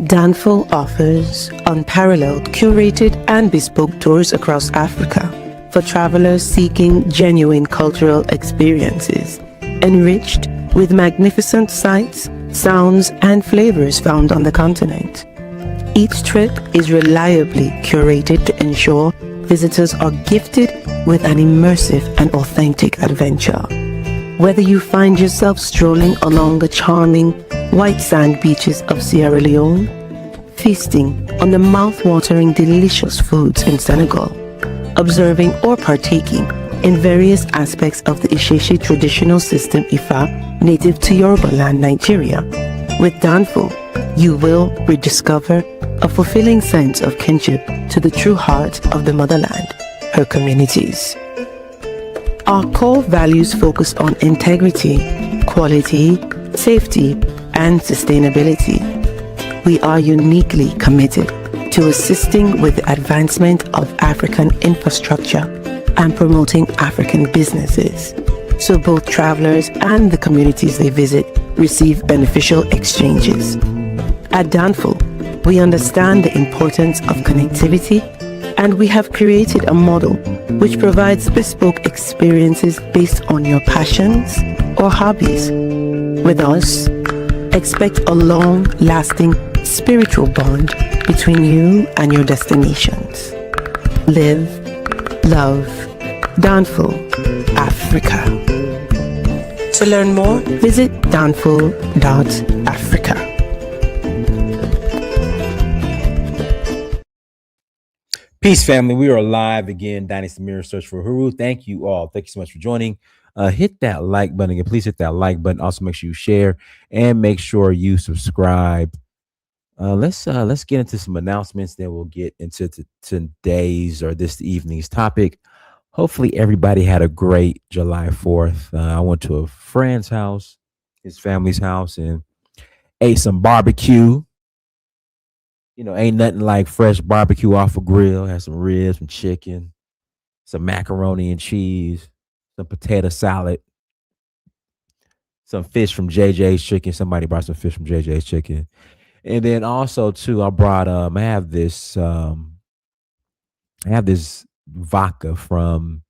Danfo offers unparalleled, curated, and bespoke tours across Africa for travelers seeking genuine cultural experiences, enriched with magnificent sights, sounds, and flavors found on the continent. Each trip is reliably curated to ensure visitors are gifted with an immersive and authentic adventure. Whether you find yourself strolling along the charming white sand beaches of Sierra Leone, feasting on the mouth-watering delicious foods in Senegal, observing or partaking in various aspects of the Isheshe traditional system Ifa native to Yoruba land, Nigeria, with Danfo, you will rediscover a fulfilling sense of kinship to the true heart of the motherland, her communities. Our core values focus on integrity, quality, safety, and sustainability. We are uniquely committed to assisting with the advancement of African infrastructure and promoting African businesses, so both travelers and the communities they visit receive beneficial exchanges. At Danfo, we understand the importance of connectivity, and we have created a model which provides bespoke experiences based on your passions or hobbies. With us, expect a long-lasting spiritual bond between you and your destinations. Live, love, Danfo, Africa. To learn more, visit danfo.africa. Peace, family. We are live again. Dynasty Mirror Search for Uhuru. Thank you all. Thank you so much for joining. Hit that like button again. Please hit that like button. Also, make sure you share and make sure you subscribe. Let's get into some announcements. Then we'll get into today's or this evening's topic. Hopefully, everybody had a great July 4th. I went to a friend's house, his family's house, and ate some barbecue. You know, ain't nothing like fresh barbecue off a grill. Had some ribs, some chicken, some macaroni and cheese, some potato salad, some fish from JJ's Chicken. Somebody brought some fish from JJ's Chicken. And then also too, I brought I have this vodka from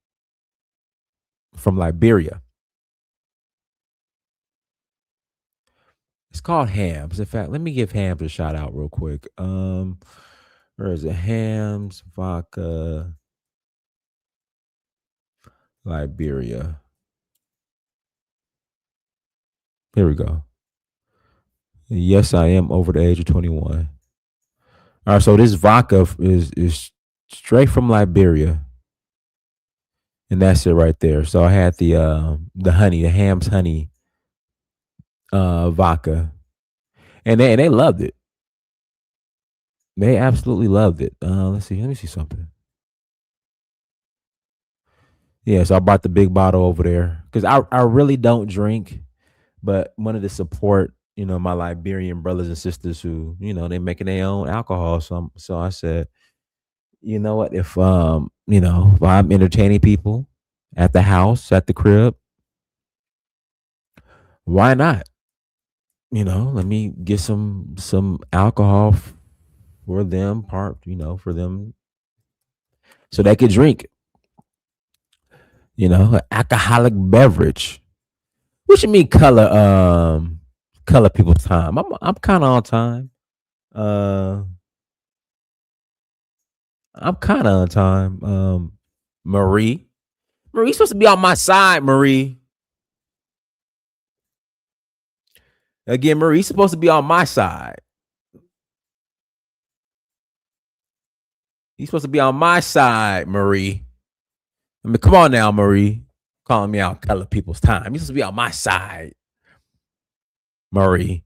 Liberia. It's called Hams. In fact, let me give Hams a shout out real quick. Where is it? Hams vodka Liberia. Here we go. Yes, I am over the age of 21. All right, so this vodka is straight from Liberia, and that's it right there. So I had the honey, the Hams honey vodka, and they loved it. They absolutely loved it. Let's see. Let me see something. Yeah, so I bought the big bottle over there because I really don't drink, but wanted to support my Liberian brothers and sisters who they making their own alcohol. So I said, you know what, if I'm entertaining people at the house, at the crib, why not? Let me get some alcohol for them, for them, so they could drink. An alcoholic beverage. What you mean color people's time? I'm kind of on time. Uh, I'm kind of on time. Marie, Marie's supposed to be on my side. Marie, again, Marie's supposed to be on my side. He's supposed to be on my side, Marie. I mean, come on now, Marie. Calling me out color people's time. He's supposed to be on my side, Marie.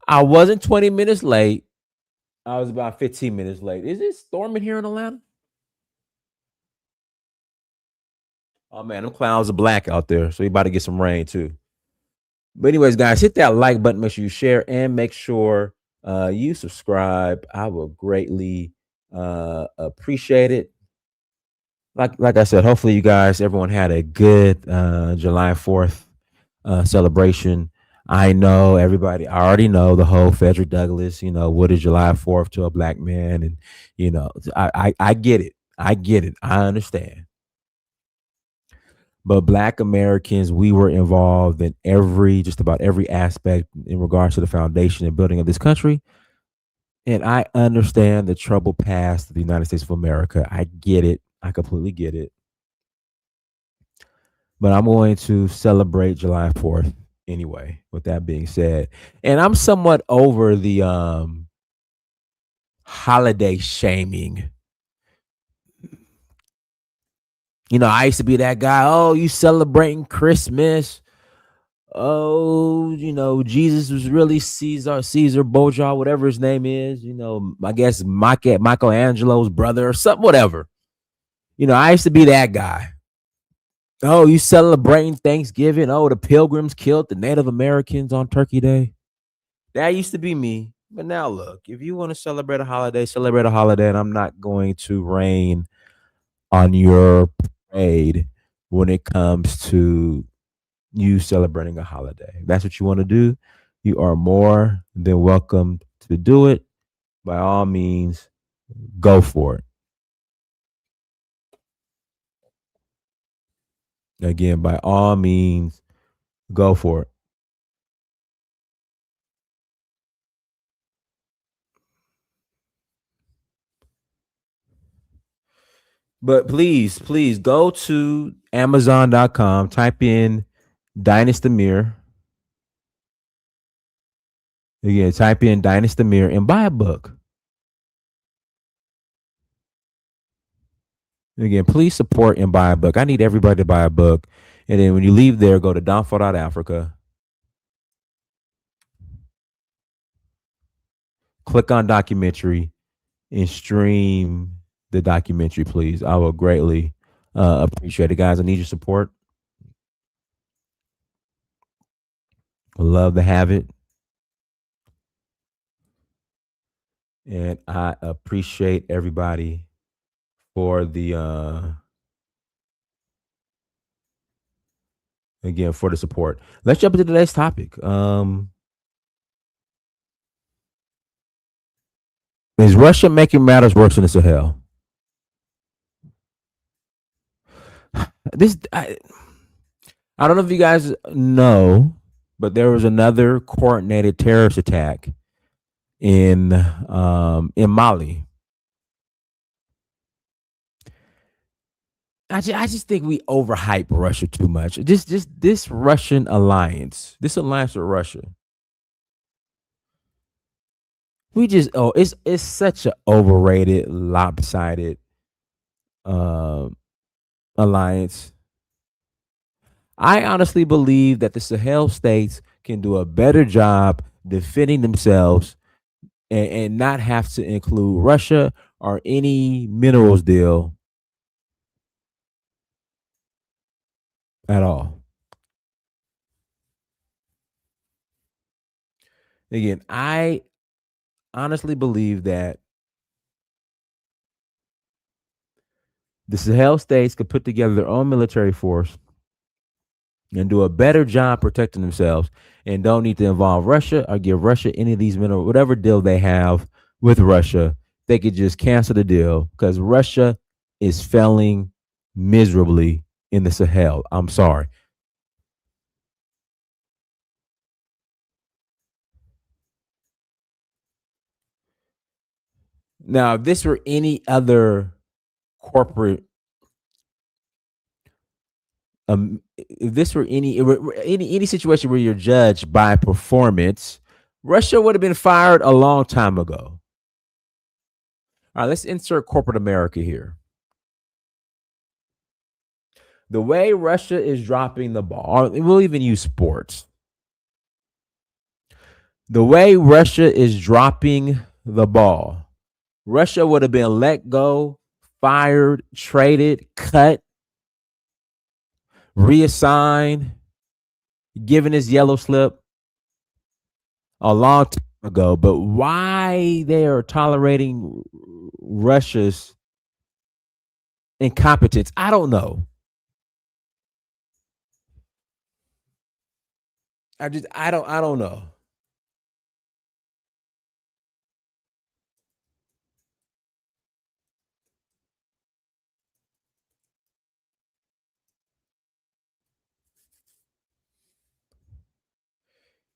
I wasn't 20 minutes late. I was about 15 minutes late. Is it storming here in Atlanta? Oh man, them clouds are black out there, so we about to get some rain too. But anyways, guys, hit that like button. Make sure you share and make sure you subscribe. I will greatly appreciate it. Like I said, hopefully you guys, everyone had a good July 4th celebration. I know everybody. I already know the whole Frederick Douglass. What is July 4th to a black man, and I get it. I get it. I understand. But black Americans, we were involved in just about every aspect in regards to the foundation and building of this country. And I understand the troubled past of the United States of America. I get it. I completely get it. But I'm going to celebrate July 4th anyway, with that being said. And I'm somewhat over the holiday shaming. I used to be that guy. Oh, you celebrating Christmas? Oh, Jesus was really Caesar Borgia, whatever his name is. I guess Michelangelo's brother or something, whatever. I used to be that guy. Oh, you celebrating Thanksgiving? Oh, the Pilgrims killed the Native Americans on Turkey Day. That used to be me. But now look, if you want to celebrate a holiday, celebrate a holiday, and I'm not going to rain on your parade when it comes to you celebrating a holiday. If that's what you want to do, you are more than welcome to do it. By all means, go for it. Again, by all means, go for it. But please, please go to Amazon.com, type in Dynasty Mirror. Again, type in Dynasty Mirror and buy a book. Again, please support and buy a book. I need everybody to buy a book. And then when you leave there, go to Downfall.Africa, click on documentary, and stream the documentary, please. I will greatly appreciate it, guys. I need your support. I love to have it. And I appreciate everybody for the again for the support. Let's jump into today's topic. Is Russia making matters worse in the Sahel? This I don't know if you guys know, but there was another coordinated terrorist attack in Mali. I just think we overhype Russia too much. Just this Russian alliance, this alliance with Russia. We just it's such a overrated, lopsided um alliance. I honestly believe that the Sahel states can do a better job defending themselves and not have to include Russia or any minerals deal at all. Again, I honestly believe that the Sahel states could put together their own military force and do a better job protecting themselves and don't need to involve Russia or give Russia any of these minerals, whatever deal they have with Russia. They could just cancel the deal because Russia is failing miserably in the Sahel. I'm sorry. Now, if this were any other corporate, if this were any situation where you're judged by performance, Russia would have been fired a long time ago. All right, let's insert corporate America here. The way Russia is dropping the ball, we'll even use sports. The way Russia is dropping the ball, Russia would have been let go, fired, traded, cut, reassigned, given his yellow slip a long time ago. But why they are tolerating Russia's incompetence, I don't know. I don't know.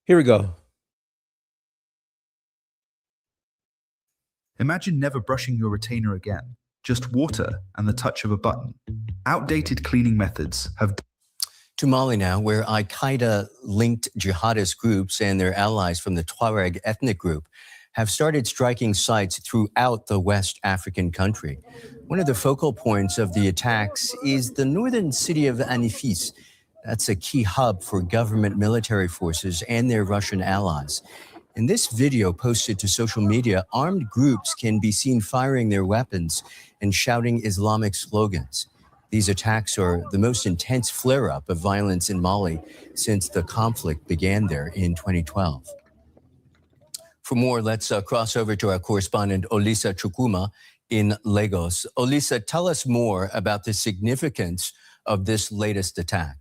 Here we go. Imagine never brushing your retainer again, just water and the touch of a button. Outdated cleaning methods have. To Mali now, where Al Qaeda linked jihadist groups and their allies from the Tuareg ethnic group have started striking sites throughout the West African country. One of the focal points of the attacks is the northern city of Anifis. That's a key hub for government military forces and their Russian allies. In this video posted to social media, armed groups can be seen firing their weapons and shouting Islamic slogans. These attacks are the most intense flare-up of violence in Mali since the conflict began there in 2012. For more, let's cross over to our correspondent, Olisa Chukuma in Lagos. Olisa, tell us more about the significance of this latest attack.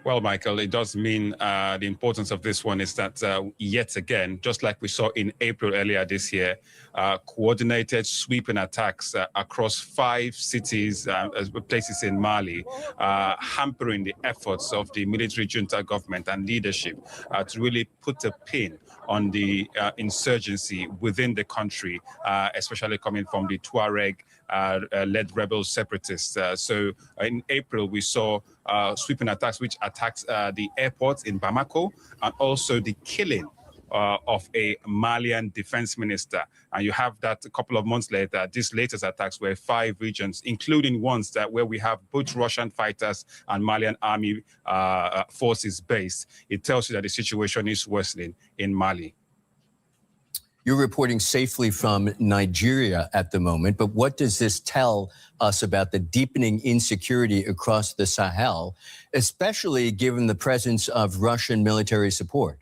Well, Michael, it does mean the importance of this one is that yet again, just like we saw in April earlier this year, coordinated sweeping attacks across 5 cities, places in Mali, hampering the efforts of the military junta government and leadership to really put a pin on the insurgency within the country, especially coming from the Tuareg led rebel separatists. So in April, we saw sweeping attacks which attacked the airport in Bamako and also the killing of a Malian defense minister. And you have that a couple of months later, these latest attacks were 5 regions, including ones that where we have both Russian fighters and Malian army forces based. It tells you that the situation is worsening in Mali. You're reporting safely from Nigeria at the moment, but what does this tell us about the deepening insecurity across the Sahel, especially given the presence of Russian military support?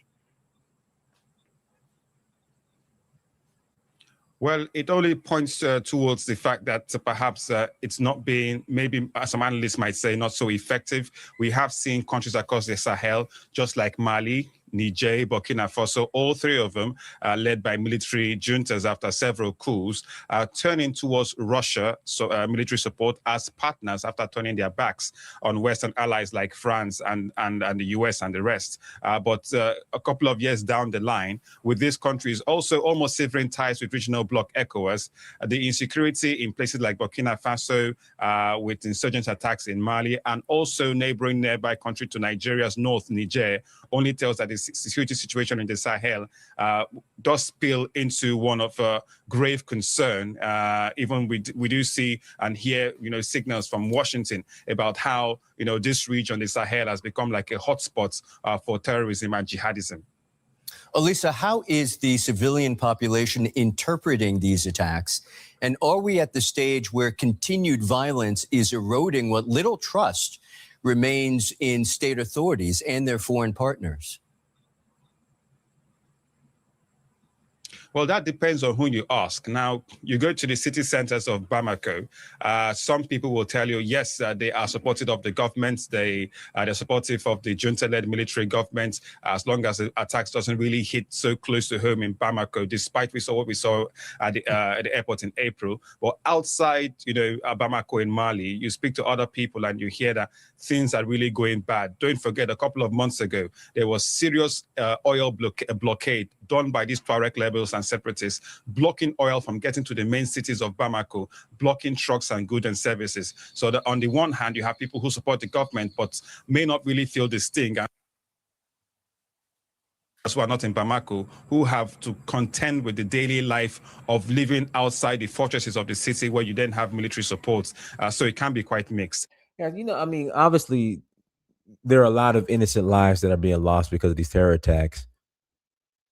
Well, it only points towards the fact that perhaps it's not being, maybe some analysts might say, not so effective. We have seen countries across the Sahel, just like Mali, Niger, Burkina Faso, all 3 of them led by military juntas after several coups, turning towards Russia, so military support as partners after turning their backs on Western allies like France and the US and the rest. But a couple of years down the line, with these countries also almost severing ties with regional bloc ECOWAS, the insecurity in places like Burkina Faso, with insurgent attacks in Mali, and also neighboring nearby country to Nigeria's north, Niger, only tells that the security situation in the Sahel does spill into one of grave concern. Even we do see and hear, signals from Washington about how, this region, the Sahel, has become like a hotspot for terrorism and jihadism. Olisa, how is the civilian population interpreting these attacks? And are we at the stage where continued violence is eroding what little trust remains in state authorities and their foreign partners? Well, that depends on who you ask. Now, you go to the city centers of Bamako. Some people will tell you, yes, they are supportive of the government. They're supportive of the junta-led military government, as long as the attacks doesn't really hit so close to home in Bamako, despite what we saw at the airport in April. But outside, Bamako in Mali, you speak to other people and you hear that things are really going bad. Don't forget, a couple of months ago, there was serious oil blockade done by these Tuareg rebels and separatists, blocking oil from getting to the main cities of Bamako, blocking trucks and goods and services. So that on the one hand, you have people who support the government, but may not really feel the sting. And who are not in Bamako, who have to contend with the daily life of living outside the fortresses of the city where you then have military support. So it can be quite mixed. Yeah, obviously, there are a lot of innocent lives that are being lost because of these terror attacks.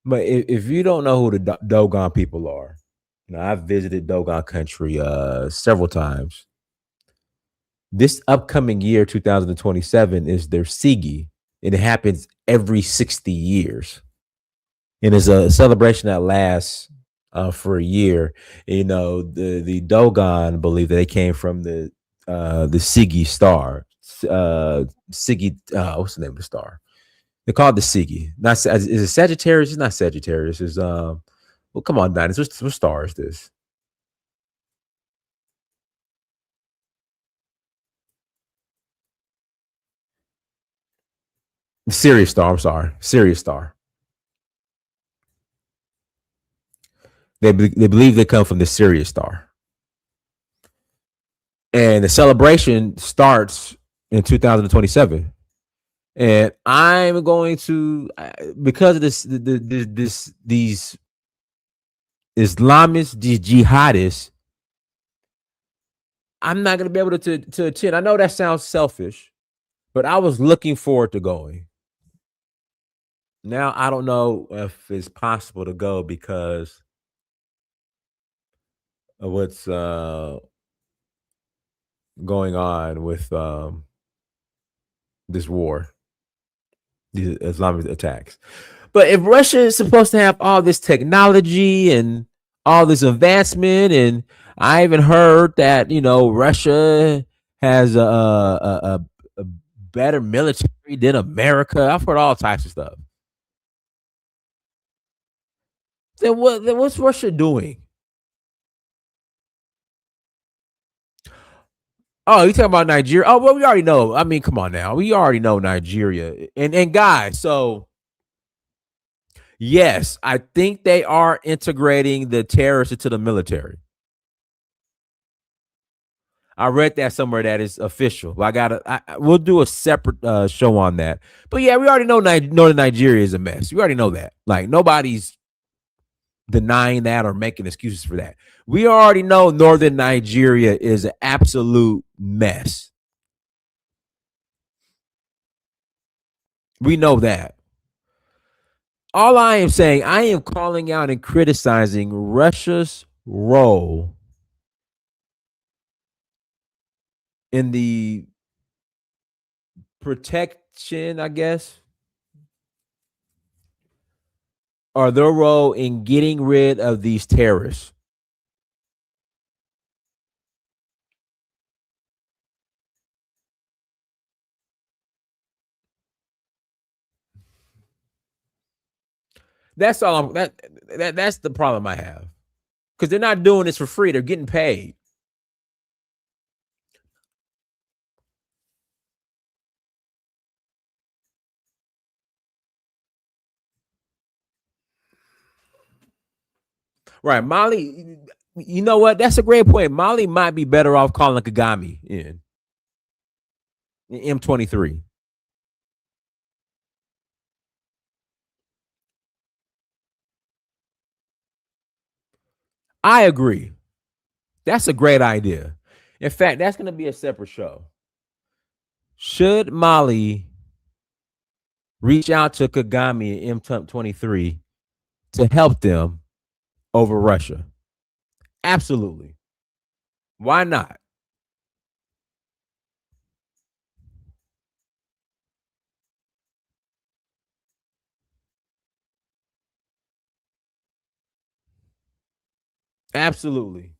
But if you don't know who the Dogon people are, I've visited Dogon country several times. This upcoming year, 2027, is their Sigi, and it happens every 60 years. And it's a celebration that lasts for a year. The Dogon believe that they came from the Sigi star. Siggy. What's the name of the star? They call it the Siggy. Not is it Sagittarius? It's not Sagittarius. It's well, come on, Dinus. What star is this? Sirius star. I'm sorry, Sirius star. They believe they come from the Sirius star, and the celebration starts in 2027. And I'm going to because of these Islamists, these jihadists. I'm not going to be able to attend. I know that sounds selfish, but I was looking forward to going. Now I don't know if it's possible to go because of what's going on with this war, these Islamic attacks. But if Russia is supposed to have all this technology and all this advancement, and I even heard that Russia has a better military than America. I've heard all types of stuff. Then what's Russia doing? Oh, you talking about Nigeria? Oh, well, we already know. I mean, come on now. We already know Nigeria. And guys, so yes, I think they are integrating the terrorists into the military. I read that somewhere that is official. We'll do a separate show on that. But yeah, we already know Northern Nigeria is a mess. We already know that. Like nobody's denying that or making excuses for that. We already know Northern Nigeria is an absolute mess. We know that. All I am saying, I am calling out and criticizing Russia's role in the protection, I guess, or their role in getting rid of these terrorists. That's all. That's the problem I have, because they're not doing this for free. They're getting paid. Right, Mali. You know what? That's a great point. Mali might be better off calling Kagame in M23. I agree. That's a great idea. In fact, that's going to be a separate show. Should Mali reach out to Kagame in M23 to help them over Russia? Absolutely. Why not? Absolutely.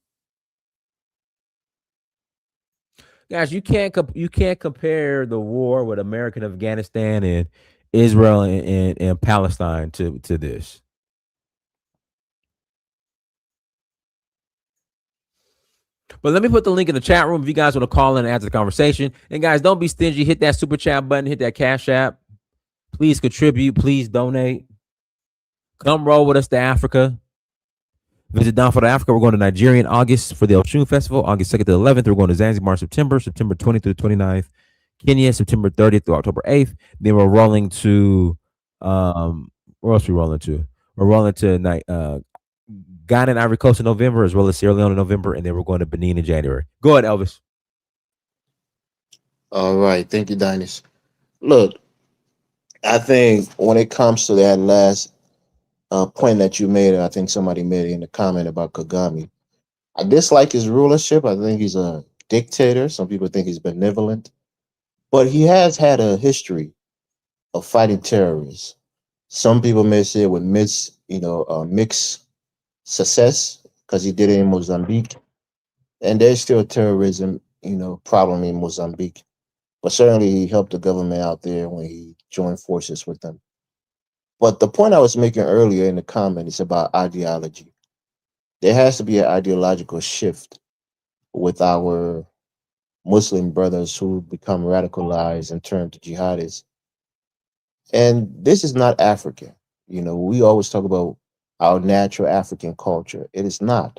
Guys, you can't compare the war with American Afghanistan and Israel and Palestine to this. But let me put the link in the chat room if you guys want to call in and add to the conversation. And guys, don't be stingy. Hit that super chat button. Hit that Cash App. Please contribute. Please donate. Come roll with us to Africa. Visit Down for the Africa. We're going to Nigeria in August for the Oshun Festival. August 2nd to 11th. We're going to Zanzibar in September 20th through the 29th. Kenya, September 30th through October 8th. Then we're rolling to, where else are we rolling to? We're rolling to Ghana and Ivory Coast in November, as well as Sierra Leone in November. And then we're going to Benin in January. Go ahead, Elvis. All right. Thank you, Dinas. Look, I think when it comes to that last point that you made, and I think somebody made it in the comment about Kagame, I dislike his rulership. I think he's a dictator. Some people think he's benevolent, but he has had a history of fighting terrorists. Some people may say with mixed success because he did it in Mozambique, and there's still terrorism, problem in Mozambique. but certainly he helped the government out there when he joined forces with them. But the point I was making earlier in the comment is about ideology. There has to be an ideological shift with our Muslim brothers who become radicalized and turn to jihadists. And this is not African. You know, we always talk about our natural African culture. It is not.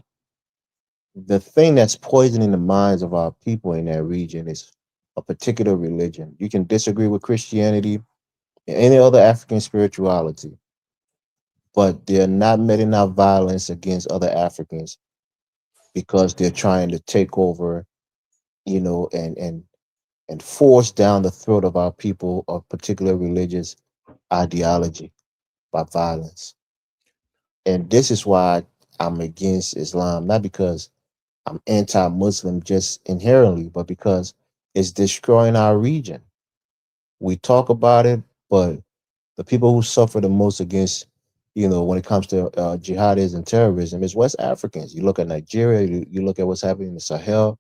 The thing that's poisoning the minds of our people in that region is a particular religion. You can disagree with Christianity and any other African spirituality, but they're not meting out violence against other Africans because they're trying to take over, you know, and force down the throat of our people a particular religious ideology by violence. And this is why I'm against Islam, not because I'm anti-Muslim just inherently, but because it's destroying our region. We talk about it, but the people who suffer the most against, you know, when it comes to jihadism and terrorism is West Africans. You look at Nigeria, you look at what's happening in the Sahel.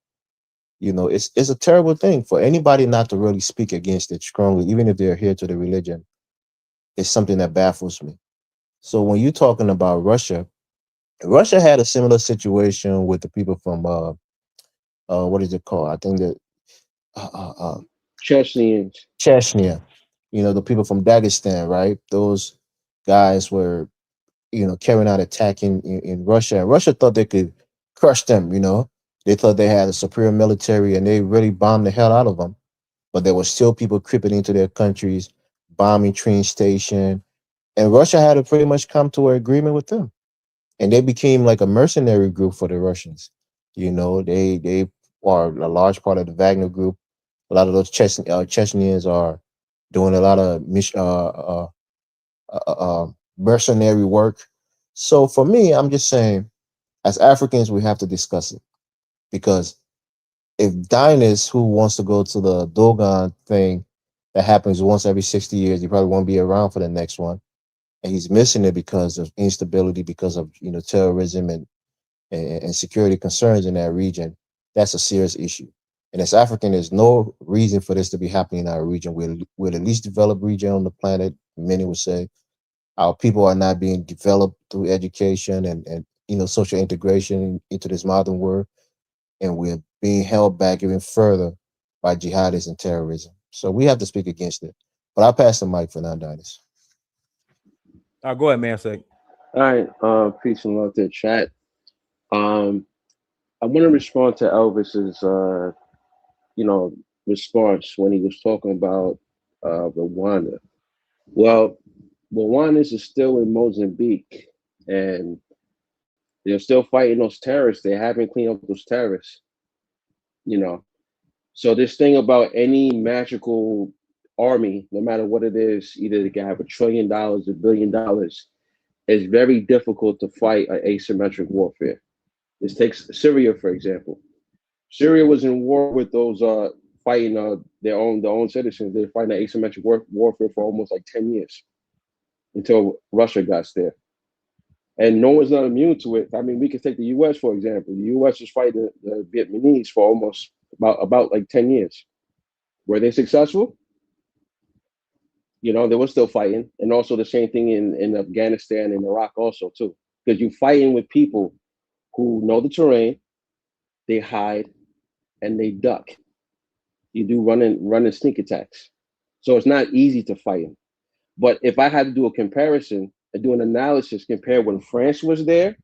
You know, it's a terrible thing for anybody not to really speak against it strongly, even if they're here to the religion. It's something that baffles me. So when you're talking about Russia, Russia had a similar situation with the people from what is it called? I think that uh, uh, uh, Chechens. Chechnya. You know, the people from Dagestan, right? Those guys were, you know, carrying out attacking in Russia. And Russia thought they could crush them. You know, they thought they had a superior military, and they really bombed the hell out of them. But there were still people creeping into their countries, bombing train station, and Russia had to pretty much come to an agreement with them, and they became like a mercenary group for the Russians. You know, they are a large part of the Wagner group. A lot of those Chechens are doing a lot of mercenary work. So for me, I'm just saying, as Africans, we have to discuss it because if Dynas, who wants to go to the Dogon thing that happens once every 60 years, he probably won't be around for the next one, and he's missing it because of instability, because of, you know, terrorism and security concerns in that region. That's a serious issue. And as African, there's no reason for this to be happening in our region. We're the least developed region on the planet, many would say. Our people are not being developed through education and you know, social integration into this modern world, and we're being held back even further by jihadists and terrorism. So we have to speak against it. But I'll pass the mic for now, Dinas. Go ahead, man. Say. All right. Peace and love to the chat. Um, I want to respond to Elvis's, you know, response when he was talking about Rwanda. Well, Rwandans is still in Mozambique, and they're still fighting those terrorists. They haven't cleaned up those terrorists, you know. So this thing about any magical army, no matter what it is, either they can have $1 trillion, $1 billion, is very difficult to fight an asymmetric warfare. This takes Syria, for example. Syria was in war with those fighting their own citizens. They're fighting asymmetric warfare for almost like 10 years until Russia got there. And no one's not immune to it. I mean, we could take the U.S. for example. The U.S. was fighting the Vietnamese for almost about like 10 years. Were they successful? You know, they were still fighting. And also the same thing in Afghanistan and Iraq also too. Because you're fighting with people who know the terrain, they hide, and they duck. You do run and sneak attacks. So it's not easy to fight them. But if I had to do a comparison and do an analysis, compare when France was there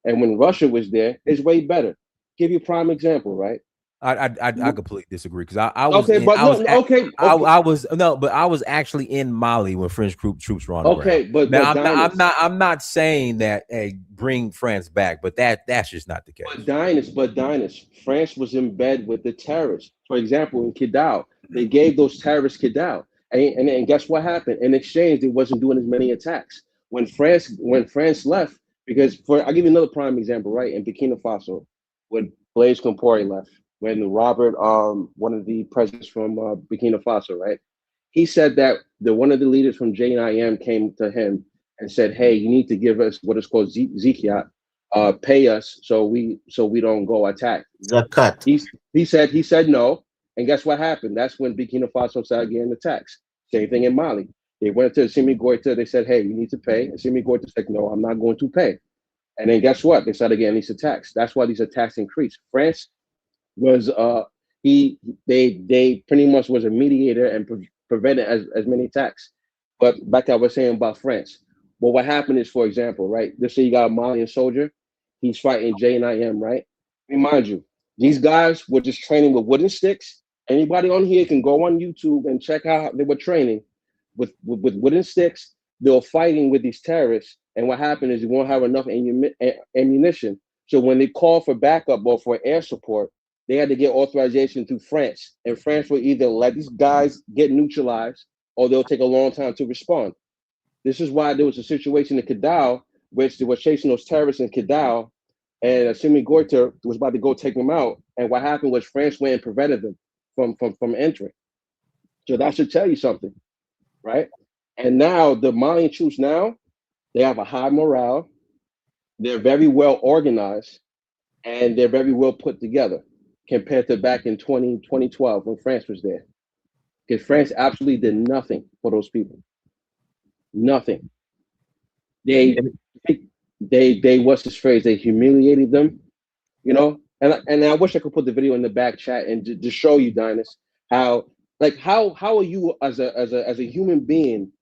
and when Russia was there, it's way better. Give you a prime example, right? I completely disagree because I was okay, in, but I was no, okay, I was no, but I was actually in Mali when French troops were on the okay, ground. but Now Dynas, I'm not saying that hey, bring France back, but that's just not the case. but Dynas, France was in bed with the terrorists. For example, in Kidal, they gave those terrorists Kidal, and guess what happened? In exchange, they wasn't doing as many attacks. When France left, because I'll give you another prime example, right? In Burkina Faso, when Blaise Compaoré left, when Robert, one of the presidents from Burkina Faso, right? He said that one of the leaders from JNIM came to him and said, "Hey, you need to give us what is called Zikiat, pay us so we don't go attack." Zakat. He said no, And guess what happened? That's when Burkina Faso started getting attacked. Same thing in Mali. They went to Assimi Goïta. They said, "Hey, you need to pay." Assimi Goïta said, "No, I'm not going to pay." And then guess what? They started getting these attacks. That's why these attacks increased. France was he they pretty much was a mediator and prevented as many attacks. But back I was saying about France. Well, what happened is, for example, right? Let's say you got a Malian soldier, he's fighting JNIM, right? Remind you, these guys were just training with wooden sticks. Anybody on here can go on YouTube and check out how they were training with wooden sticks. They were fighting with these terrorists, and what happened is you won't have enough ammunition. So when they call for backup or for air support, they had to get authorization through France, and France will either let these guys get neutralized or they'll take a long time to respond. This is why there was a situation in Kidal, which they were chasing those terrorists in Kidal, and Assimi Goïta was about to go take them out. And what happened was France went and prevented them from entering. So that should tell you something, right? And now the Malian troops now, they have a high morale. They're very well organized, and they're very well put together compared to back in 2012 when France was there. Because France absolutely did nothing for those people. Nothing. They what's this phrase? They humiliated them, you know. And I wish I could put the video in the back chat and to show you, Dynas, how how are you as a human being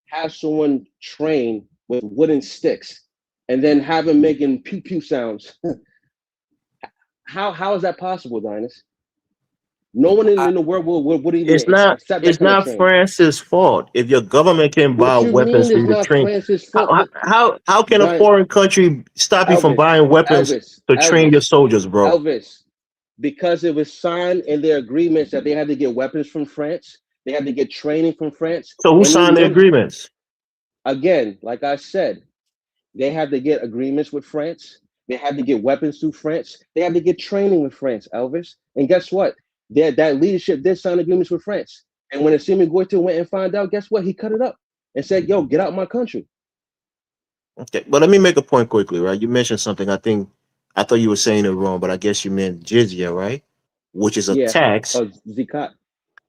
have someone train with wooden sticks and then have them making pew pew sounds? How is that possible, Dynas? No one in the world would even accept that It's kind of not training. France's fault if your government can buy What you weapons mean for is you to not train. France's fault? How can a Dyn- foreign country stop you from Elvis, buying weapons to train your soldiers, bro? Elvis, because it was signed in their agreements that they had to get weapons from France, they had to get training from France. So who signed the agreements? Again, like I said, they had to get agreements with France. They had to get weapons through France. They had to get training with France, Elvis. And guess what? That leadership did sign agreements with France. And when Assimi Goïta went and found out, guess what? He cut it up and said, "Yo, get out of my country." Okay, but let me make a point quickly, right? You mentioned something. I thought you were saying it wrong, but I guess you meant jizya, right? Which is a Yeah, tax. Zikat.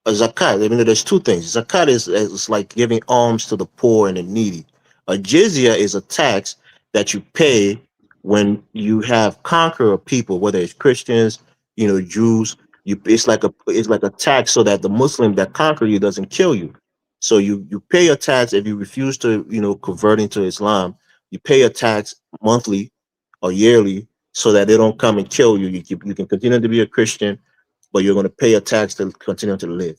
A zakat. I mean, there's two things. Zakat is like giving alms to the poor and the needy. A jizya is a tax that you pay when you have conqueror people, whether it's Christians, Jews. It's like a tax so that the Muslim that conquer you doesn't kill you. So you pay a tax if you refuse to convert into Islam. You pay a tax monthly or yearly so that they don't come and kill you. You can continue to be a Christian, but you're going to pay a tax to continue to live.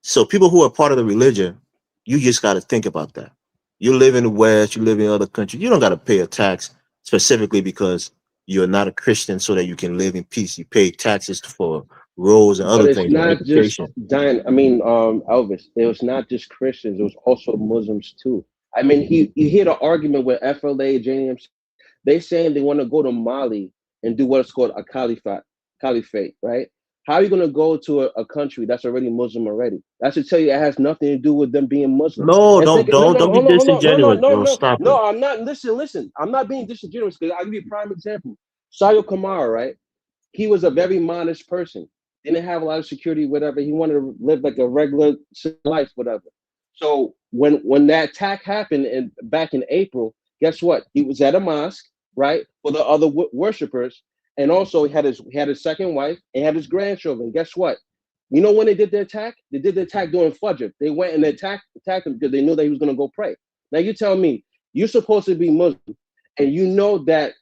So people who are part of the religion, you just got to think about that. You live in the West, you live in other countries. You don't got to pay a tax specifically because you're not a Christian so that you can live in peace. You pay taxes for roads and But other it's things and not just education. Elvis. It was not just Christians. It was also Muslims too. I mean, you hear the argument with FLA, JMC. They saying they want to go to Mali and do what's called a caliphate, right? How are you going to go to a country that's already Muslim already? That should tell you it has nothing to do with them being Muslim. No, And don't think, no, don't no, don't be disingenuous, bro. Stop it. no. I'm not. Listen. I'm not being disingenuous because I'll give you a prime example. Sayo Kamara, right? He was a very modest person. Didn't have a lot of security, whatever. He wanted to live like a regular life, whatever. So when that attack happened back in April, guess what? He was at a mosque, right, for the other worshippers, and also he had his second wife and had his grandchildren. Guess what? You know when they did the attack? They did the attack during Fajr. They went and attacked him because they knew that he was going to go pray. Now you tell me, you're supposed to be Muslim, and you know that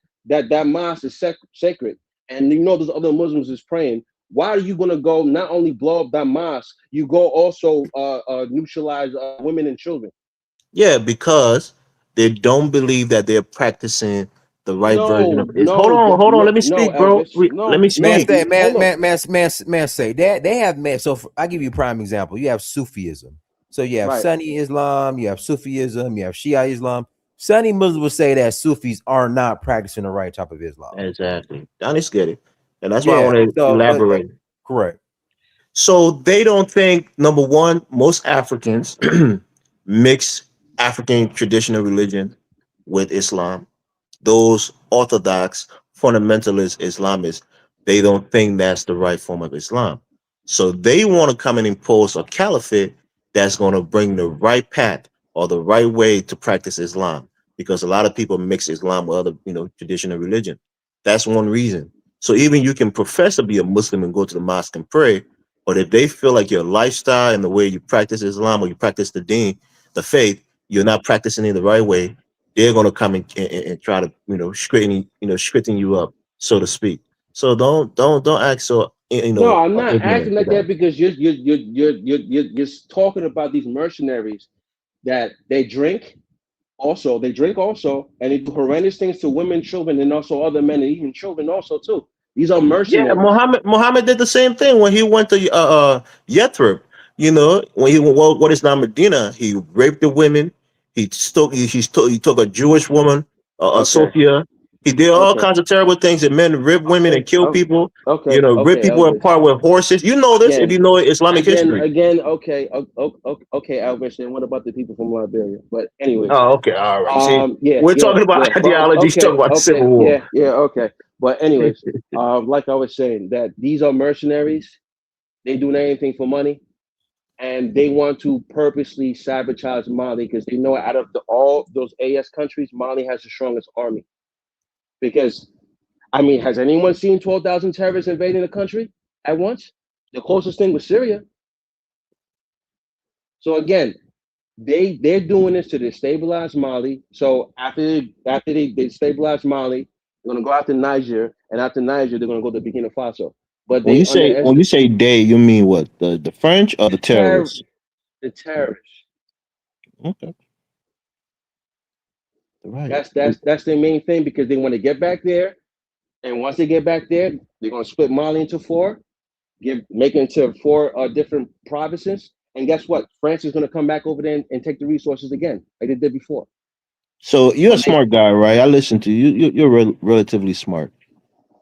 mosque is sacred, and you know there's other Muslims is praying. Why are you gonna go not only blow up that mosque, you go also neutralize women and children? Yeah, because they don't believe that they're practicing the right version of it. Hold on, hold on. Let me No, speak, bro. Elvis. Let me Man, speak. say, man, Hold on. man, say that they have man. So I give you a prime example. You have Sufism. So you have Right. Sunni Islam, you have Sufism, you have Shia Islam. Sunni Muslims will say that Sufis are not practicing the right type of Islam. Exactly. Donnie's get it. And that's why I Yeah. want to So, but elaborate. correct. So they don't think, number one, most Africans mix African traditional religion with Islam. Those orthodox fundamentalist Islamists, they don't think that's the right form of Islam. So they want to come and impose a caliphate that's going to bring the right path or the right way to practice Islam, because a lot of people mix Islam with other, traditional religion. That's one reason. So even you can profess to be a Muslim and go to the mosque and pray, but if they feel like your lifestyle and the way you practice Islam or you practice the deen, the faith, you're not practicing it the right way, they're going to come and try to, straighten you up, so to speak. So don't act so, No, I'm not acting ignorant to like that that. because you're talking about these mercenaries that they drink also, and they do horrendous things to women, children, and also other men and even children also too. These are Yeah, mercenaries. Muhammad did the same thing when he went to Yathrib. When he what is now Medina, he raped the women. He took a Jewish woman, Okay, Sophia. He did all okay, kinds of terrible things. And men rip women and okay, kill people. Rip okay, people Elvis. apart with horses. You know this if Again, you know Islamic history. okay, okay, Elvis. And what about the people from Liberia? But anyways, Oh, okay, all right. See, we're talking yeah. about But ideologies, talking about the Civil War. okay. But anyways, like I was saying, that these are mercenaries. They do anything for money, and they want to purposely sabotage Mali because they know out of all those AS countries, Mali has the strongest army. Because I mean, has anyone seen 12,000 terrorists invading the country at once? The closest thing was Syria. So again, they're doing this to destabilize Mali. So after they destabilize Mali, they're gonna go after Niger, and after Niger, they're gonna go to Burkina Faso. But When they you say when you underestimate say they, you mean what? The French or the terror, terrorists? the terrorists. Okay, right. That's their main thing because they want to get back there, and once they get back there, they're gonna split Mali into four, make it into four different provinces. And guess what? France is gonna come back over there and take the resources again, like they did before. So you're a When they smart guy, right? I listen to you. You're relatively smart.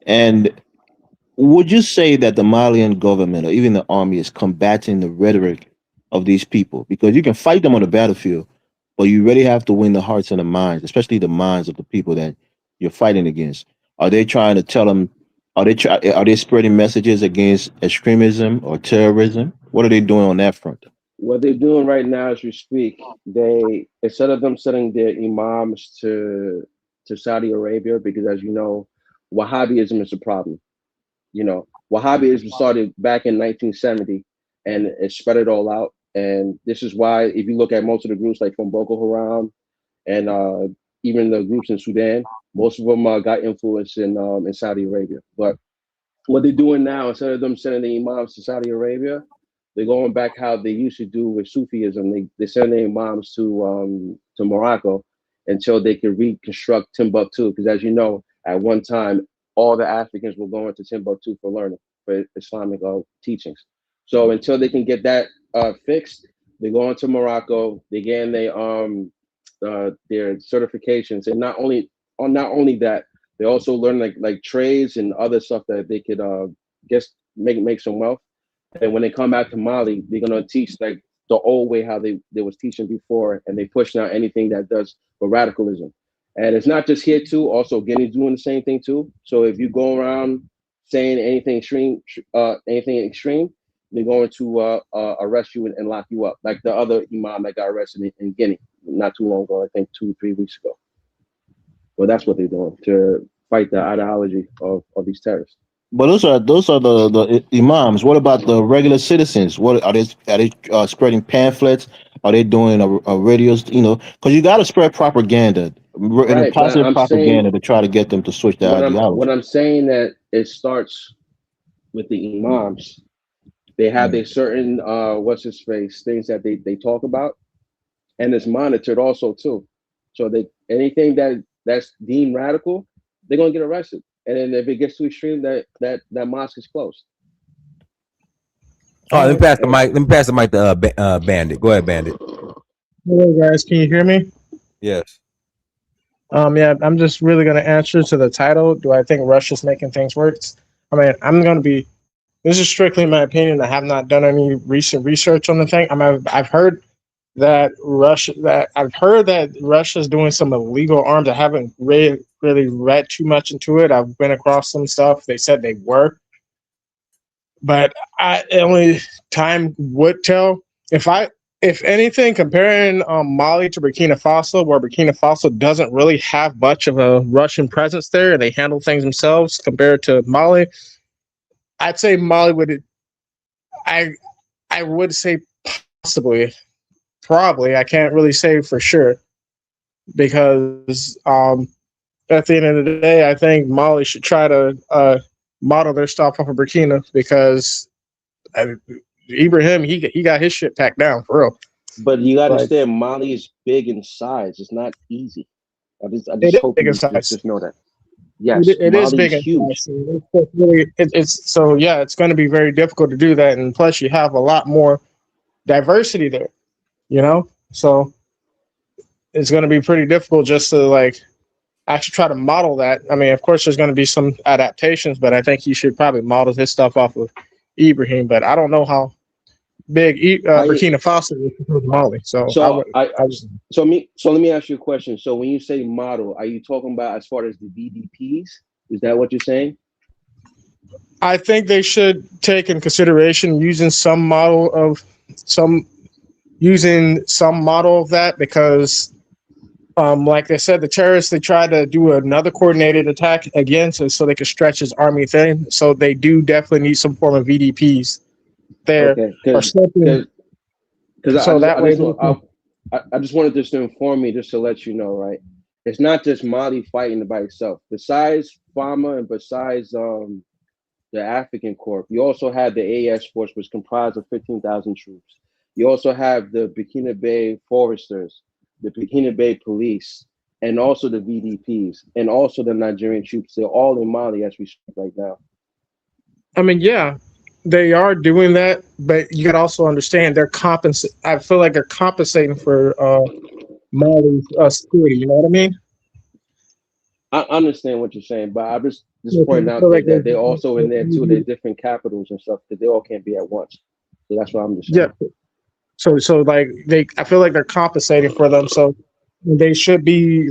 And would you say that the Malian government or even the army is combating the rhetoric of these people? Because you can fight them on the battlefield, but you really have to win the hearts and the minds, especially the minds of the people that you're fighting against. Are they trying to tell them? Are they spreading messages against extremism or terrorism? What are they doing on that front? What they're doing right now as we speak, they instead of them sending their imams to Saudi Arabia, because as you know, Wahhabism is a problem. Wahhabism started back in 1970 and it spread it all out. And this is why, if you look at most of the groups like from Boko Haram and even the groups in Sudan, most of them got influence in Saudi Arabia. But what they're doing now, instead of them sending the imams to Saudi Arabia, they're going back how they used to do with Sufism. They send their imams to Morocco until they can reconstruct Timbuktu. Because as you know, at one time, all the Africans were going to Timbuktu for learning, for Islamic teachings. So until they can get that fixed, they go into Morocco. They get their certifications, and not only that, they also learn like trades and other stuff that they could guess make some wealth. And when they come back to Mali, they're gonna teach like the old way how they was teaching before, and they push now anything that does for radicalism. And it's not just here too. Also, Guinea's doing the same thing too. So if you go around saying anything extreme, they're going to arrest you and lock you up, like the other imam that got arrested in Guinea not too long ago. I think 2-3 weeks ago. Well, that's what they're doing to fight the ideology of these terrorists. But those are the imams. What about the regular citizens? What are they spreading pamphlets? Are they doing a radios? Because you got to spread propaganda and a Right, but positive I'm saying propaganda to try to get them to switch their what ideology. I'm saying that it starts with the imams. They have Mm. their certain what's his face things that they talk about, and it's monitored also too. So they anything that's deemed radical, they're gonna get arrested. And then if it gets too extreme, that mosque is closed. All right, let me All pass the And mic. Let me pass the mic to Bandit. Go ahead, Bandit. Hello, guys. Can you hear me? Yes. Yeah, I'm just really going to answer to the title. Do I think Russia's making things worse? I mean, this is strictly my opinion. I have not done any recent research on the thing. I've heard that Russia's doing some illegal arms. I haven't really read too much into it. I've been across some stuff. They said they were. but only time would tell. If anything, comparing Mali to Burkina Faso, where Burkina Faso doesn't really have much of a Russian presence there, they handle things themselves compared to Mali. I'd say Mali would. I I would say possibly, probably. I can't really say for sure because at the end of the day, I think Mali should try to model their stuff off of Burkina because I, Ibrahim he got his shit packed down for real. But you got to Like understand, Mali is big in size. It's not easy. I it just is hope big in you size. just know that. Yes, It is Mali is big in huge. size. So it's so yeah, it's going to be very difficult to do that, and plus you have a lot more diversity there. You know, so it's going to be pretty difficult just to like actually try to model that. I mean, of course, there's going to be some adaptations, but I think he should probably model his stuff off of Ibrahim. But I don't know how big I Burkina Faso is compared to Mali, so I so would. I I would so let me ask you a question. So when you say model, are you talking about as far as the VDPs? Is that what you're saying? I think they should take in consideration some using some model of that because, like I said, the terrorists they tried to do another coordinated attack again, so they could stretch his army thin. So they do definitely need some form of VDPs there Okay, or something, because so that way. I just wanted this to inform me, just to let you know, right? It's not just Mali fighting by itself. Besides FAMA and besides the African Corps, you also have the AS Force, which comprised of 15,000 troops. You also have the Burkina Bay Foresters, the Burkina Bay Police, and also the VDPs, and also the Nigerian troops. They're all in Mali as we speak right now. I mean, yeah, they are doing that, but you got to also understand they're compensating. I feel like they're compensating for Mali's security. You know what I mean? I understand what you're saying, but I'm just Yeah, 'cause pointing I out feel there like that they're also in there too. They're different capitals and stuff because they all can't be at once. So that's what I'm just yeah. saying. So like I feel like they're compensating for them. So they should be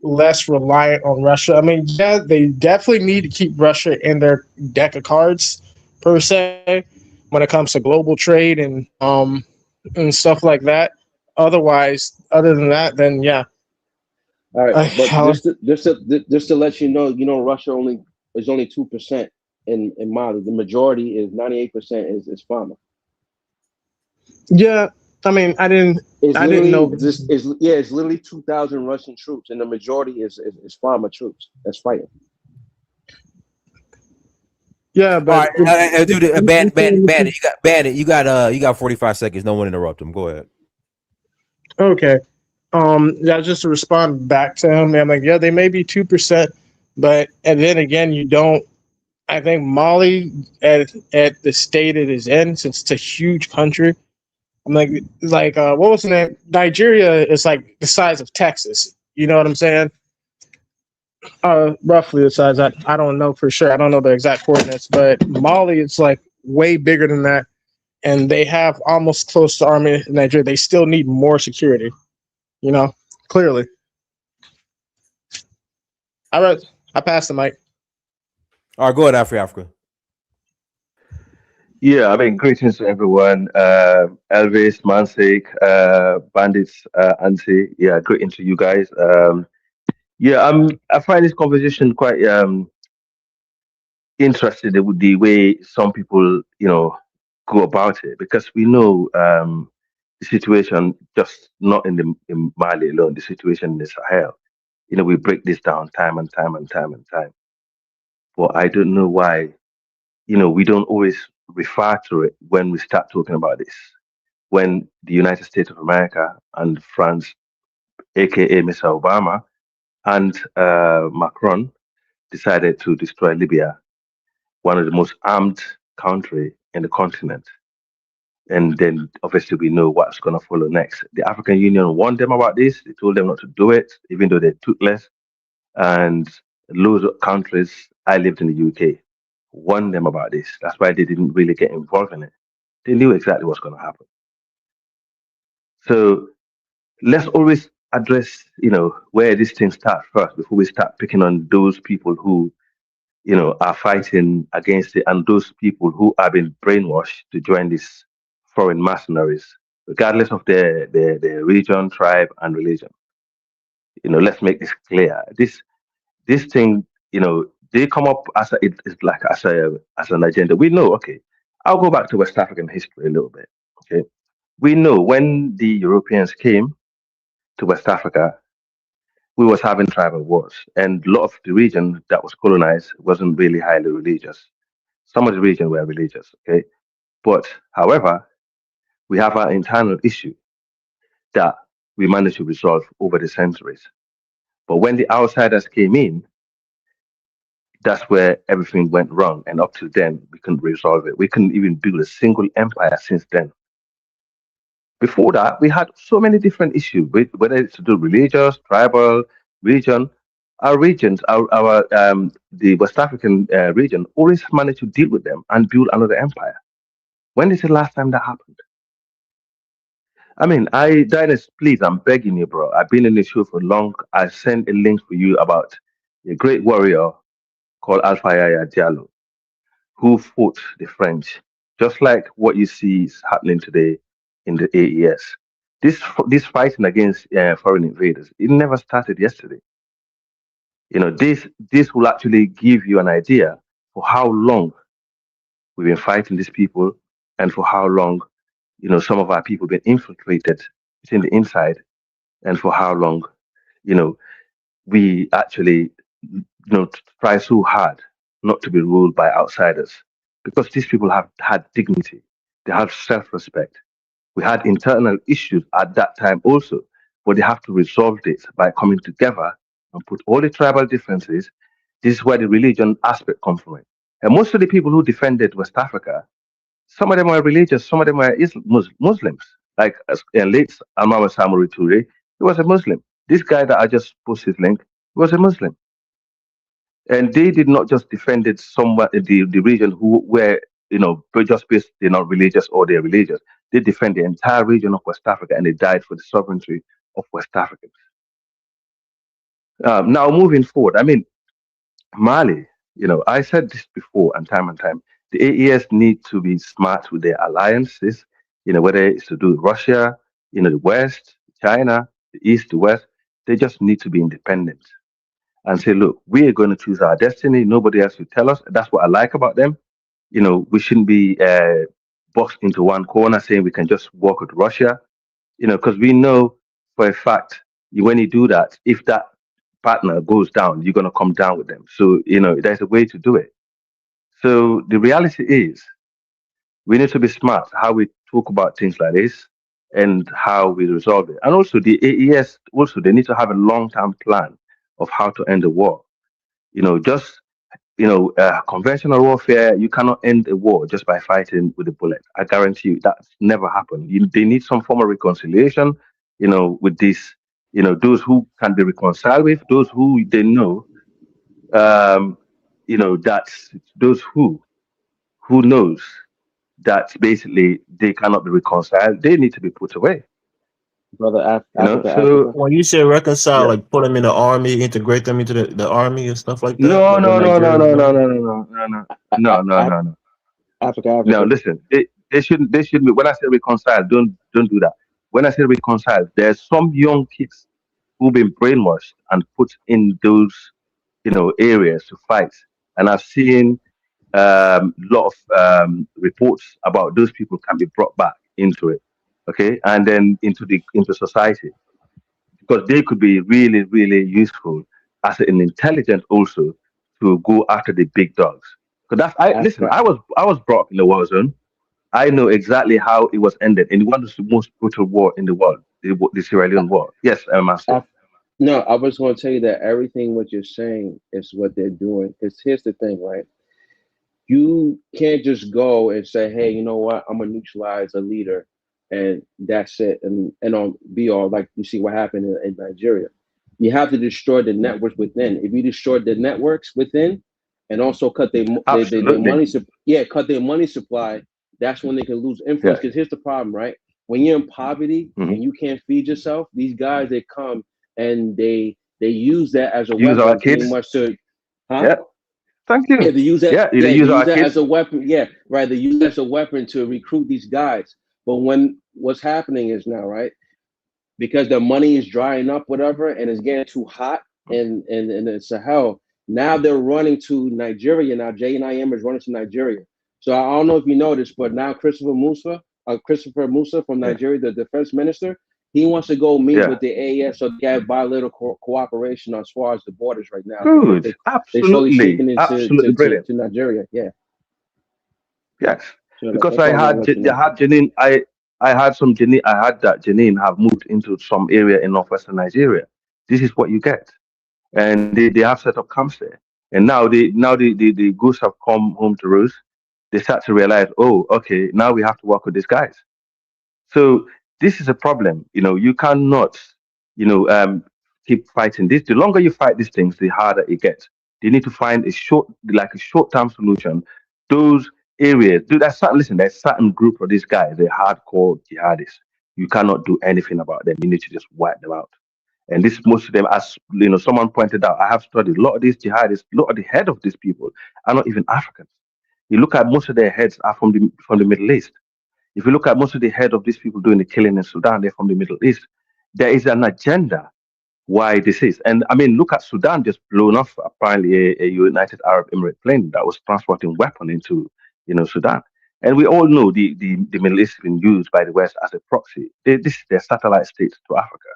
less reliant on Russia. I mean, yeah, they definitely need to keep Russia in their deck of cards per se when it comes to global trade and stuff like that. Other than that, then yeah. All right, but I'll- just to let you know, Russia is only 2% in Mali. The majority is 98% is FAMA. yeah, I mean, It's I didn't literally know. it's literally 2,000 Russian troops, and the majority is FAMA troops that's fighting. Yeah, All but right, dude, Bandit, you got 45 seconds. No one interrupt him. Go ahead. okay. Yeah, just to respond back to him, I'm like, yeah, they may be 2%, but and then again, you don't. I think Mali, at the state it is in, since it's a huge country, I'm what was the name? Nigeria is like the size of Texas. You know what I'm saying? Roughly the size. I don't know for sure. I don't know the exact coordinates, but Mali it's like way bigger than that, and they have almost close to army in Nigeria. They still need more security. You know, clearly. All right, I passed the mic. All right, go ahead, Africa. Yeah, I mean, greetings to everyone. Elvis, Mansik, Bandits, Ansi. Yeah, greetings to you guys. Yeah, I find this conversation quite interesting with the way some people, go about it because we know the situation just not in Mali alone, the situation in the Sahel. We break this down time and time and time and time. But I don't know why, we don't always refer to it when we start talking about this. When the United States of America and France, aka Mr. Obama, and Macron decided to destroy Libya, one of the most armed country in the continent. And then obviously we know what's going to follow next. The African Union warned them about this. They told them not to do it, even though they took less. And loads of countries, I lived in the UK, warned them about this. That's why they didn't really get involved in it. They knew exactly what's going to happen. So let's always address, where this thing starts first before we start picking on those people who are fighting against it, and those people who have been brainwashed to join these foreign mercenaries, regardless of their region, tribe, and religion. Let's make this clear. This thing, they come up as it's like as an agenda. We know, okay. I'll go back to West African history a little bit. Okay, we know when the Europeans came to West Africa, we was having tribal wars, and a lot of the region that was colonized wasn't really highly religious. Some of the region were religious, okay, but however, we have our internal issue that we managed to resolve over the centuries. But when the outsiders came in, that's where everything went wrong. And up to then, we couldn't resolve it. We couldn't even build a single empire since then. Before that, we had so many different issues, whether it's to do religious, tribal, region. Our regions, the West African region, always managed to deal with them and build another empire. When is the last time that happened? I mean, Dennis, please, I'm begging you, bro. I've been in the show for long. I sent a link for you about a great warrior called Alpha Yaya Diallo, who fought the French, just like what you see is happening today in the AES. This fighting against foreign invaders, it never started yesterday. This will actually give you an idea for how long we've been fighting these people, and for how long, some of our people been infiltrated within the inside, and for how long, you know, we actually, try so hard not to be ruled by outsiders, because these people have had dignity, they have self-respect. We had internal issues at that time also, but they have to resolve this by coming together and put all the tribal differences. This is where the religion aspect comes from. And most of the people who defended West Africa, some of them are religious, some of them are Muslims. Like late Amama Samori Toure, he was a Muslim. This guy that I just posted his link, he was a Muslim. And they did not just defend it somewhat in the region who were, just based they're not religious or they're religious. They defend the entire region of West Africa, and they died for the sovereignty of West Africans. Now moving forward, I mean, Mali, I said this before and time, the AES need to be smart with their alliances, whether it's to do with Russia, the West, China, the East, the West, they just need to be independent and say, look, we are going to choose our destiny. Nobody else will tell us. That's what I like about them. We shouldn't be boxed into one corner saying we can just work with Russia, because we know for a fact when you do that, if that partner goes down, you're going to come down with them. So, there's a way to do it. So the reality is we need to be smart how we talk about things like this and how we resolve it. And also the AES, also they need to have a long-term plan of how to end the war. Just conventional warfare, you cannot end a war just by fighting with a bullet. I guarantee you that's never happened. They need some form of reconciliation, with this, those who can be reconciled with, those who they know, that those who knows that basically they cannot be reconciled, they need to be put away. Brother, Africa. So When you say reconcile, yeah. like put them in the army, integrate them into the army and stuff like that. No, like no, what no, no, Nigeria no, is no, doing? no, no, no, no, no, no, no. Africa. No, listen. They shouldn't. They should be. When I say reconcile, don't do that. When I say reconcile, there's some young kids who've been brainwashed and put in those, areas to fight. And I've seen lot of reports about those people can be brought back into it, okay, and then into society, because they could be really, really useful as an intelligence also to go after the big dogs. Because listen, Africa. I was brought up in the war zone. I know exactly how it was ended in one of the most brutal war in the world, the Sierra Leone war. Yes, Master. No, I was going to tell you that everything what you're saying is what they're doing. Because here's the thing, right? You can't just go and say, "Hey, you know what? I'm gonna neutralize a leader," and that's it, and on be all like you see what happened in Nigeria. You have to destroy the networks within. If you destroy the networks within, and also cut their Absolutely. money, cut their money supply. That's when they can lose influence. Yeah. Because here's the problem, right? When you're in poverty Mhm. and you can't feed yourself, these guys they come and they use that as a Use our weapon, pretty kids. much to, huh? Yeah. Thank you. Yeah, they use that. Yeah, Yeah, they they use use our that kids. as a weapon. Yeah, right. They use that as a weapon to recruit these guys. But when what's happening is now, right? Because the money is drying up, whatever, and it's getting too hot in the Sahel. Now they're running to Nigeria. Now JNIM is running to Nigeria. So I don't know if you noticed, but now Christopher Musa from Yeah. Nigeria, the defense minister, he wants to go meet Yeah. with the AES so they have bilateral cooperation as far as the borders right now because Good. they slowly Absolutely. seeping into Absolutely brilliant. to Nigeria. Yeah. Yes. So Because that's I all I had want to I know. had Janine, I had some Janine, I had that Janine have moved into some area in northwestern Nigeria. This is what you get. And they have set up camps there. And now the goose have come home to roost. They start to realize, oh, okay, now we have to work with these guys. So this is a problem. You cannot, keep fighting this. The longer you fight these things, the harder it gets. They need to find a short-term solution. Those areas, dude, there's certain group of these guys, they're hardcore jihadists. You cannot do anything about them. You need to just wipe them out. And this most of them, as someone pointed out, I have studied a lot of these jihadists, a lot of the head of these people are not even Africans. You look at most of their heads are from the Middle East. If you look at most of the head of these people doing the killing in Sudan, they're from the Middle East. There is an agenda why this is. And I mean, look at Sudan just blown off apparently a United Arab Emirates plane that was transporting weapons into Sudan. And we all know the Middle East has been used by the West as a proxy. This is their satellite state to Africa.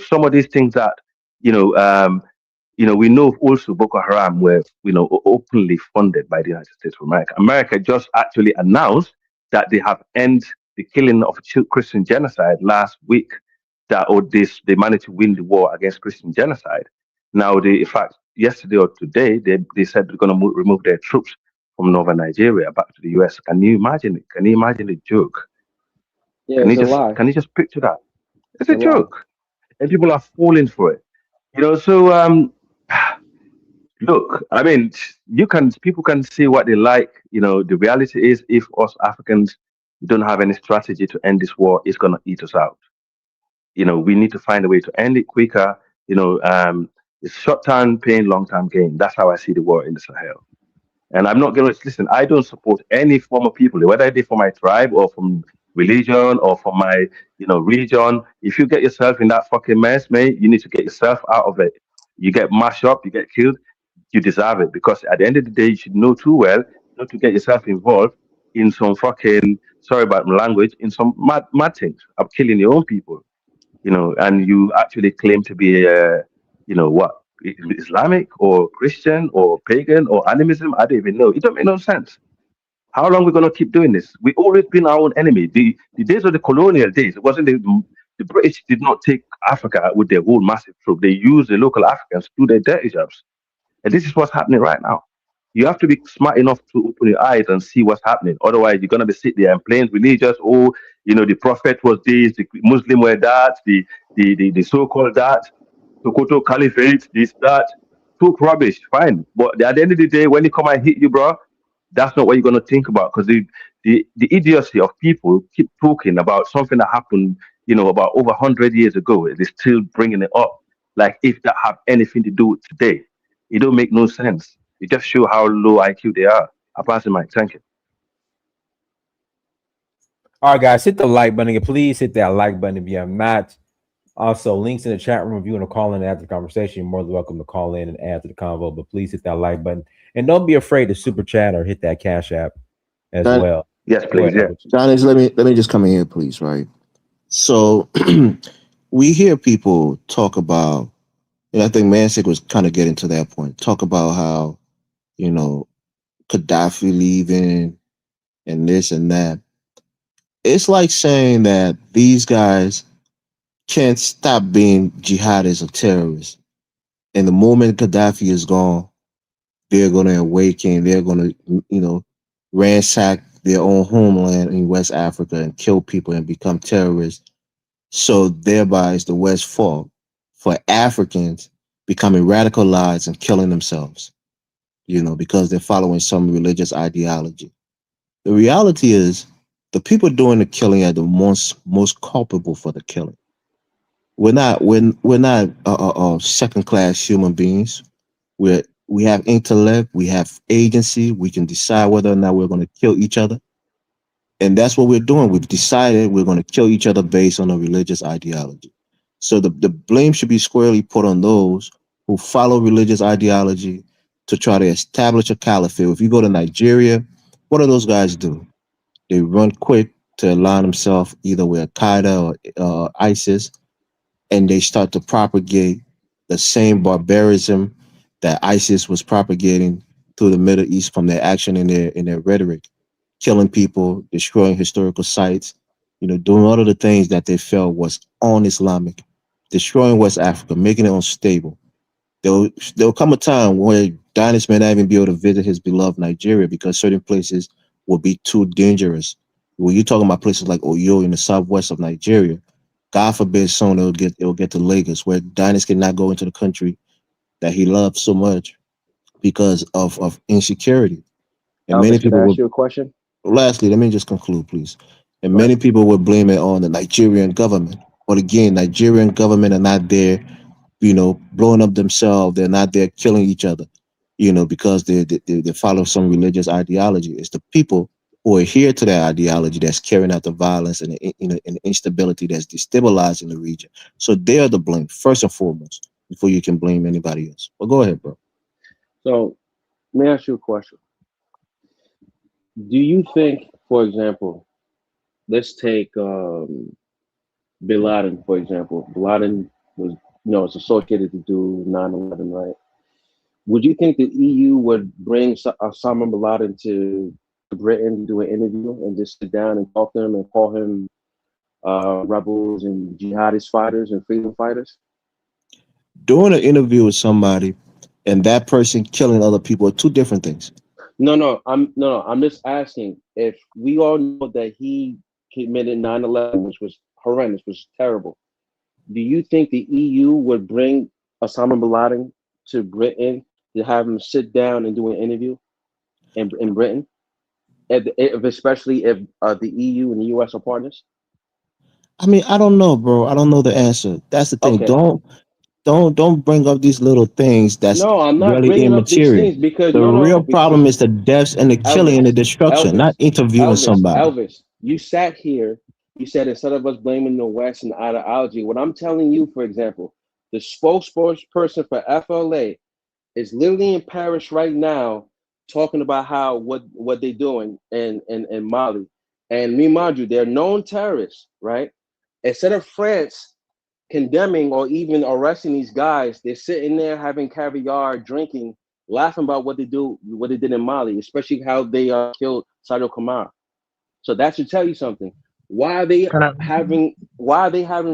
Some of these things that you know um, we know also Boko Haram were, openly funded by the United States of America. America just actually announced that they have ended the killing of Christian genocide last week. They managed to win the war against Christian genocide. Now, in fact, yesterday or today, they said they're going to remove their troops from northern Nigeria back to the U.S. Can you imagine it? Can you imagine the joke? Yeah, it's a lie. Can you just picture that? It's It's a a lie. joke, and people are falling for it. So look, I mean, people can say what they like. The reality is, if us Africans don't have any strategy to end this war, it's gonna eat us out. We need to find a way to end it quicker. It's short-term pain, long-term gain. That's how I see the war in the Sahel. And I'm not going to listen. I don't support any form of people, whether they're from my tribe or from religion or from my, region. If you get yourself in that fucking mess, mate, you need to get yourself out of it. You get mashed up, you get killed, you deserve it. Because at the end of the day, you should know too well not to get yourself involved in some fucking, sorry about my language, in some mad things of killing your own people. And you actually claim to be, what, Islamic or Christian or pagan or animism? I don't even know. It don't make no sense. How long we gonna keep doing this? We always been our own enemy. The days of the colonial days, it wasn't the British did not take Africa with their whole massive troop. They used the local Africans to do their dirty jobs. And this is what's happening right now. You have to be smart enough to open your eyes and see what's happening. Otherwise, you're gonna be sitting there and playing religious. Oh, the prophet was this, the Muslim were that, the so-called that, Sokoto Caliphate, this, that. Talk rubbish, fine. But at the end of the day, when they come and hit you, bro, that's not what you're gonna think about. Because the idiocy of people keep talking about something that happened, about over 100 years ago. They're still bringing it up, like if that have anything to do with today. It don't make no sense. It just show how low IQ they are. I pass the mic. Thank you. All right, guys, hit the like button. Please hit that like button if you have not. Also, links in the chat room. If you want to call in and add to the conversation, you're more than welcome to call in and add to the convo. But please hit that like button. And don't be afraid to super chat or hit that Cash App as well. Yes, please. Yeah. Johnny, let me just come in here, please, right? So we hear people talk about, and I think Mansik was kind of getting to that point, talk about how, Gaddafi leaving and this and that. It's like saying that these guys can't stop being jihadists or terrorists. And the moment Gaddafi is gone, they're going to awaken. They're going to, ransack their own homeland in West Africa and kill people and become terrorists. So thereby it's the West's fault for Africans becoming radicalized and killing themselves, because they're following some religious ideology. The reality is the people doing the killing are the most culpable for the killing. We're not second class human beings. We're We have intellect, we have agency, we can decide whether or not we're going to kill each other. And that's what we're doing. We've decided we're going to kill each other based on a religious ideology. So the blame should be squarely put on those who follow religious ideology to try to establish a caliphate. If you go to Nigeria, what do those guys do? They run quick to align themselves either with Al Qaeda or ISIS, and they start to propagate the same barbarism that ISIS was propagating through the Middle East from their action in their rhetoric, killing people, destroying historical sites, doing all of the things that they felt was un-Islamic, destroying West Africa, making it unstable. There'll come a time where Dynasty may not even be able to visit his beloved Nigeria because certain places will be too dangerous. When you're talking about places like Oyo in the southwest of Nigeria, God forbid soon it'll get to Lagos where Dynasty cannot go into the country that he loves so much because of insecurity. And many Elvis, can people I ask will you a question? lastly, let me just conclude, please. And Go ahead. many people would blame it on the Nigerian government. But again, Nigerian government are not there, blowing up themselves. They're not there killing each other, because they follow some religious ideology. It's the people who adhere to that ideology that's carrying out the violence and and the instability that's destabilizing the region. So they are the blame first and foremost before you can blame anybody else. But go ahead, bro. So let me ask you a question. Do you think, for example, let's take Bin Laden, for example. Bin Laden was, it's associated to do 9/11, right? Would you think the EU would bring Osama bin Laden to Britain, do an interview, and just sit down and talk to him and call him rebels and jihadist fighters and freedom fighters? Doing an interview with somebody and that person killing other people are two different things. I'm just asking if we all know that he committed 9/11, which was horrendous, which was terrible. Do you think the EU would bring Osama bin Laden to Britain to have him sit down and do an interview in Britain, especially if the EU and the US are partners? I mean, I don't know, bro. I don't know the answer. That's the thing. Okay. Don't bring up these little things that's No, I'm not really bringing up these immaterial. things because The real because problem is the deaths and the killing and the Elvis, destruction, not Elvis, interviewing somebody. Elvis, you sat here, you said instead of us blaming the West and ideology, what I'm telling you, for example, the spokesperson for FLA is literally in Paris right now talking about how what they're doing in Mali. And remind you, they're known terrorists, right? Instead of France condemning or even arresting these guys, they're sitting there having caviar, drinking, laughing about what they did in Mali, especially how they killed Sadio Kamara. So that should tell you something. Why are they Can I, having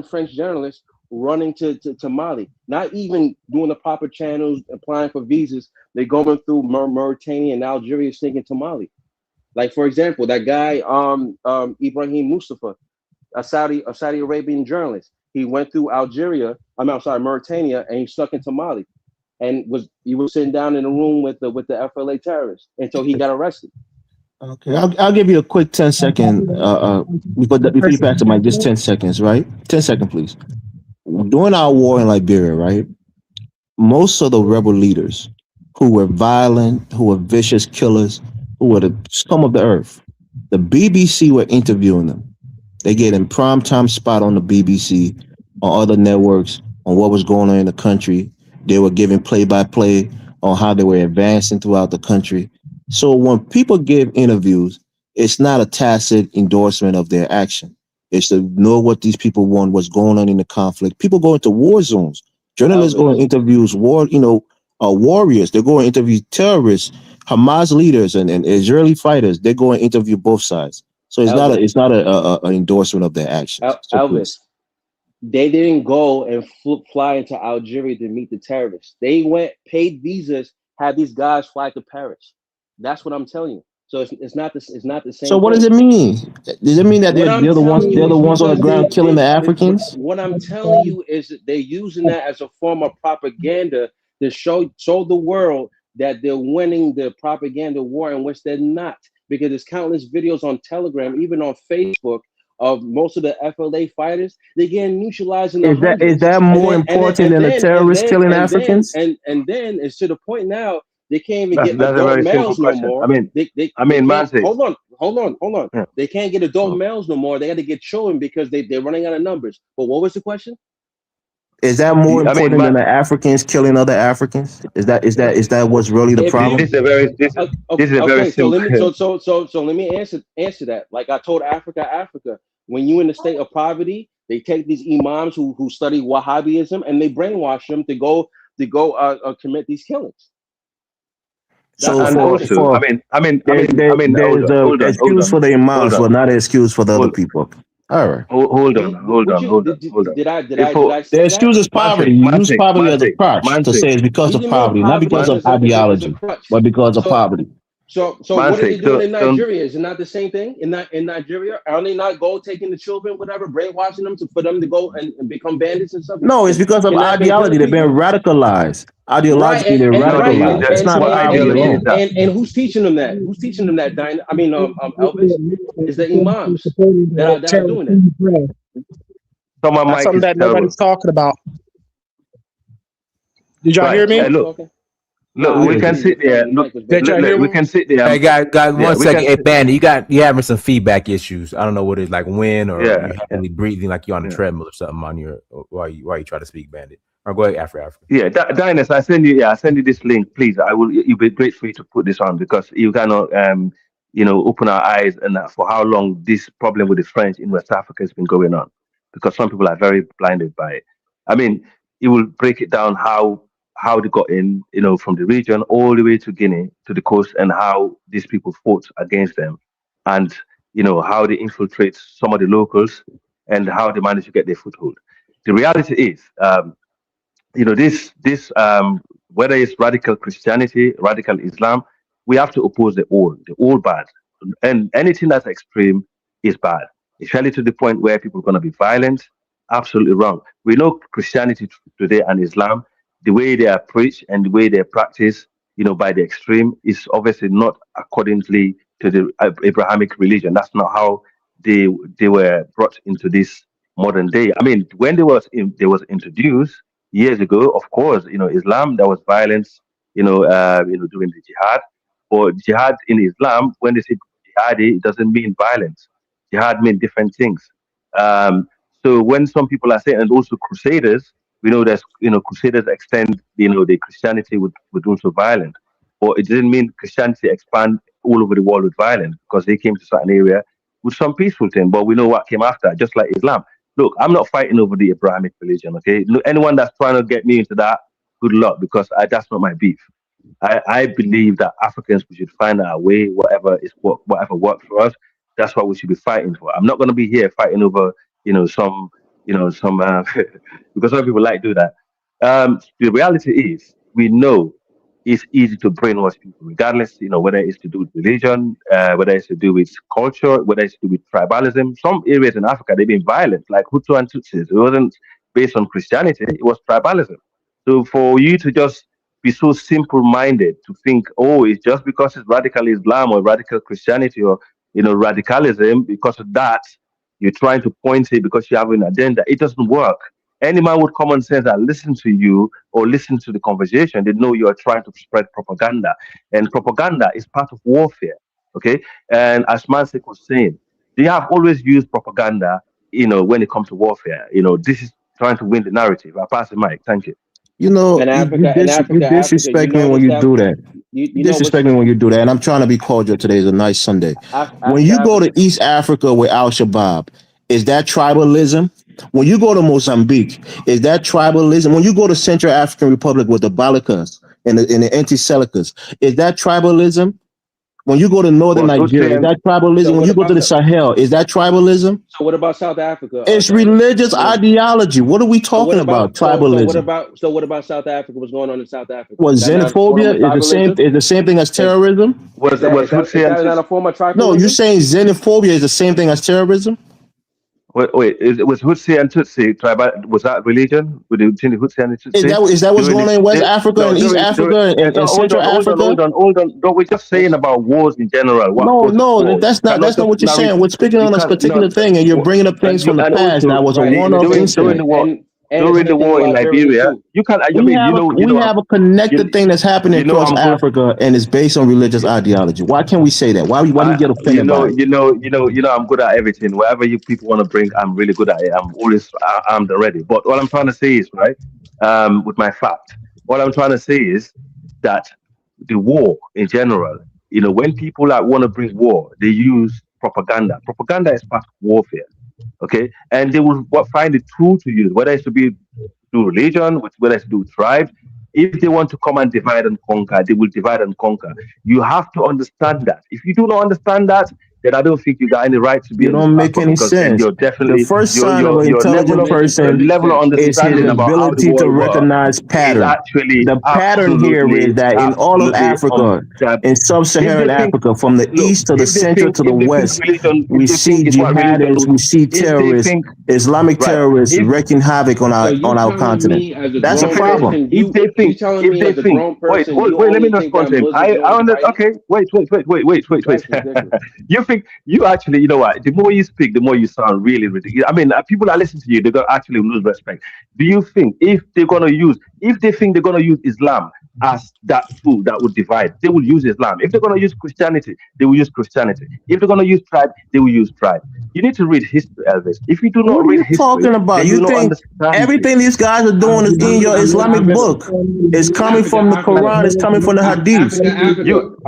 French journalists running to Mali? Not even doing the proper channels, applying for visas. They're going through Mauritania and Algeria, sneaking to Mali. Like for example, that guy Ibrahim Mustafa, a Saudi Arabian journalist. He went through Mauritania, and he stuck into Mali, and he was sitting down in a room with the FLA terrorists until he got arrested. Okay, I'll give you a quick 10-second before you pass the mic, just 10 seconds, right? 10-second, please. During our war in Liberia, right? Most of the rebel leaders who were violent, who were vicious killers, who were the scum of the earth, the BBC were interviewing them. They get in prime time spot on the BBC, on other networks, on what was going on in the country. They were giving play by play on how they were advancing throughout the country. So when people give interviews, it's not a tacit endorsement of their action. It's to know what these people want, what's going on in the conflict. People go into war zones. Journalists go and Elvis, interviews warriors. They go and interview terrorists, Hamas leaders, and Israeli fighters. They go and interview both sides. So Elvis, it's not a endorsement of their actions. So Elvis. please. They didn't go and fly into Algeria to meet the terrorists. They went, paid visas, had these guys fly to Paris. That's what I'm telling you. So it's not this. It's not the So same what does thing. it mean? Does it mean that What I'm they're the ones telling you they're the is ones on the because ground killing the Africans? what I'm telling you is that they're using that as a form of propaganda to show the world that they're winning the propaganda war, in which they're not. Because there's countless videos on Telegram, even on Facebook, of most of the FLA fighters, they're getting neutralized in the Is hundreds. that more important than a terrorist killing Africans? And then it's to the point now they can't even get That's a adult very simple males no question. more. I mean, They man, can't, say, hold on. Yeah. They can't get adult males no more. They got to get children because they're running out of numbers. But what was the question? Is that more I mean, important than the Africans killing other Africans? Is that what's really the problem? this is a very this is a very So simple. let me answer that. Like I told Africa, when you in a state of poverty, they take these imams who study Wahhabism and they brainwash them to go commit these killings. So And also, there's an excuse for the imams, but not an excuse for the other people. All right. Hold on. Did I say The that? excuse is poverty. You use poverty as a crutch to say it's because of poverty, not because of ideology, but because of poverty. So what are they doing in Nigeria? Is it not the same thing? In Nigeria, are they not taking the children, whatever, brainwashing them for them to go and become bandits and stuff? No, it's because of ideology. They've been radicalized. Ideologically, they're radicalized. It's not ideology alone. And who's teaching them that? Who's teaching them that? Elvis, is the imams that are doing it. That's something that nobody's talking about. Did y'all hear me? Look, we can sit there. We can sit there. Hey, guys, 1 second. Hey, Bandit, you having some feedback issues. I don't know what it's like, wind or you're heavily breathing like you're on a treadmill or something on your while you try to speak, Bandit. Or go ahead, Africa. Yeah, Dinus, I send you this link, please. You'll be great for you to put this on because you cannot open our eyes and for how long this problem with the French in West Africa has been going on. Because some people are very blinded by it. I mean, it will break it down how they got in, from the region all the way to Guinea, to the coast, and how these people fought against them, and how they infiltrate some of the locals, and how they managed to get their foothold. The reality is, this whether it's radical Christianity, radical Islam, we have to oppose the all bad, and anything that's extreme is bad, especially to the point where people are going to be violent. Absolutely wrong. We know Christianity today and Islam, the way they are preached and the way they are practiced, by the extreme, is obviously not accordingly to the Abrahamic religion. That's not how they were brought into this modern day. I mean, when they was introduced years ago, of course, Islam, there was violence, during the jihad. Or jihad in Islam, when they say jihadi, it doesn't mean violence. Jihad means different things. So when some people are saying, and also crusaders, we know that crusaders extend the Christianity with also violence, but it didn't mean Christianity expand all over the world with violence because they came to certain area with some peaceful thing. But we know what came after, just like Islam. Look, I'm not fighting over the Abrahamic religion. Okay, anyone that's trying to get me into that, good luck, because that's not my beef. I believe that Africans, we should find our way, whatever works for us. That's what we should be fighting for. I'm not going to be here fighting over some because some people like to do that. The reality is, we know it's easy to brainwash people, regardless, whether it's to do with religion, whether it's to do with culture, whether it's to do with tribalism. Some areas in Africa, they've been violent, like Hutu and Tutsis. It wasn't based on Christianity, it was tribalism. So for you to just be so simple-minded to think, oh, it's just because it's radical Islam or radical Christianity or radicalism, because of that, you're trying to point it because you have an agenda. It doesn't work. Any man with common sense that listen to you or listen to the conversation, they know you are trying to spread propaganda. And propaganda is part of warfare. Okay? And as Mansik was saying, they have always used propaganda, when it comes to warfare. This is trying to win the narrative. I pass the mic. Thank you. You disrespect me when you do that. You disrespect me when you do that. And I'm trying to be cordial. Today is a nice Sunday. When you go to East Africa with Al Shabaab, is that tribalism? When you go to Mozambique, is that tribalism? When you go to Central African Republic with the Balakas and the Anti-Selecas, is that tribalism? When you go to northern Nigeria, is that tribalism? When you go to the Sahel, is that tribalism? So what about South Africa? It's religious ideology. What are we talking about? Tribalism. So what about South Africa? What's going on in South Africa? Was xenophobia is the same thing as terrorism? Was that not a form of tribalism? No, you're saying xenophobia is the same thing as terrorism? Was Hutsi and Tutsi tribal? Was that religion? Between the Hutsi and the Tutsi Is that what's during going on in West Africa no and East Africa no, and Central Africa? hold on. No, we're just saying about wars in general. What No, causes no, wars? You that's cannot not just what you're narrate. saying. We're speaking You on a can't particular thing, and you're bringing up things from the and past that also was a Right, and one-off it's during incident. the war and it's during the connected to war in Liberia Liberia. too. You can. I We mean, have we have a connected thing that's happening across I'm good. Africa, and it's based on religious ideology. Why can't we say that? Why do you get offended by it? I'm good at everything. Whatever you people want to bring, I'm really good at it. I'm always armed and ready. But what I'm trying to say is right, with my fact. What I'm trying to say is that the war in general, when people like want to bring war, they use propaganda. Propaganda is part of warfare. Okay, and they will find a tool to use, whether it's to be do religion, whether it's to do tribes. If they want to come and divide and conquer, they will divide and conquer. You have to understand that. If you do not understand that, then I don't think you got any right to be You on this don't make platform any because then sense. you're The definitely first sign of an your intelligent Making person perfect level of sense. is his understanding about how the ability to world works recognize is pattern. actually The pattern here is absolutely that in all of Africa, in if sub-Saharan they think Africa, from the look, east to the center to the if they think west, religion, we if they see think it's what religion jihadists, would, we see if they terrorists, think Islamic right, terrorists if wreaking havoc So on you our telling continent. me as a That's a grown problem. person, if they you think, telling me as a grown wait, person, you let me only think respond that to him. Muslims always fighting? Okay, wait. That's ridiculous. You think you actually, you know what? The more you speak, the more you sound really ridiculous. I mean, people that listen to you, they're gonna actually lose respect. Do you think if they think they're gonna use Islam as that tool that would divide, they will use Islam. If they're gonna use Christianity, they will use Christianity. If they're gonna use tribe, they will use tribe. You need to read history, Elvis. If you do not What are read you history, talking about? then you You will not think understand everything things. these guys are doing is in your Islamic book? It's coming from the Quran, it's coming from the Hadiths.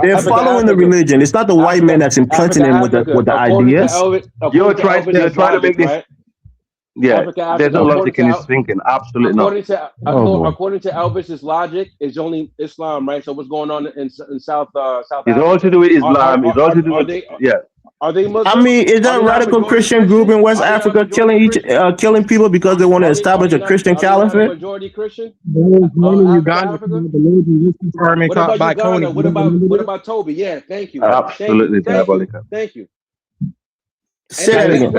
They're following the religion. It's not the white man that's implanting them with the ideas. You're trying to make this. Right? Yeah, there's no logic According in to his thinking. Absolutely not. Oh boy. according to Elvis's logic, it's only Islam, right? So what's going on in South It's all to Africa? do with Islam. It's all to do Are with they yeah. are they I Muslim? mean, is Are that they not radical majority Christian group Christian? in West Are they not Africa majority Christian? killing people because they want to establish a Christian Are they not a caliphate? majority Christian? There's one in Uganda Africa? called the Lord Resistance Army What caught about by Coney. Uganda? You remember What that? about Toby? Yeah, thank you. Absolutely diabolical. Thank you. Say that again.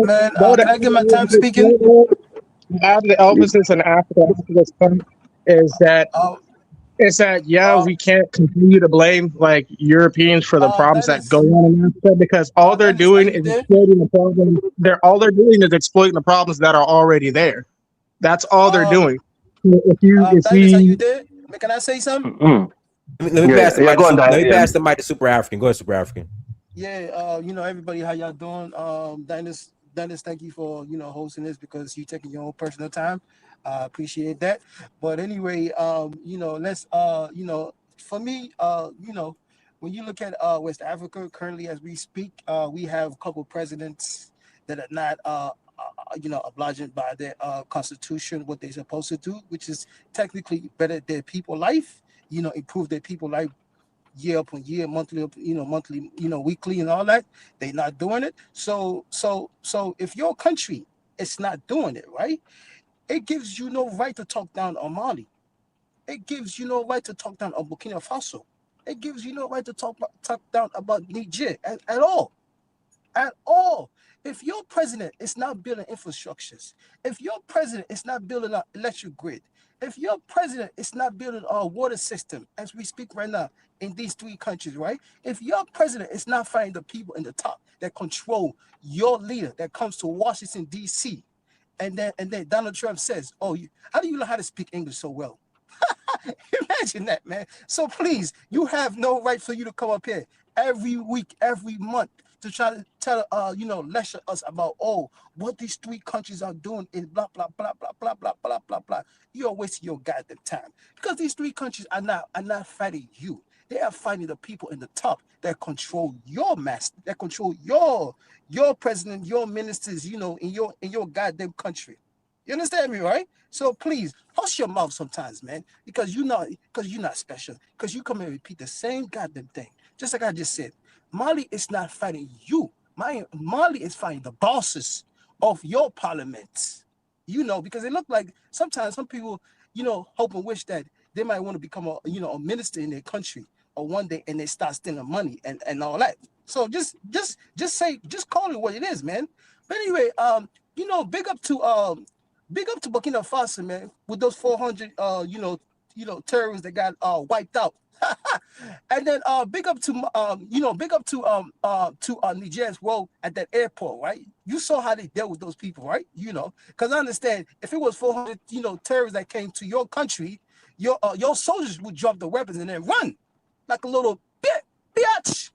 Man, can I get my time speaking? The Elvises in Africa, Africa's point Oh, is that yeah, uh, we can't continue to blame like Europeans for the problems that go Dennis, on in Africa because all they're Dennis, are doing you is there? exploiting the problem. Exploiting the problems that are already there. That's all they're doing. If Dennis, are you we there? Can I say something? Mm. Let me pass the Yeah, mic. go on, Let me yeah. pass the mic to Super African. Go ahead, Super African. Yeah, everybody, how y'all doing? Dennis, thank you for hosting this because you taking your own personal time. I appreciate that. But anyway, let's for me, when you look at West Africa currently as we speak, we have a couple presidents that are not obliging by their constitution what they're supposed to do, which is technically better their people life, improve their people life year upon year, monthly, weekly and all that. They're not doing it. So if your country is not doing it, right, it gives you no right to talk down on Mali. It gives you no right to talk down on Burkina Faso. It gives you no right to talk down about Niger at all. At all. If your president is not building infrastructures, if your president is not building an electric grid, if your president is not building a water system as we speak right now in these three countries, right? If your president is not finding the people in the top that control your leader that comes to Washington, D.C., and then Donald Trump says, "Oh, how do you know how to speak English so well?" Imagine that, man. So please, you have no right for you to come up here every week, every month to try to tell, lecture us about, what these three countries are doing is blah, blah, blah, blah, blah, blah, blah, blah, blah. You're wasting your goddamn time because these three countries are not fighting you. They are fighting the people in the top that control your master, that control your president, your ministers, in your goddamn country. You understand me, right? So please, hush your mouth sometimes, man, because you're not special. Because you come and repeat the same goddamn thing. Just like I just said, Mali is not fighting you. Mali is fighting the bosses of your parliament. Because it look like sometimes some people, hope and wish that they might want to become a minister in their country or one day and they start stealing money and all that. So just call it what it is, man. But anyway, big up to Burkina Faso, man, with those 400 terrorists that got wiped out. And then big up to Niger as well at that airport, right? You saw how they dealt with those people, right? Because I understand if it was 400 terrorists that came to your country, your soldiers would drop the weapons and then run like a little bitch.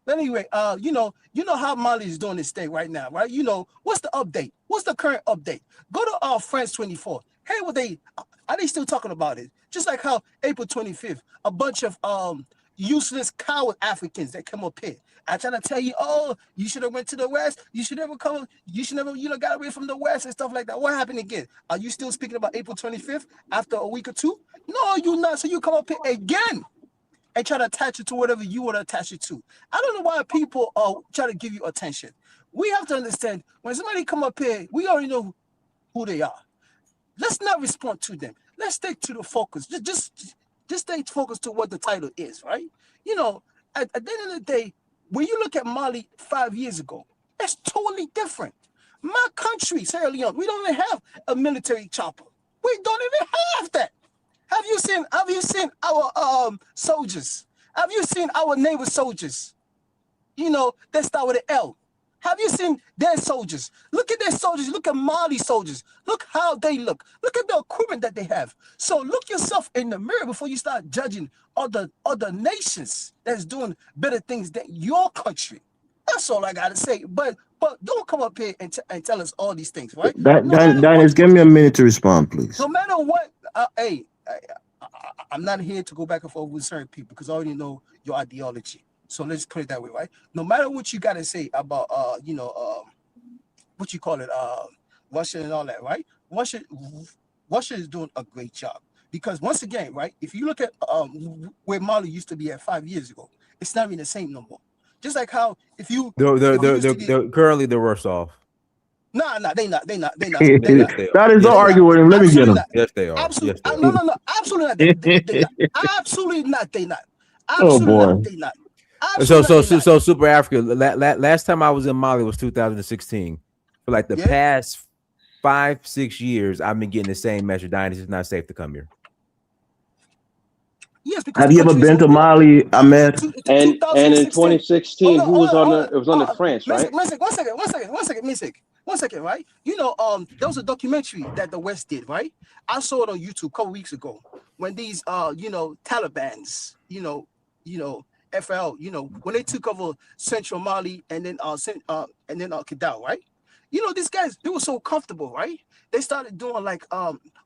But anyway, you know how Mali is doing this thing right now, right? What's the update? What's the current update? Go to France 24. Hey, are they still talking about it? Just like how April 25th, a bunch of useless coward Africans that come up here. I try to tell you, oh, you should have went to the West. You should never got away from the West and stuff like that. What happened again? Are you still speaking about April 25th after a week or two? No, you're not. So you come up here again and try to attach it to whatever you want to attach it to. I don't know why people try to give you attention. We have to understand when somebody come up here, we already know who they are. Let's not respond to them. Let's stay to the focus. Just stay focused to what the title is, right? At the end of the day, when you look at Mali 5 years ago, it's totally different. My country, Sierra Leone, we don't even have a military chopper. We don't even have that. Have you seen our soldiers? Have you seen our neighbor soldiers? That start with an L. Have you seen their soldiers? Look at their soldiers. Look at Mali soldiers. Look how they look. Look at the equipment that they have. So look yourself in the mirror before you start judging other nations that's doing better things than your country. That's all I gotta say. But don't come up here and tell us all these things, right? Dennis, give me a minute to respond, please. No matter what, I'm not here to go back and forth with certain people because I already know your ideology. So let's put it that way, right? No matter what you gotta say about what you call it, Russia and all that, right? Russia is doing a great job because once again, right? If you look at where Mali used to be at 5 years ago, it's not even the same no more. Just like how if you they're currently the worse off. Nah, they not. That is the argument. Let me get them. Yes, they are. Absolutely. Yes, they are. No. Absolutely not. They not. Absolutely not. They not. Oh boy. They not. So Super Africa. Last time I was in Mali was 2016. For like the past 5-6 years, I've been getting the same message. Dynasty is not safe to come here. Yes, because have you ever been to Mali, Ahmed? And in 2016, it was under France, right? One second, right? There was a documentary that the West did, right? I saw it on YouTube a couple weeks ago when these Talibans, FL, when they took over central Mali and then Kidal, right? These guys, they were so comfortable, right? They started doing like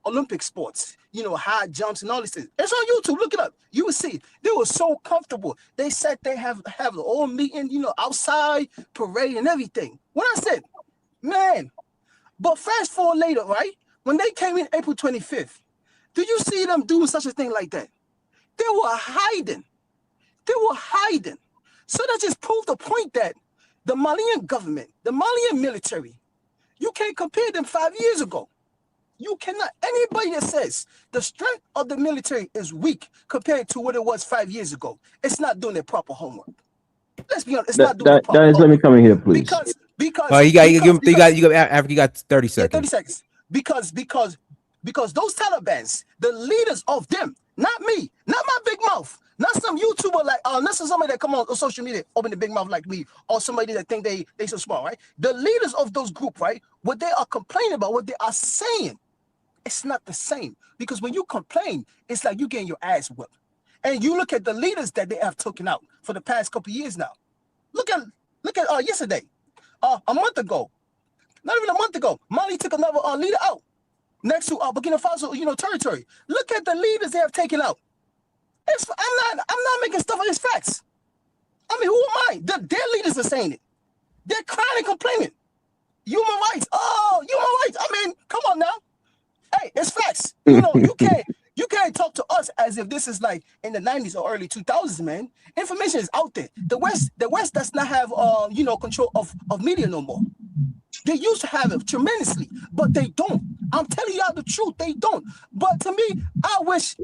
Olympic sports, high jumps and all these things. It's on YouTube. Look it up. You will see. They were so comfortable. They said they have the whole meeting, outside parade and everything. When I said, man, but fast forward later, right? When they came in April 25th, did you see them doing such a thing like that? They were hiding. So that just proved the point that the Malian government, the Malian military, you can't compare them 5 years ago. You cannot. Anybody that says the strength of the military is weak compared to what it was 5 years ago, it's not doing their proper homework. Let's be honest. It's not doing their proper homework. Let me come in here, please. Because you got 30 seconds. Yeah, 30 seconds. Because those Talibans, the leaders of them, not me, not my big mouth, not some YouTuber like not somebody that come on social media, open the big mouth like me, or somebody that think they so smart, right? The leaders of those groups, right? What they are complaining about, what they are saying, it's not the same. Because when you complain, it's like you getting your ass whipped. And you look at the leaders that they have taken out for the past couple of years now. Look at yesterday, a month ago, not even a month ago, Mali took another leader out next to Burkina Faso, territory. Look at the leaders they have taken out. I'm not making stuff. It's facts. I mean, who am I? Their leaders are saying it. They're crying and complaining. Human rights. Oh, human rights. I mean, come on now. Hey, it's facts. You can't talk to us as if this is like in the 90s or early 2000s, man. Information is out there. The West does not have control of media no more. They used to have it tremendously, but they don't. I'm telling y'all the truth. They don't. But to me, I wish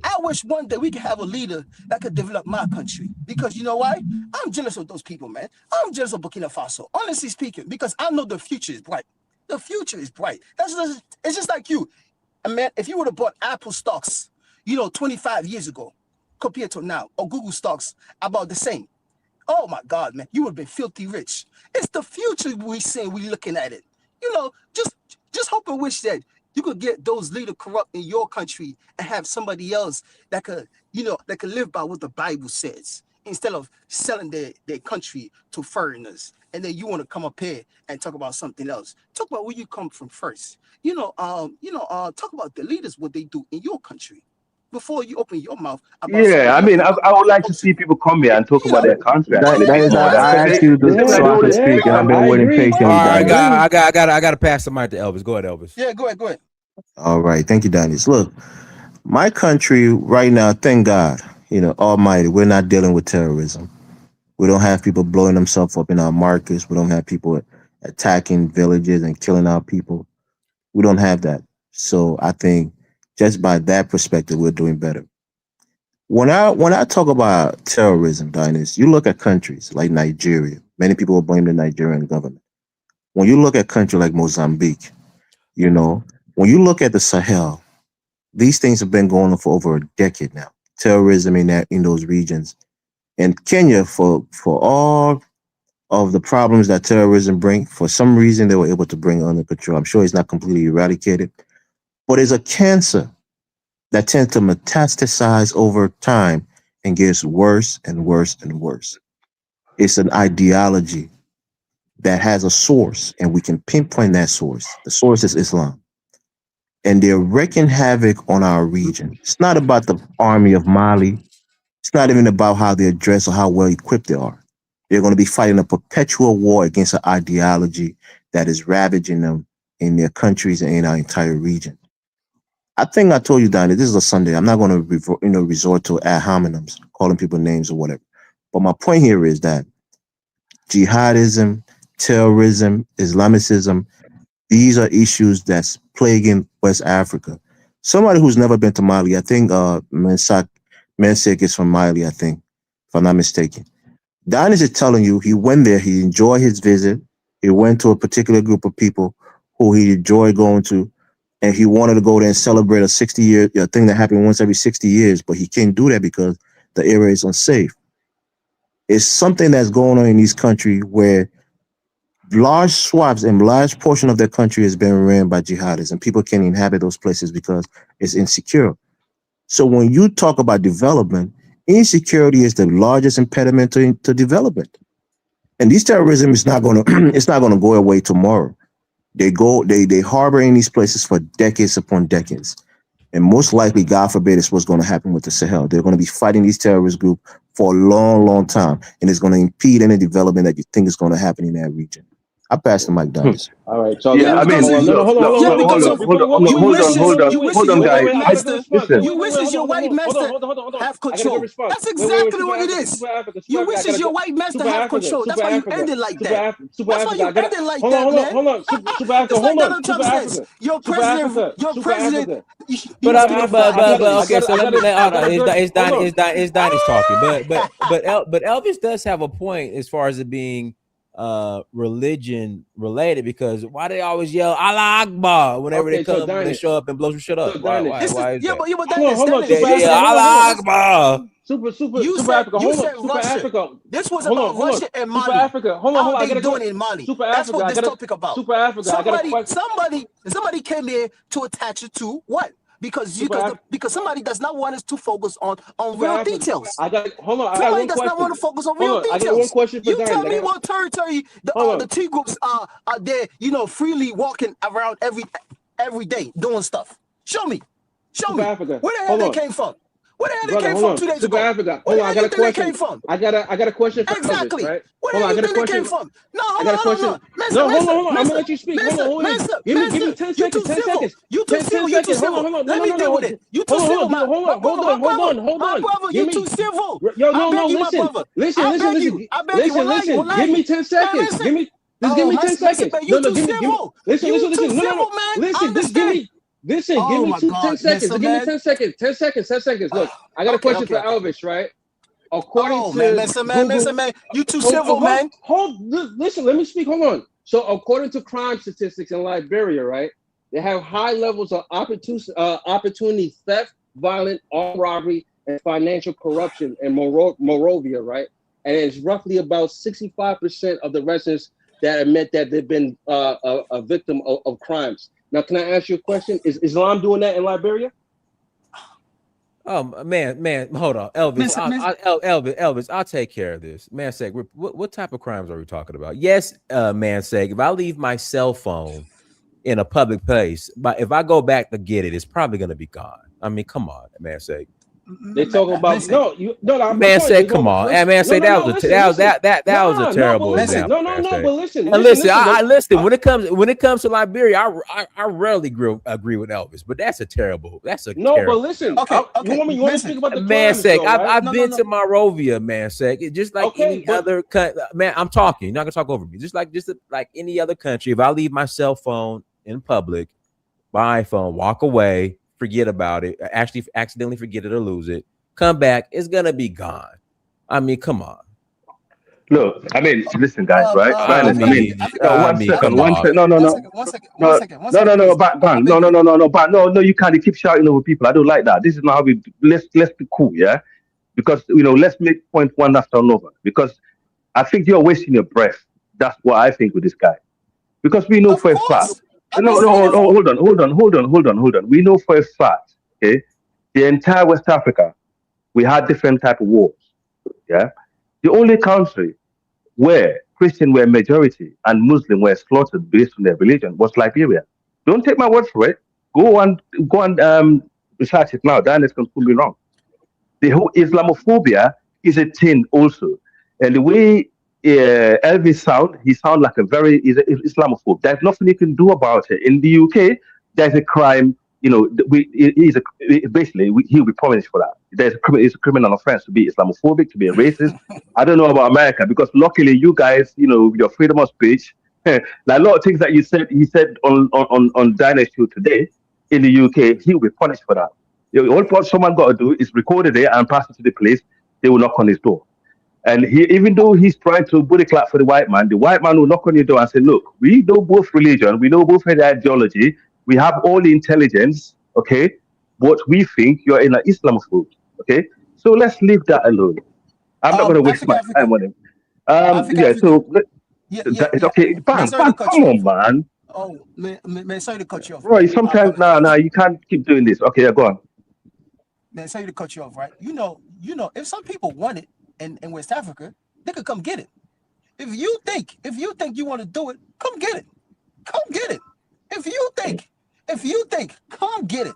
one day we could have a leader that could develop my country. Because you know why? I'm jealous of those people, man. I'm jealous of Burkina Faso, honestly speaking, because I know the future is bright. The future is bright. It's just like you. And man, if you would have bought Apple stocks, 25 years ago, compared to now, or Google stocks about the same. Oh my God, man, you would have been filthy rich. It's the future we looking at it. Just hope and wish that you could get those leaders corrupt in your country and have somebody else that could live by what the Bible says instead of selling their country to foreigners. And then you want to come up here and talk about something else. Talk about where you come from first. Talk about the leaders, what they do in your country before you open your mouth about Yeah, I mean, I would like to see people come here and talk about their country. Actually, Dennis, I asked you because so they I can always speak, speak and I've on been waiting patiently. All right, Dennis. I got to pass the mic to Elvis. Go ahead, Elvis. Yeah, go ahead. All right, thank you, Dennis. Look, my country right now, thank God, Almighty, we're not dealing with terrorism. We don't have people blowing themselves up in our markets. We don't have people attacking villages and killing our people. We don't have that. So I think just by that perspective, we're doing better. When I talk about terrorism, Dinus, you look at countries like Nigeria. Many people will blame the Nigerian government. When you look at countries like Mozambique, when you look at the Sahel, these things have been going on for over a decade now. Terrorism in those regions. And Kenya, for all of the problems that terrorism bring, for some reason they were able to bring it under control. I'm sure it's not completely eradicated, but it's a cancer that tends to metastasize over time and gets worse and worse and worse. It's an ideology that has a source, and we can pinpoint that source. The source is Islam. And they're wreaking havoc on our region. It's not about the army of Mali. It's not even about how they're dressed or how well equipped they are. They're going to be fighting a perpetual war against an ideology that is ravaging them in their countries and in our entire region. I think I told you, Donnie, this is a Sunday. I'm not going to resort to ad hominems, calling people names or whatever. But my point here is that jihadism, terrorism, Islamicism, these are issues that's plaguing West Africa. Somebody who's never been to Mali, I think Mensik is from Mali, I think, if I'm not mistaken. Donnie is telling you he went there, he enjoyed his visit, he went to a particular group of people who he enjoyed going to, and he wanted to go there and celebrate a 60-year thing that happened once every 60 years, but he can't do that because the area is unsafe. It's something that's going on in these countries where large swaths and large portion of their country has been ran by jihadists, and people can't inhabit those places because it's insecure. So when you talk about development, insecurity is the largest impediment to development. And this terrorism is not going to it's not going to go away tomorrow. They harbor in these places for decades upon decades. And most likely, God forbid, is what's going to happen with the Sahel. They're going to be fighting these terrorist groups for a long, long time. And it's going to impede any development that you think is going to happen in that region. I pass the mic down. All right, so Yeah, I mean, hold on, guys. Listen. You wish your white master have control. That's exactly what it is. You wish your white master have control. That's why you ended like that. That's why you ended like that, man. It's like Donald Trump says, your president. But okay, so let me it's Donnie's talking, but Elvis does have a point as far as it being religion related, because why they always yell Allah Akbar whenever they come, they show up and blow some shit up? Why is that? Allah Akbar. Super Africa. You said Russia. This was about Russia and Mali. Super Africa. How are they doing in Mali? That's what this topic about. Super Africa. Somebody came here to attach it to what? Because somebody does not want us to focus on real details. Somebody does not want to focus on real details. I got one question for you tell me what territory the T groups are there, freely walking around every day doing stuff. Show me. Where the hell they came from? Where the hell they came from 2 days ago? Africa. Where the hell you think they came from? I got a question for exactly. Elvis, right? Where the hell you think they came from? No, hold on. I'm gonna let you speak. Hold on. Give me 10 seconds. 10 seconds. You too civil. Let me deal with it. You too civil, man. Hold on. My brother, you too civil. Listen. I beg you. Give me 10 seconds. Give me 10 seconds. You too civil. Listen. Listen. Just give me. Listen, give Oh me my 10 God, seconds. Mr. Give me Man. 10 seconds. 10 seconds. 10 seconds. Look, I got a Okay, question okay, for okay. Elvis, right? According Oh to man, Mr. Google, Man, you too civil, man. listen, let me speak. Hold on. So, according to crime statistics in Liberia, right, they have high levels of opportunity theft, violent armed robbery, and financial corruption in Morovia, right? And it's roughly about 65% of the residents that admit that they've been a victim of crimes. Now, can I ask you a question? Is Islam doing that in Liberia? Oh man, hold on, Elvis. Elvis, I'll take care of this. Man, sake, what type of crimes are we talking about? Yes, man, sake. If I leave my cell phone in a public place, but if I go back to get it, it's probably gonna be gone. I mean, come on, man, sake. They talk about Listen, I'm Man, telling say, you, come on, listen, man, say that was listen, that was a terrible listen. example. but listen, And listen, I listen when it comes to Liberia, I rarely agree with Elvis, but that's a terrible. But listen, Okay, you want me to speak about the Man crimes, sake, though, right? I've been to Monrovia, man sake. It's just like Okay, any other man. I'm talking. You're not gonna talk over me. Just like any other country. If I leave my cell phone in public, my iPhone, walk away, forget about it, actually accidentally forget it or lose it, come back, it's gonna be gone. I mean, come on. Look, I mean, listen, guys, right? Silence. I mean, no, one second. No, no, no. No, no, no, no, bang. No, you can't. You keep shouting over people. I don't like that. This is not how we. Let's be cool, yeah. Because let's make point one after another. Because I think you're wasting your breath. That's what I think with this guy. Because we know Of for a fact. course. No, hold on. We know for a fact, okay, the entire West Africa, we had different type of wars. Yeah, the only country where Christian were majority and Muslim were slaughtered based on their religion was Liberia. Don't take my word for it. Go and research it now. Daniel can prove me wrong. The whole Islamophobia is a thing also, and the way Elvis he sound like he's an Islamophobe. There's nothing you can do about it. In the UK, there's a crime. He'll be punished for that. It's a criminal offense to be Islamophobic, to be a racist. I don't know about America because luckily you guys, your freedom of speech, like a lot of things that he said on Dynasty today in the UK, he'll be punished for that. All what someone got to do is record it and pass it to the police. They will knock on his door. And even though he's trying to booty clap for the white man will knock on your door and say, look, we know both religion, we know both ideology, we have all the intelligence, okay? But we think you're in an Islamophobe, okay? So let's leave that alone. I'm not going to waste my time on him. It's okay. Bang, come on, man. Oh, man, sorry to cut you off. Roy, sometimes, you can't keep doing this. Okay, yeah, go on. Man, sorry to cut you off, right? You know, if some people want it in West Africa, they could come get it. If you think you want to do it, come get it. Come get it. If you think, come get it.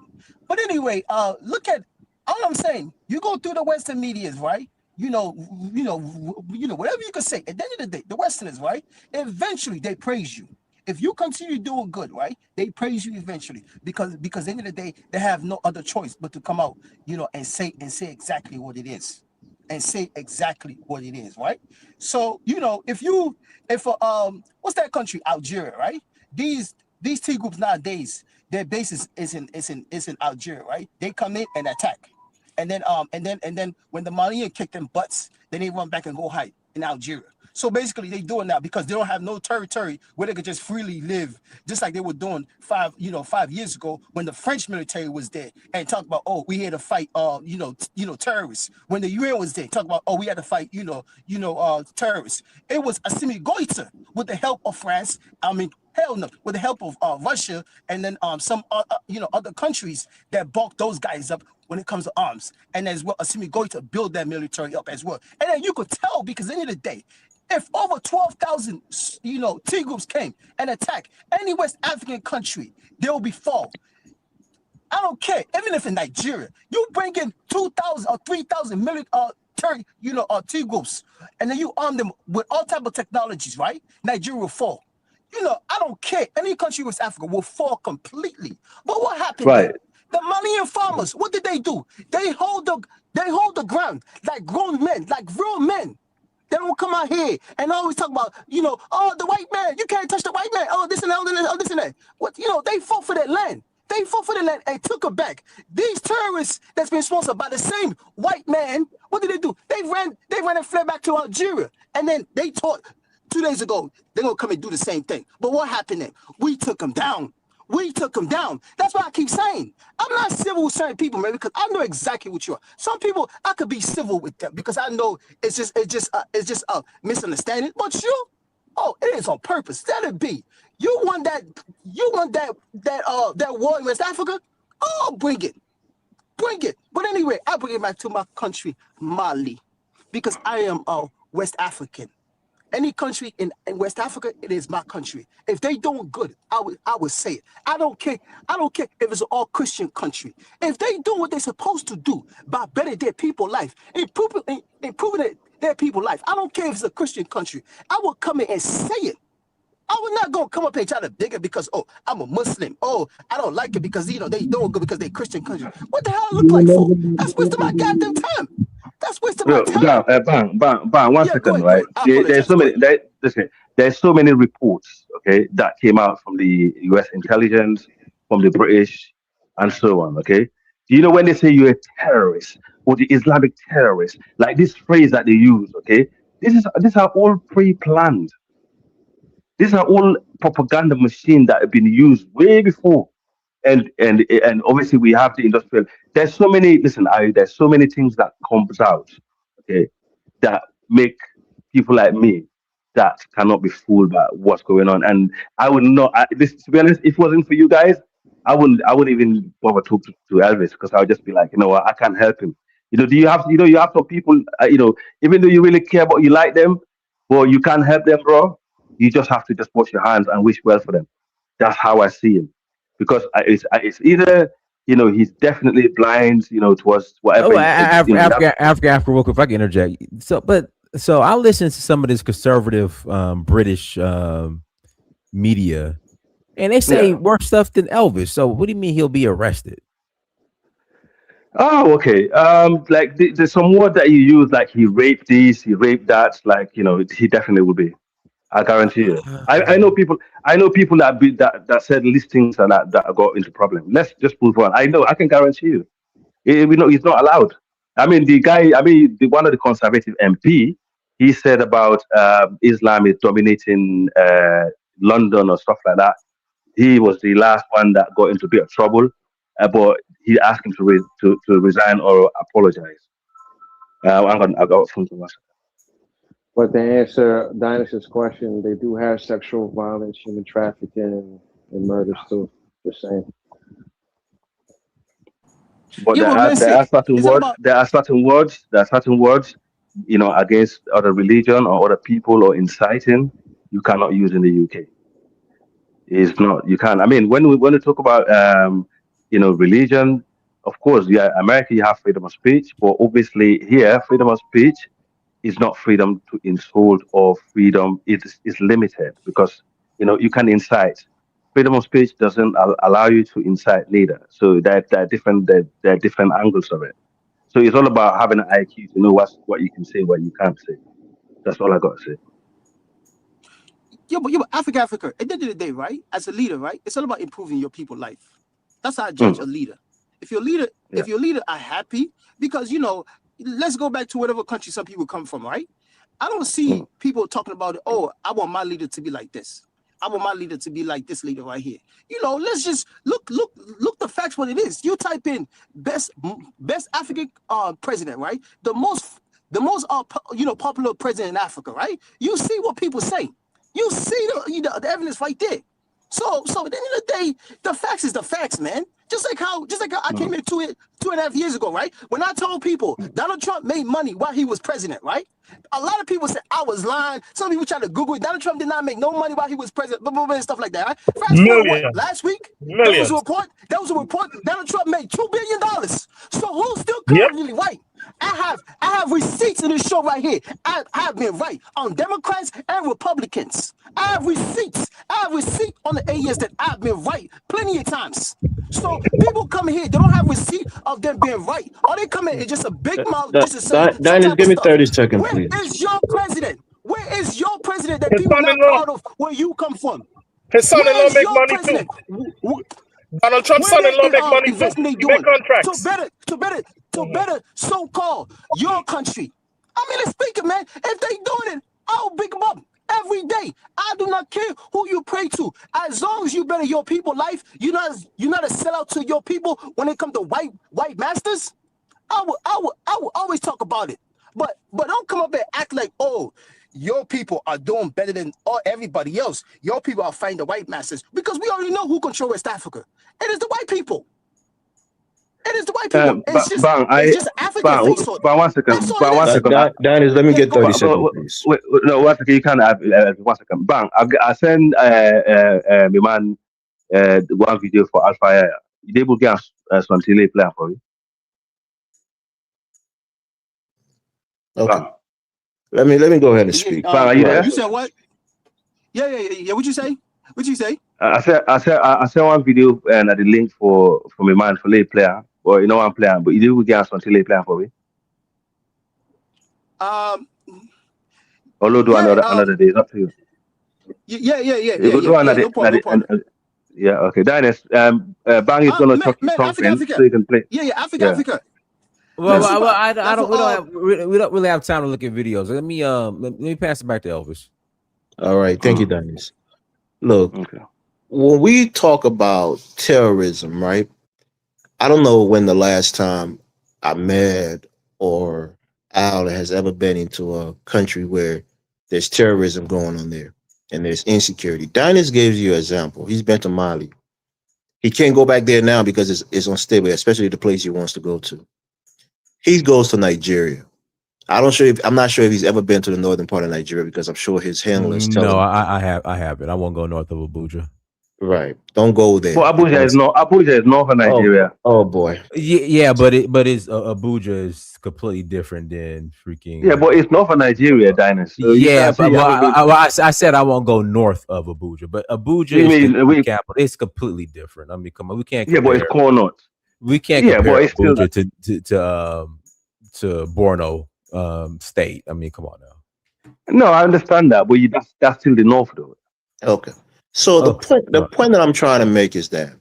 But anyway, look at all I'm saying. You go through the Western medias, right? Whatever you can say. At the end of the day, the Westerners, right? Eventually, they praise you. If you continue doing good, right? They praise you eventually because at the end of the day, they have no other choice but to come out, and say exactly what it is. And say exactly what it is, right? So, if what's that country? Algeria, right? These T groups nowadays, their basis is in Algeria, right? They come in and attack. And then when the Malians kick them butts, then they run back and go hide in Algeria. So basically, they do it now because they don't have no territory where they could just freely live, just like they were doing 5 years ago when the French military was there and talked about, oh, we had to fight, terrorists. When the UN was there, talk about, oh, we had to fight, terrorists. It was Assimi Goïta with the help of France. I mean, hell no, with the help of Russia and then some other countries that bulked those guys up when it comes to arms. And as well, Assimi Goïta build that military up as well. And then you could tell because at the end of the day, if over 12,000, T groups came and attacked any West African country, there will be fall. I don't care. Even if in Nigeria, you bring in 2,000 or 3,000 T groups, and then you arm them with all type of technologies, right? Nigeria will fall. I don't care. Any country in West Africa will fall completely. But what happened? Right. The Malian farmers, what did they do? They hold the ground like grown men, like real men. They don't come out here and always talk about, oh, the white man, you can't touch the white man. Oh, this and that, oh, this and that. What, they fought for that land. They They fought for the land and took it back. These terrorists that's been sponsored by the same white man, what did they do? They ran and fled back to Algeria. And then they taught 2 days ago, they're going to come and do the same thing. But what happened then? We took them down. We took them down. That's why I keep saying, I'm not civil with certain people, man, because I know exactly what you are. Some people, I could be civil with them because I know it's just a misunderstanding. But you, oh, it is on purpose. Let it be. You want that war in West Africa? Oh, bring it. Bring it. But anyway, I bring it back to my country, Mali, because I am West African. Any country in West Africa, it is my country. If they doing good, I would say it. I don't care if it's an all Christian country. If they do what they're supposed to do by bettering their people's life, improving their people's life, I don't care if it's a Christian country. I will come in and say it. I was not gonna come up here and try to dig it because I'm a Muslim. I don't like it because they doing good because they're Christian country. What the hell I look like for? That's wasting my goddamn time. That's wasting my time. Bang, 1 second, right? There's so many. There's so many reports, okay, that came out from the U.S. intelligence, from the British, and so on. Okay, do you know when they say you're a terrorist or the Islamic terrorist, like this phrase that they use? Okay, these are all pre-planned. These are all propaganda machines that have been used way before. And obviously we have the industrial. There's so many. Listen, there's so many things that comes out, okay, that make people like me that cannot be fooled by what's going on. And I would not. To be honest, if it wasn't for you guys, I wouldn't even bother talk to Elvis because I would just be like, you know what, I can't help him. You have some people, even though you really care about, you like them, but you can't help them, bro. You just have to just wash your hands and wish well for them. That's how I see him. Because it's either he's definitely blind towards whatever. Africa, real quick, if I can interject. So I listen to some of this conservative British media, and they say worse stuff than Elvis. So what do you mean he'll be arrested? Oh, okay. Like there's some word that you use, like he raped this, he raped that. Like he definitely will be. I guarantee you. I know people. that said these things and that got into problem. Let's just move on. I can guarantee you. He's not allowed. I mean, one of the conservative MP, he said about Islam is dominating London or stuff like that. He was the last one that got into a bit of trouble, but he asked him to resign or apologize. I got something else. But to answer Dynas's question, they do have sexual violence, human trafficking, and murders too. Just saying. But there are certain words, against other religion or other people or inciting, you cannot use in the UK. It's not. You can't. I mean, when we talk about religion, of course, America, you have freedom of speech, but obviously here, freedom of speech is not freedom to insult or freedom is limited because you can incite. Freedom of speech doesn't allow you to incite neither. So there are different angles of it. So it's all about having an IQ to know what you can say, what you can't say. That's all I got to say. Yeah, but Africa. At the end of the day, right? As a leader, right? It's all about improving your people's life. That's how I judge a leader. If your leader are happy, because let's go back to whatever country some people come from, right? I don't see people talking about it. Oh, I want my leader to be like this. I want my leader to be like this leader right here. Let's just look the facts what it is. You type in best African president, right? The most popular president in Africa, right? You see what people say. You see the evidence right there. So at the end of the day, the facts is the facts, man. Just like how I came in 2.5 years ago, right? When I told people Donald Trump made money while he was president, right? A lot of people said I was lying. Some people tried to Google it. Donald Trump did not make no money while he was president, blah, blah, blah, and stuff like that. Right? Fast forward, last week, there was a report. Donald Trump made $2 billion. So who's still currently white? I have receipts in this show right here. I have been right on Democrats and Republicans. I have receipts. I have receipt on the 8 years that I've been right plenty of times. So people come here, they don't have receipt of them being right. Or they come in, it's just a big mouth just to say. Dinah, give me 30 seconds, please. Where is your president? Where is your president that people are not proud of where you come from? His son-in-law make money too. Donald Trump's Where son-in-law they make money too. investment they He make doing contracts. to better so-called your country? I mean, let's speak it, man. If they doing it, I'll pick them up every day. I do not care who you pray to, as long as you better your people life. You're not a sellout to your people when it comes to white masters. I will always talk about it, but don't come up and act like, oh, your people are doing better than everybody else. Your people are fighting the white masters, because we already know who control West Africa. It is the white people. It is the white people. It's just African face on it. Bang, 1 second. That's all Bang, it 1 is. second. Dennis, let me get Go 30 ahead. seconds, please. Wait, no, 1 second. You can't have 1 second. Bang, I send my man one video for Alpha Air. They will get some tele plan for you. Okay. Bang, Let me go ahead and speak. Bang, are you there? You said what? Yeah. What you say? What you say? I said one video and the link for my man for lay player, or you know one player, but you will get some tele plan for me. Or do another day. It's up to you. Yeah. You go do another No problem. yeah, okay. Dennis, Bang is gonna talk you something Africa. so you can play. Yeah, Africa. Well, That's we don't really have time to look at videos. Let me pass it back to Elvis. All right. Thank you, Dennis. Look, Okay. when we talk about terrorism, right? I don't know when the last time Ahmed or Al has ever been into a country where there's terrorism going on there and there's insecurity. Dennis gives you an example. He's been to Mali. He can't go back there now because it's unstable, especially the place he wants to go to. He goes to Nigeria. I'm not sure if he's ever been to the northern part of Nigeria, because I'm sure his handlers tell No, him. I haven't. I won't go north of Abuja. Right. Don't go there. Well, Abuja is north of Nigeria. Oh boy. Yeah, but it's Abuja is completely different than freaking. Yeah, but it's north of Nigeria, Dennis. So yeah, but I said I won't go north of Abuja, but Abuja is the capital. It's completely different. I mean, come on, we can't. Yeah, but it's core north. We can't compare Abuja to Borno state. I mean, come on now. No, I understand that, but that's still the north, though. Okay. So the point that I'm trying to make is that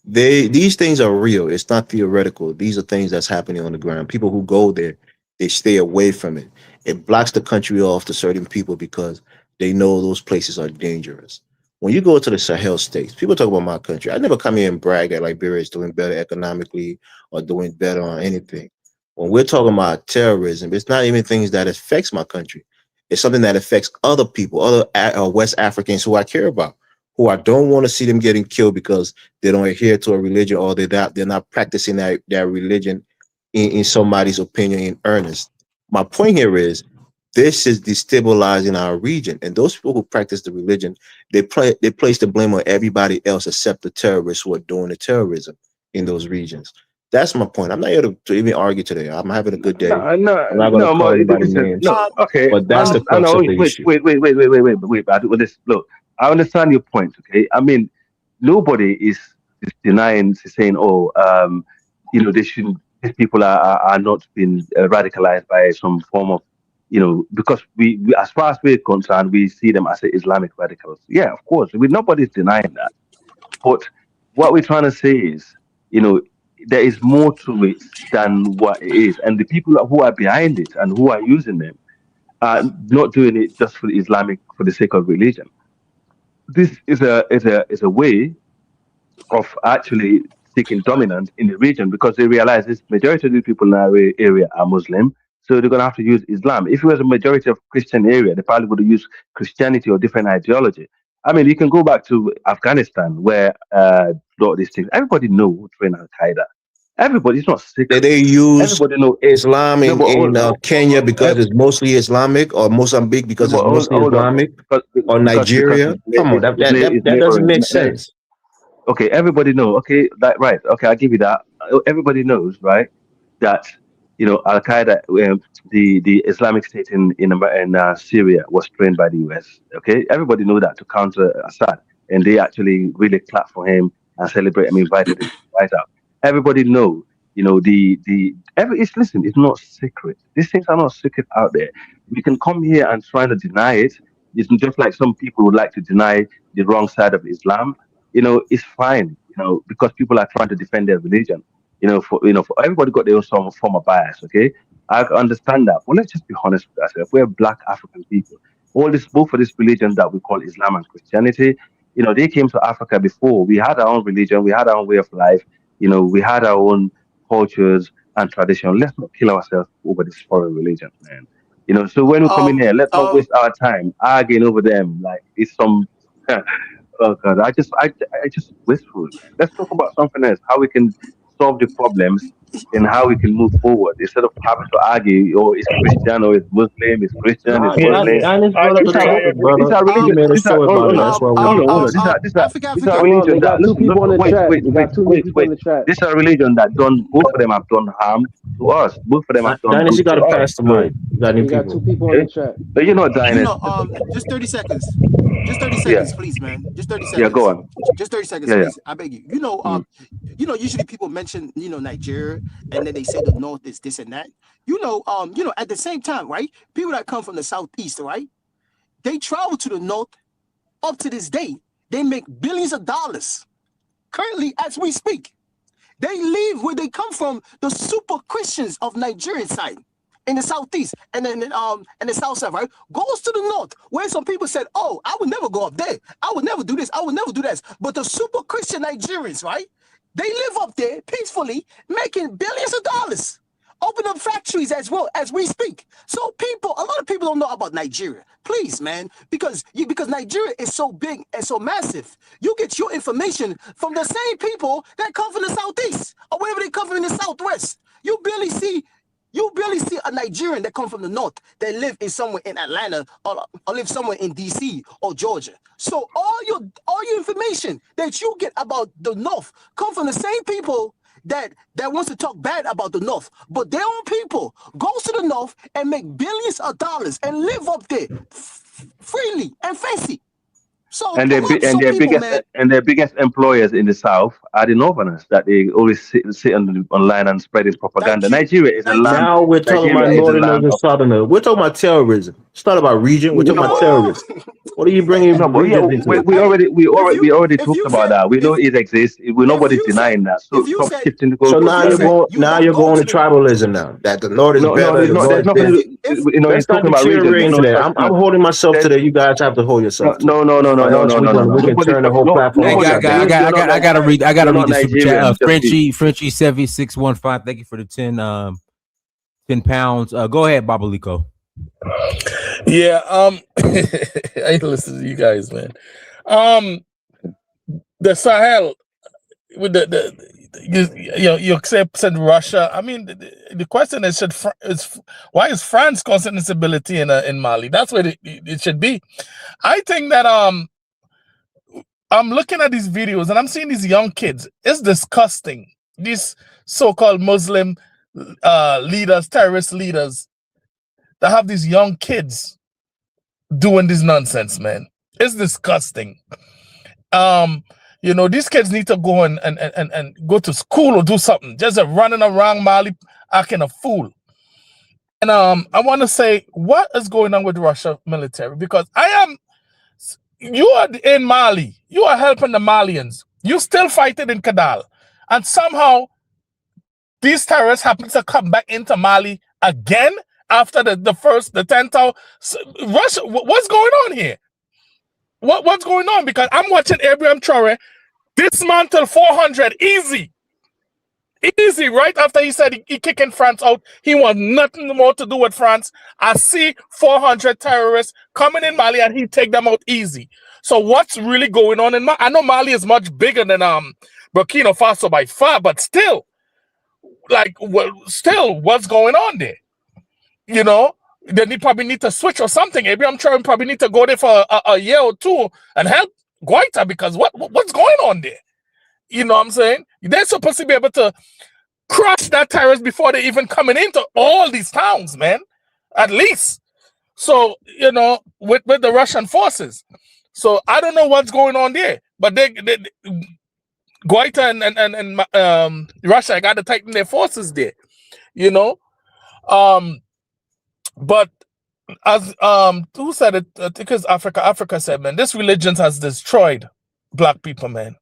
these things are real. It's not theoretical. These are things that's happening on the ground. People who go there, they stay away from it. It blocks the country off to certain people because they know those places are dangerous. When you go to the Sahel states, people talk about my country. I never come here and brag that Liberia is doing better economically or doing better on anything. When we're talking about terrorism, it's not even things that affects my country. It's something that affects other people, other West Africans who I care about, who I don't want to see them getting killed because they don't adhere to a religion, or they're not practicing that religion in somebody's opinion in earnest. My point here is this is destabilizing our region, and those people who practice the religion, they place the blame on everybody else except the terrorists who are doing the terrorism in those regions. That's my point. I'm not here to even argue today. I'm having a good day. I'm not going to call anybody names. Okay, but that's the crux of the issue. Wait. Look, I understand your point. Okay, I mean, nobody is denying, saying, these people are not being radicalized by some form of, because we as far as we're concerned, we see them as Islamic radicals. Yeah, of course, nobody's denying that. But what we're trying to say is, there is more to it than what it is, and the people who are behind it and who are using them are not doing it just for the sake of religion. This is a way of actually seeking dominance in the region, because they realize this majority of the people in our area are Muslim, so they're going to have to use Islam. If it was a majority of Christian area, they probably would use Christianity or different ideology. I mean, you can go back to Afghanistan, where a lot of these things, everybody knows who trained Al Qaeda. Everybody, it's not secret. They use everybody know Islam in Kenya because it's mostly Islamic, or Mozambique because it's mostly Islamic, or Nigeria. Come on, that doesn't make sense. Okay, everybody knows. Okay, right. Okay, I'll give you that. Everybody knows, right, that Al Qaeda, the Islamic State in Syria was trained by the US. Okay, everybody knows that to counter Assad, and they actually really clapped for him and celebrate and invited him to the White House. Everybody know, listen, it's not secret. These things are not secret out there. We can come here and try to deny it. It's just like some people would like to deny the wrong side of Islam. It's fine. because people are trying to defend their religion. For everybody got their own some form of bias. Okay, I understand that, but let's just be honest with ourselves. We're Black African people. All this, both for this religion that we call Islam and Christianity, they came to Africa before. We had our own religion, we had our own way of life. We had our own cultures and tradition. Let's not kill ourselves over this foreign religion, man. So when we come in Um, here, let's not um, waste our time arguing over them like it's some. Oh God, I just wistful, man. Let's talk about something else. How we can solve the problems and how we can move forward instead of having to argue. Oh, it's Christian or it's Muslim. It's Christian. It's nah, Yeah, Muslim. I just I brought up These the are agree. I topic, agree. these brother. are You religion. made a These are show about it. hold on, That's why we um, hold on. um, discussing. um, These Africa, are Africa. religion They that got two listen. people in the Wait, chat. wait, They wait, got too many wait, people in wait. the chat. These are religion that done. Both of them have done harm to us. Both of them have done Dynasty, good you got to to us. pass the mic. You got any They got two people? people in the Okay, chat. but Zionist. Just 30 seconds. Just 30 Yeah, seconds, please, man. Just 30 yeah. Go seconds. on. Just 30 seconds, Yeah, yeah. please. I beg you. Mm. Usually people mention, Nigeria, and then they say the North is this and that. At the same time, right? People that come from the Southeast, right? They travel to the North up to this day. They make billions of dollars currently as we speak. They leave where they come from, the super Christians of Nigerian side in the southeast, and then in the south side, right? Goes to the north, where some people said, "Oh, I would never go up there. I would never do this. I would never do that." But the super Christian Nigerians, right? They live up there peacefully, making billions of dollars. Open up factories as well as we speak. So a lot of people don't know about Nigeria. Please, man, because Nigeria is so big and so massive. You get your information from the same people that come from the southeast or wherever they come from in the southwest. You barely see a Nigerian that come from the north that live in somewhere in Atlanta or live somewhere in DC or Georgia. So all your information that you get about the north come from the same people that wants to talk bad about the north, but their own people goes to the north and make billions of dollars and live up there freely and fancy. So And their bi- some people, man. their biggest employers in the south are the northerners that they always sit online and spreading propaganda. Thank you. Nigeria is a Thank you. land. Now we're talking Nigeria about is a northerners land and of southerners. We're talking about terrorism. It's not about region. We're talking about No. terrorists. What are you bringing no, but yeah, regions into it? Hey, we already if talked you about said that. We know if it exists. if Nobody's you said denying that. So if you stop said shifting the So goalposts, if now you you're brother. said going. you would Now not you're go going to to the tribalism now. That the North is No, no, better there's and the not. There's North is nothing. this. It's if Let's not talking about region. There's deteriorate into no that. such. I'm holding myself to There's, that. You guys have to hold no, yourself to, no, no, no, no, or no, else no, we no, no, can no. we can Nobody. turn the whole No, platform I nobody. upside got, I down. got, You're I not got, I like. gotta read. I You're gotta not read the super chat. Nigerian. Just be. Frenchie 7615. Thank you for the 10 pounds. Go ahead, Babaliko. Yeah, I listen to you guys, man. The Sahel with you accept Russia. I mean, the question is, why is France causing instability in Mali? That's what it should be. I think that I'm looking at these videos and I'm seeing these young kids. It's disgusting. These so-called Muslim leaders, terrorist leaders, that have these young kids doing this nonsense, man. It's disgusting. These kids need to go and go to school or do something. Just running around Mali acting a fool. And I want to say, what is going on with Russia military? Because you are in Mali. You are helping the Malians. You still fighting in Kadal. And somehow these terrorists happen to come back into Mali again after the 10th. Russia, what's going on here? What's going on? Because I'm watching Abraham Traore dismantle 400 easy, right after he said he kicking France out. He wants nothing more to do with France. I see 400 terrorists coming in Mali and he take them out easy. So what's really going on in Mali? I know Mali is much bigger than Burkina Faso by far, but still, what's going on there? Then they probably need to switch or something. Abraham Traore probably need to go there for a year or two and help Guaita, because what's going on there? You know what I'm saying? They're supposed to be able to crush that terrorist before they even coming into all these towns, man. At least. So, with the Russian forces. So I don't know what's going on there. But they Guaita and Russia got to tighten their forces there. But as who said it? I think it's Africa. Africa said, man, this religion has destroyed black people, man.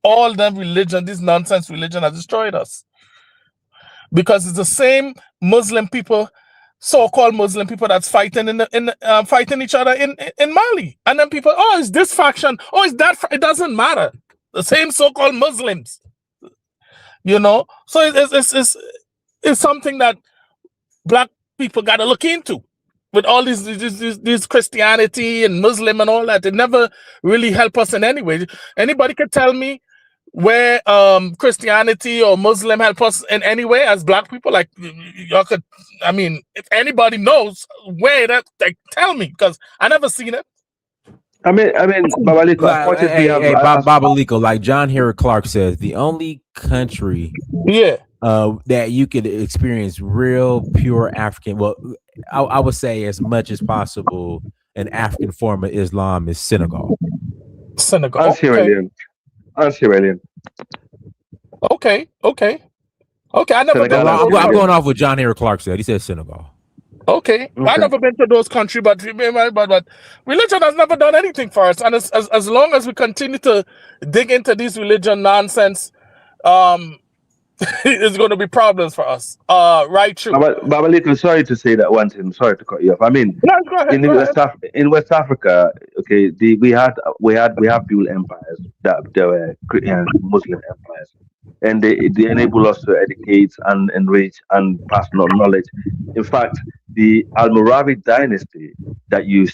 all them religion, this nonsense religion has destroyed us. Because it's the same Muslim people, so-called Muslim people that's fighting fighting each other in Mali. And then people, oh, it's this faction, oh, it's that, it doesn't matter. The same so-called Muslims. You know? So it's something that Black people got to look into. With all these Christianity and Muslim and all that, it never really help us in any way. Anybody could tell me where Christianity or Muslim help us in any way as Black people? Like, y'all could, I mean, if anybody knows where that, like, tell me, because I never seen it. I mean, Babaliko, Babaliko, like John Herod Clark says, the only country, that you could experience real pure African, well, I would say as much as possible, an African form of Islam is Senegal. Senegal. Australian. Okay. I never. I'm going off what John Herod Clark said. He said Senegal. Okay. I never been to those countries, but religion has never done anything for us. And as long as we continue to dig into these religion nonsense, it's going to be problems for us. Right, true. Babaliko, sorry to say that one thing. Sorry to cut you off. I mean, in West Africa, okay, we have dual empires that were Muslim empires, and they enable us to educate and enrich and pass on knowledge. In fact, the Almoravid dynasty that you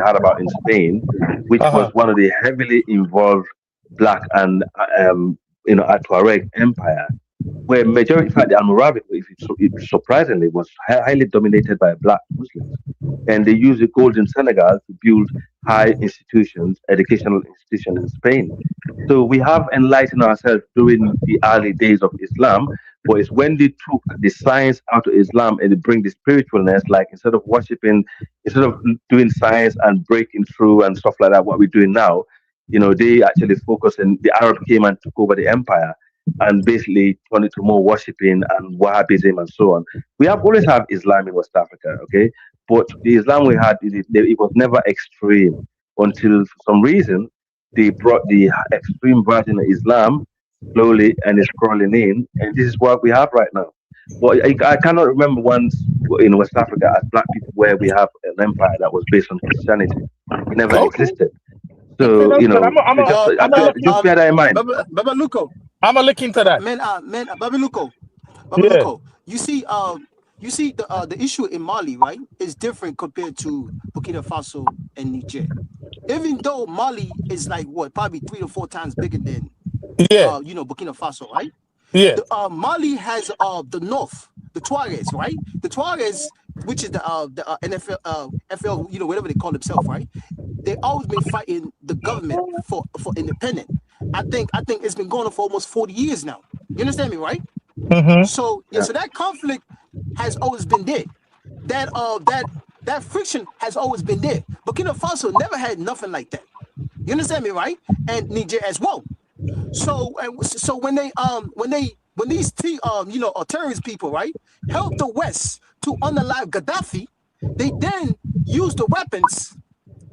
had about in Spain, which was one of the heavily involved Black and Tuareg empire, where majority, in fact, the Almoravid, surprisingly, was highly dominated by Black Muslims. And they used the gold in Senegal to build high institutions, educational institutions in Spain. So we have enlightened ourselves during the early days of Islam, but it's when they took the science out of Islam and they bring the spiritualness, like instead of doing science and breaking through and stuff like that, what we're doing now, they actually focus, and the Arab came and took over the empire and basically turned it to more worshipping and Wahhabism and so on. We have always had Islam in West Africa, okay? But the Islam we had, it was never extreme until for some reason they brought the extreme version of Islam slowly and it's crawling in, and this is what we have right now. But I cannot remember once in West Africa as Black people where we have an empire that was based on Christianity. It never existed. So, just bear that in mind. Babaluko, I'm gonna look into that. Babaluko, you see the issue in Mali, right, is different compared to Burkina Faso and Niger. Even though Mali is like probably 3 to 4 times bigger than Burkina Faso, right? Yeah. Mali has the north, the Tuaregs, right? The Tuaregs, which is the NFL, FL, whatever they call themselves, right? They always been fighting the government for independence. I think it's been going on for almost 40 years now. You understand me, right? Mm-hmm. So that conflict has always been there. That friction has always been there. Burkina Faso never had nothing like that. You understand me, right? And Niger as well. So when these terrorist people, right, help the West to unalive Gaddafi, they then use the weapons,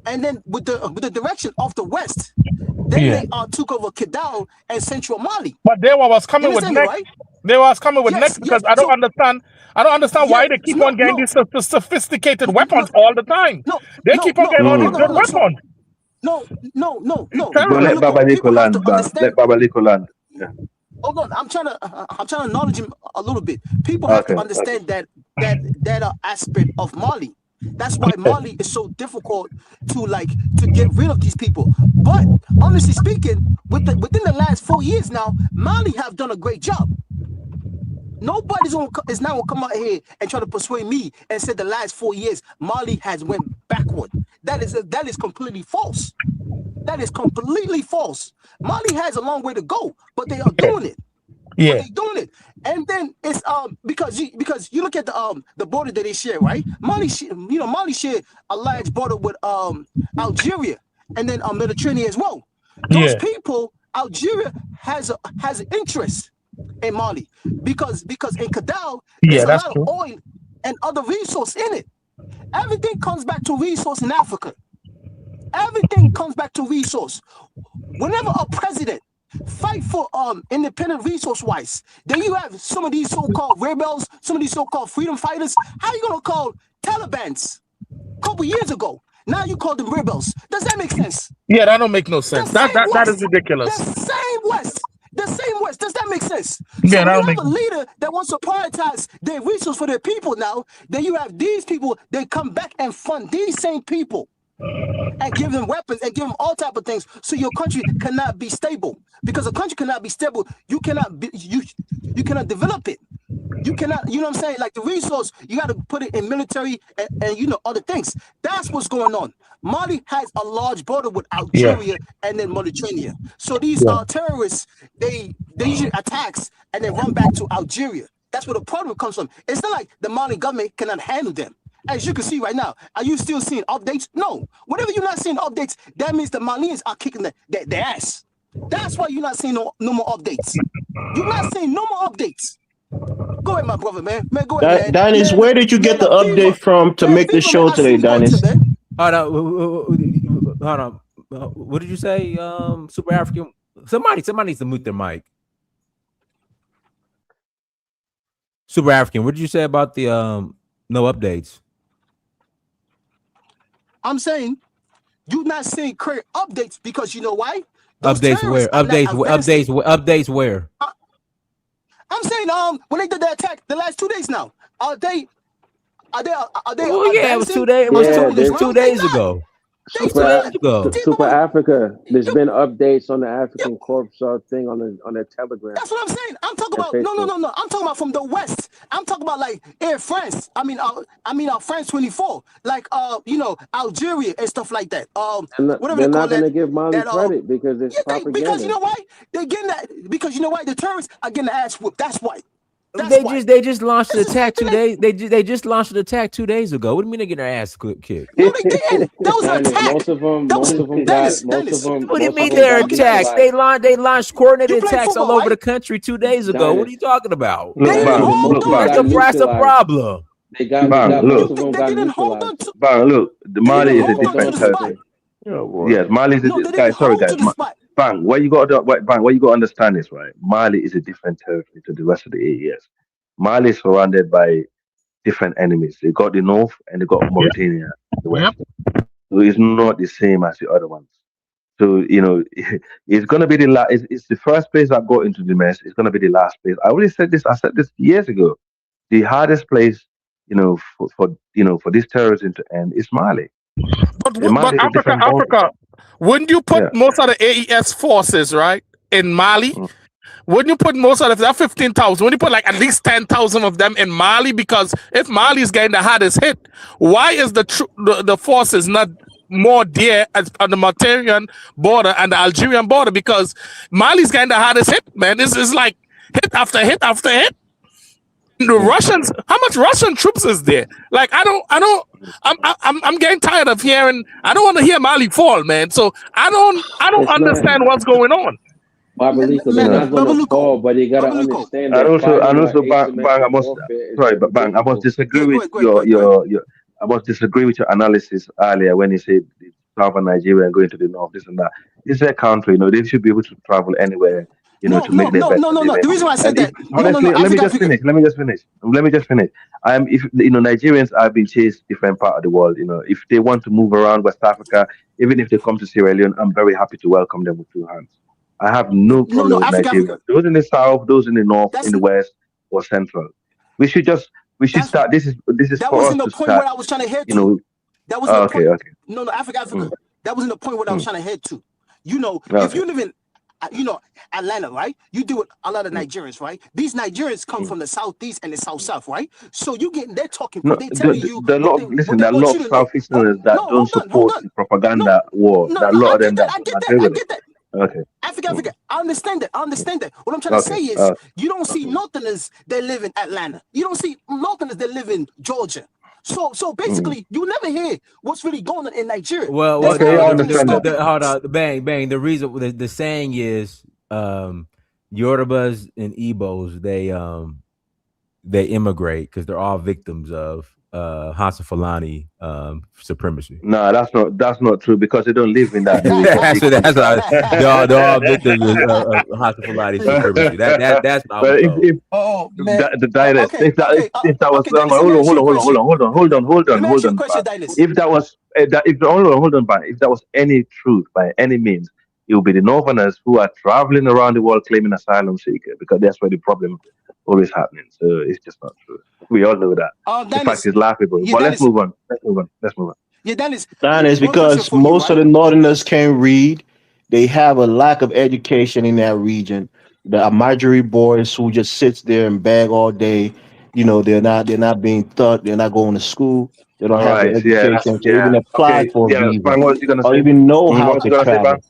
and then with the direction of the West, then they took over Kidal and Central Mali. But they was coming with next. Right? They was coming with next because I don't understand why they keep on getting these sophisticated weapons all the time. They keep on getting all these good weapons. No. Let Babaliko land. Let Babaliko land. Yeah. Hold on, I'm trying to acknowledge him a little bit. People have to understand that aspect of Mali. That's why Mali is so difficult to get rid of these people. But honestly speaking, within the last 4 years now, Mali have done a great job. Nobody's is now gonna come out here and try to persuade me and say the last 4 years Mali has went backward. That is completely false. That is completely false. Mali has a long way to go, but they are doing it. Yeah, they're doing it. And then it's because you look at the border that they share, right? Mali share a large border with Algeria and then Mediterranean as well. Those people, Algeria has an interest in Mali because in Kidal there's a lot of oil and other resource in it. Everything comes back to resource in Africa. Everything comes back to resource. Whenever a president fight for independent resource wise. Then you have some of these so-called rebels, some of these so-called freedom fighters. How are you gonna call Talibans a couple years ago? Now you call them rebels. Does that make sense? Yeah, that don't make no sense. That is ridiculous. The same West. The same West. Does that make sense? Yeah, so that when don't you have a leader that wants to prioritize their resources for their people now, then you have these people, they come back and fund these same people and give them weapons and give them all type of things, so your country cannot be stable. Because a country cannot be stable, you cannot develop it. You cannot, you know what I'm saying? Like the resource, you got to put it in military and you know other things. That's what's going on. Mali has a large border with Algeria and then Mauritania. So these terrorists, they usually attacks and then run back to Algeria. That's where the problem comes from. It's not like the Mali government cannot handle them. As you can see right now, are you still seeing updates? No. Whenever you're not seeing updates, that means the Malians are kicking their ass. That's why you're not seeing no more updates. You're not seeing no more updates. Go ahead, my brother, man. Go ahead, man. Dinis, where did you get the update from to make the show today, Dinis? Hold on. What did you say? Super African. Somebody needs to mute their mic. Super African. What did you say about the no updates? I'm saying you're not seeing clear updates because you know why? Those Updates where? Updates where? I'm saying when they did the attack the last 2 days now, are they? Oh yeah, it was 2 days. It was 2 days ago. Super Africa. There's been updates on the African Corps thing on their Telegram. That's what I'm saying. I'm talking about no. I'm talking about from the West. I'm talking about like Air France. I mean France 24, like Algeria and stuff like that. Whatever they're not going to give Mali credit because it's propaganda. Because you know why they're getting that? Because you know why the terrorists are getting the ass whooped. That's why. They just launched the attack 2 days. They just launched the attack 2 days ago. What do you mean they get their ass kicked? No, they didn't. That was an attack. Most of them. What do you mean they're attacks? They launched coordinated attacks all over the country 2 days ago. What are you talking about? That's the problem. They got most of them got neutralized. Look, the Mali is a different territory. Yes, Mali is a guys. Sorry, guys. Bang, what you got to understand is, right, Mali is a different territory to the rest of the AES. Mali is surrounded by different enemies. They got the north and they got Mauritania, the west. So it's not the same as the other ones. So, it's going to be the last. It's the first place that got into the mess. It's going to be the last place. I already said this. I said this years ago. The hardest place, for this terrorism to end is Mali. But Africa, wouldn't you put most of the AES forces, right, in Mali? Wouldn't you put most of that 15,000? Wouldn't you put like at least 10,000 of them in Mali? Because if Mali is getting the hardest hit, why is the forces not more there on the Mauritanian border and the Algerian border? Because Mali's getting the hardest hit, man. This is like hit after hit after hit. The Russians, how much Russian troops is there? Like I'm getting tired of hearing. I don't want to hear Mali fall, man. So I don't understand what's going on. They're not going to fall, but you gotta understand. And also, Bang, I must disagree with I must disagree with your analysis earlier when you said southern Nigeria and going to the north, this and that. It's their country, they should be able to travel anywhere. No. The reason why I said that. Honestly, let me just finish. If Nigerians are being chased different part of the world. If they want to move around West Africa, even if they come to Sierra Leone, I'm very happy to welcome them with 2 hands. I have no problem with Nigeria. Those in the south, those in the north, in the west, or central. We should start. This is for us to start. That wasn't the point where I was trying to head to. That was the point. Okay. No, Africa. That wasn't the point where I was trying to head to. If you live in Atlanta, right? You deal with a lot of Nigerians, right? These Nigerians come from the southeast and the south, right? So they're talking, they telling you. There are a lot of Southeasterners that don't support the propaganda war. There are a lot of them I get that. Okay. Africa. I understand that. What I'm trying to say is, you don't see Northerners that live in Atlanta. You don't see Northerners that live in Georgia. So basically, you never hear what's really going on in Nigeria. Well, I understand that. Hold on, bang. The reason, the saying is, Yorubas and Igbos, they immigrate because they're all victims of Hassan Fulani supremacy. No, that's not true because they don't live in that area. They're all victims of Hassan Fulani supremacy. That's what I was But told. Oh man. the Dinus, Okay. if that was Okay, Dennis, let me ask you a question. hold Let me ask you a on, question, but Dennis. if that was hold on, but if that was any truth by any means, it would be the Northerners who are traveling around the world claiming asylum seeker because that's where the problem always happening. So it's just not true. We all know that. The fact Dennis. is laughable. Yeah, But Dennis. let's move on. Yeah, Dennis. That is One question because for you, most of right? the Northerners can't read. They have a lack of education in that region. The Marjorie boys who just sits there and beg all day, they're not being taught. They're not going to school. They don't All have the right, yeah, education to even apply okay, for a yeah. visa Bang, what was you gonna or say? even know What how was to you gonna say, Bang? travel.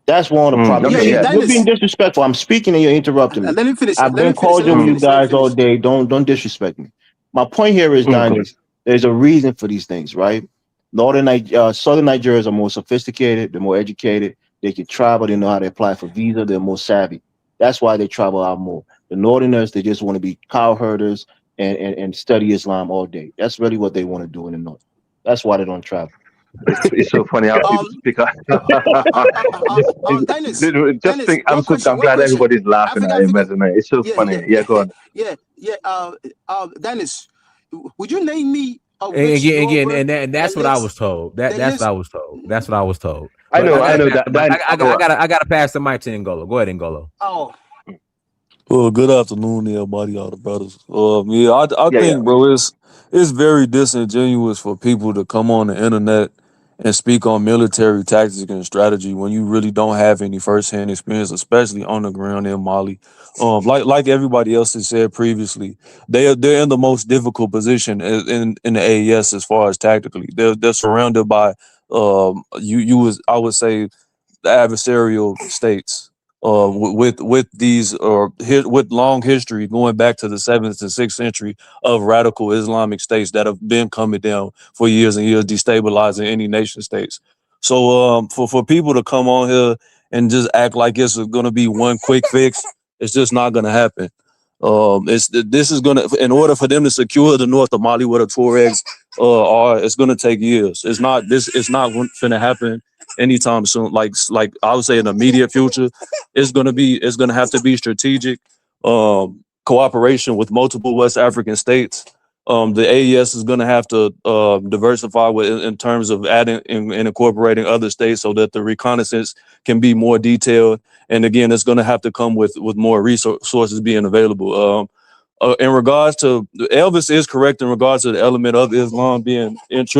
That's one of the problems. Okay, Yeah, yeah. You're being Dennis. disrespectful. I'm speaking and you're interrupting me. Let me finish. I've Let me been finish. Let cordial me with you finish. Let me guys all finish. day. Don't disrespect me. My point here is, Go on. Dinus, there's a reason for these things, right? Southern Nigerians are more sophisticated. They're more educated. They can travel. They know how to apply for visa. They're more savvy. That's why they travel out more. The Northerners, they just want to be cow herders and study Islam all day. That's really what they want to do in the North. That's why they don't travel. It's so funny how people speak. Dennis. Just Dennis. think, One question. I'm One glad question. everybody's laughing at him, African. isn't it? It's so funny. Yeah, go on. Yeah. Dennis, would you name me a And rich again, Yoruba and that's that what I lives was told. that That's what lives? I was told. That's what I was told. I But know I gotta pass that. the mic. Dan, I gotta pass the mic to Ngolo. Go ahead, Ngolo. Oh, Well, good afternoon, everybody, all the brothers. Yeah, I yeah, think, bro, it's very disingenuous for people to come on the internet and speak on military tactics and strategy when you really don't have any firsthand experience, especially on the ground in Mali. Like everybody else has said previously, they're in the most difficult position in the AES as far as tactically. They're surrounded by I would say the adversarial states with these with long history going back to the 7th and 6th century of radical Islamic states that have been coming down for years and years, destabilizing any nation states. So for people to come on here and just act like it's going to be one quick fix, it's just not going to happen. This is going to, in order for them to secure the north of Mali where the Tuaregs are, it's going to take years. It's not going to happen anytime soon. Like I would say in the immediate future, it's gonna have to be strategic cooperation with multiple West African states. The AES is gonna have to diversify in terms of adding and incorporating other states so that the reconnaissance can be more detailed. And again, it's gonna have to come with more resources being available. In regards to Elvis is correct in regards to the element of Islam being it's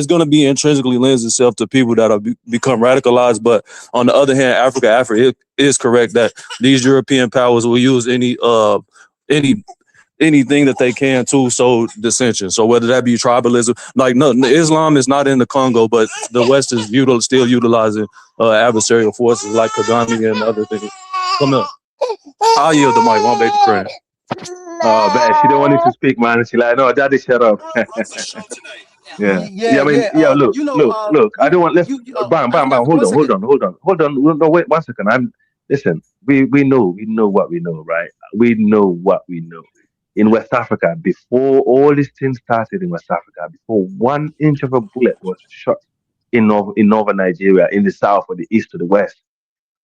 going to be intrinsically lends itself to people that have become radicalized. But on the other hand, Africa is correct that these European powers will use anything that they can to sow dissension. So whether that be tribalism, like no, Islam is not in the Congo, but the West is still utilizing adversarial forces like Kagame and other things. Come here. I'll yield the mic. One baby crying. Oh, man, she don't want you to speak, man. She like, no, daddy, shut up. Yeah. I mean, yeah. Look. I don't want. Let's bam. Hold One second. on. No, wait 1 second. Listen. We know what we know, right? We know what we know. In West Africa, before all these things started in West Africa, before 1 inch of a bullet was shot in northern Nigeria, in the south or the east or the west,